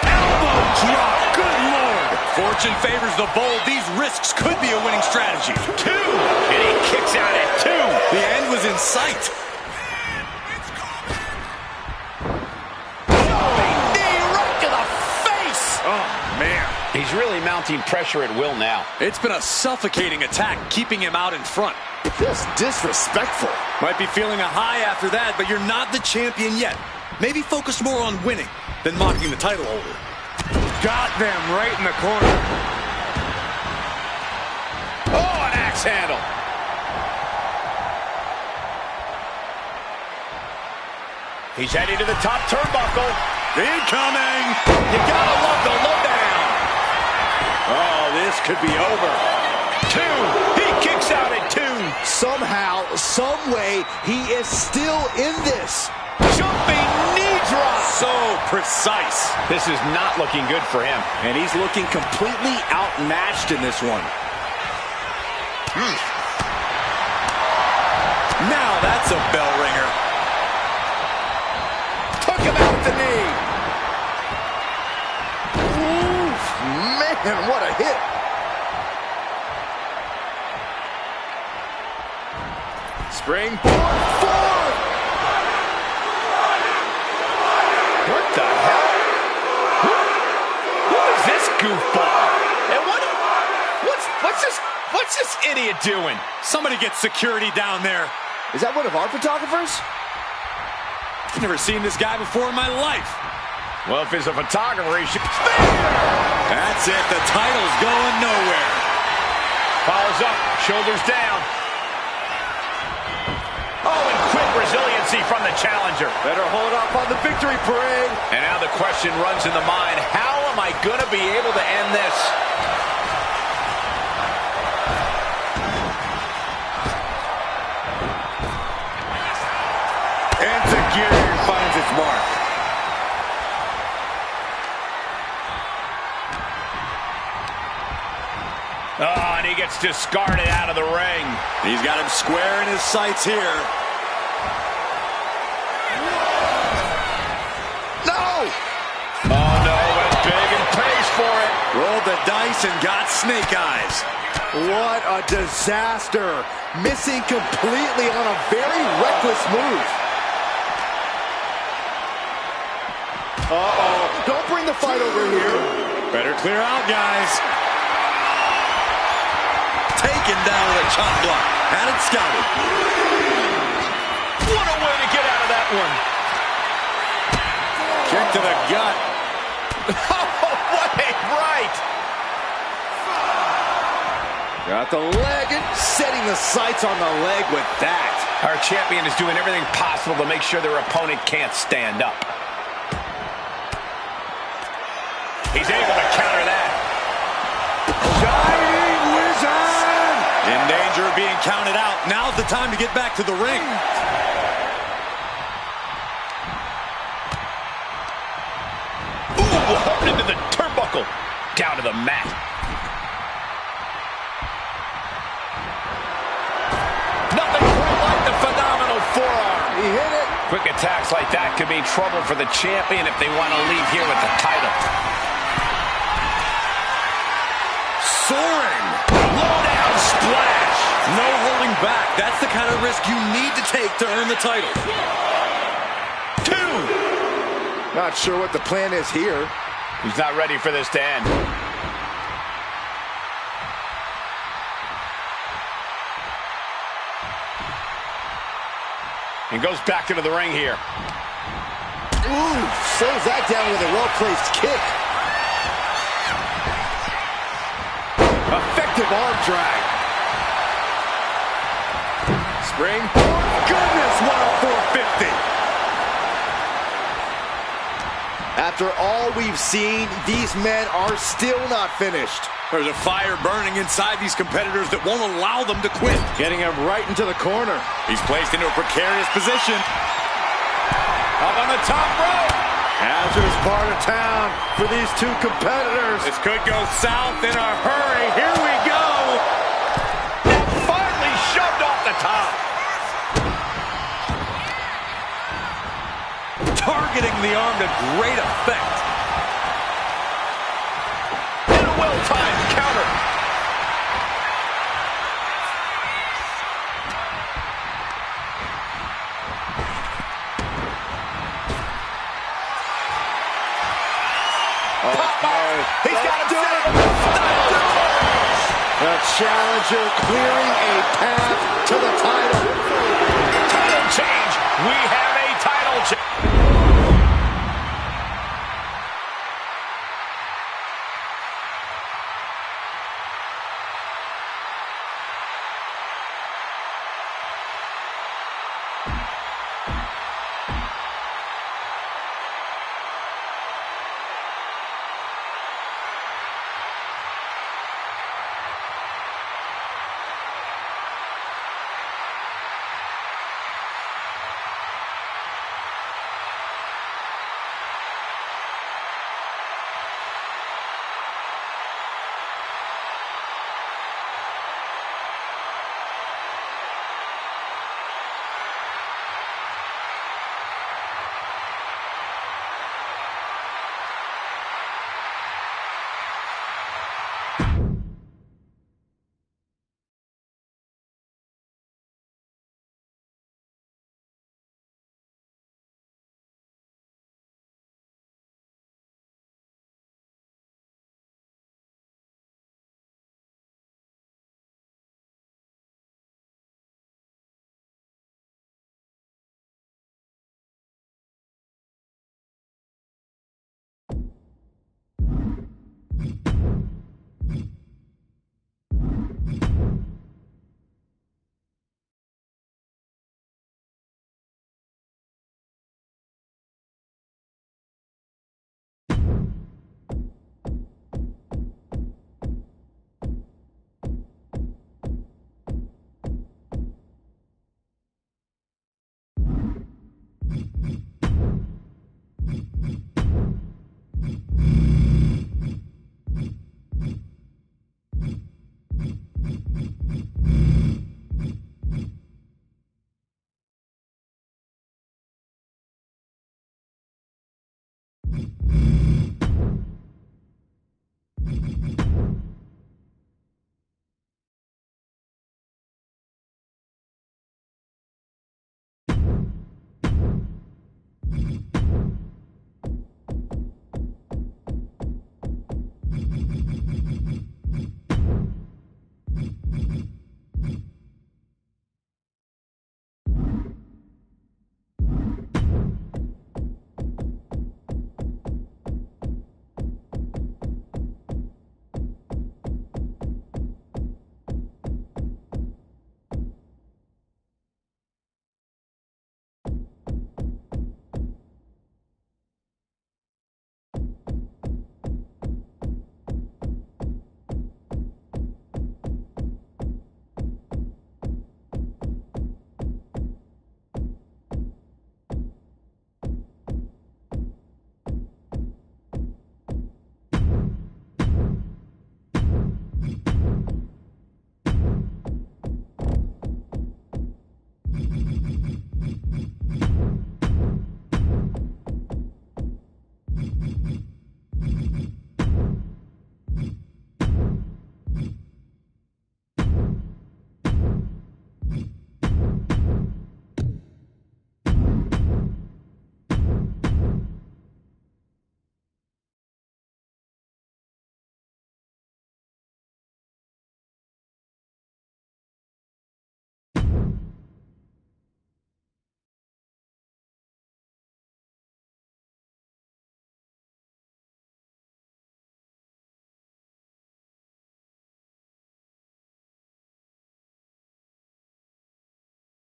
Elbow drop! Good Lord! Fortune favors the bold. These risks could be a winning strategy. 2! And he kicks out at 2. The end was in sight. He's really mounting pressure at will now. It's been a suffocating attack, keeping him out in front. Just disrespectful. Might be feeling a high after that, but you're not the champion yet. Maybe focus more on winning than mocking the title holder. Got them right in the corner. Oh, an axe handle. He's heading to the top turnbuckle. Incoming! You gotta love the lowdown. Oh, this could be over. 2. He kicks out at 2. Somehow, some way, he is still in this. Jumping knee drop. So precise. This is not looking good for him. And he's looking completely outmatched in this one. Now that's a bell ringer. Took him out the knee. Oof, man, what a hit. Springboard forward. What the hell? Who is this goofball? And what's this idiot doing? Somebody get security down there. Is that one of our photographers? I've never seen this guy before in my life. Well, if he's a photographer, he should... That's it. The title's going nowhere. Follows up, shoulders down. Oh, and quick resiliency from the challenger. Better hold up on the victory parade. And now the question runs in the mind, how am I going to be able to end this? Enzuigiri finds its mark. Oh, and he gets discarded out of the ring. He's got him square in his sights here. No! Oh, no, went big and pays for it. Rolled the dice and got snake eyes. What a disaster. Missing completely on a very reckless move. Uh-oh. Don't bring the fight over here. Better clear out, guys. Taken down with a chop block. Had it scouted. What a way to get out of that one. Kick to the gut. Oh, what a right. Got the leg and setting the sights on the leg with that. Our champion is doing everything possible to make sure their opponent can't stand up. He's able to counter that. Shining Wizard! In danger of being counted out. Now's the time to get back to the ring. Ooh, hooked into the turnbuckle. Down to the mat. Nothing quite like the phenomenal forearm. He hit it. Quick attacks like that could mean trouble for the champion if they want to leave here with the title. Soaring. Low down splash. No holding back. That's the kind of risk you need to take to earn the title. 2. Not sure what the plan is here. He's not ready for this to end. And goes back into the ring here. Ooh, slows that down with a well-placed kick. Effective arm drag. Springboard. Goodness, what a 450. After all we've seen, these men are still not finished. There's a fire burning inside these competitors that won't allow them to quit. Getting him right into the corner. He's placed into a precarious position. Up on the top rope. Hazardous part of town for these two competitors. This could go south in a hurry. Here we go. And finally shoved off the top. Targeting the arm to great effect. And a well-timed counter. He's got him set up. The challenger clearing a path to the title. Title change. We have a title change.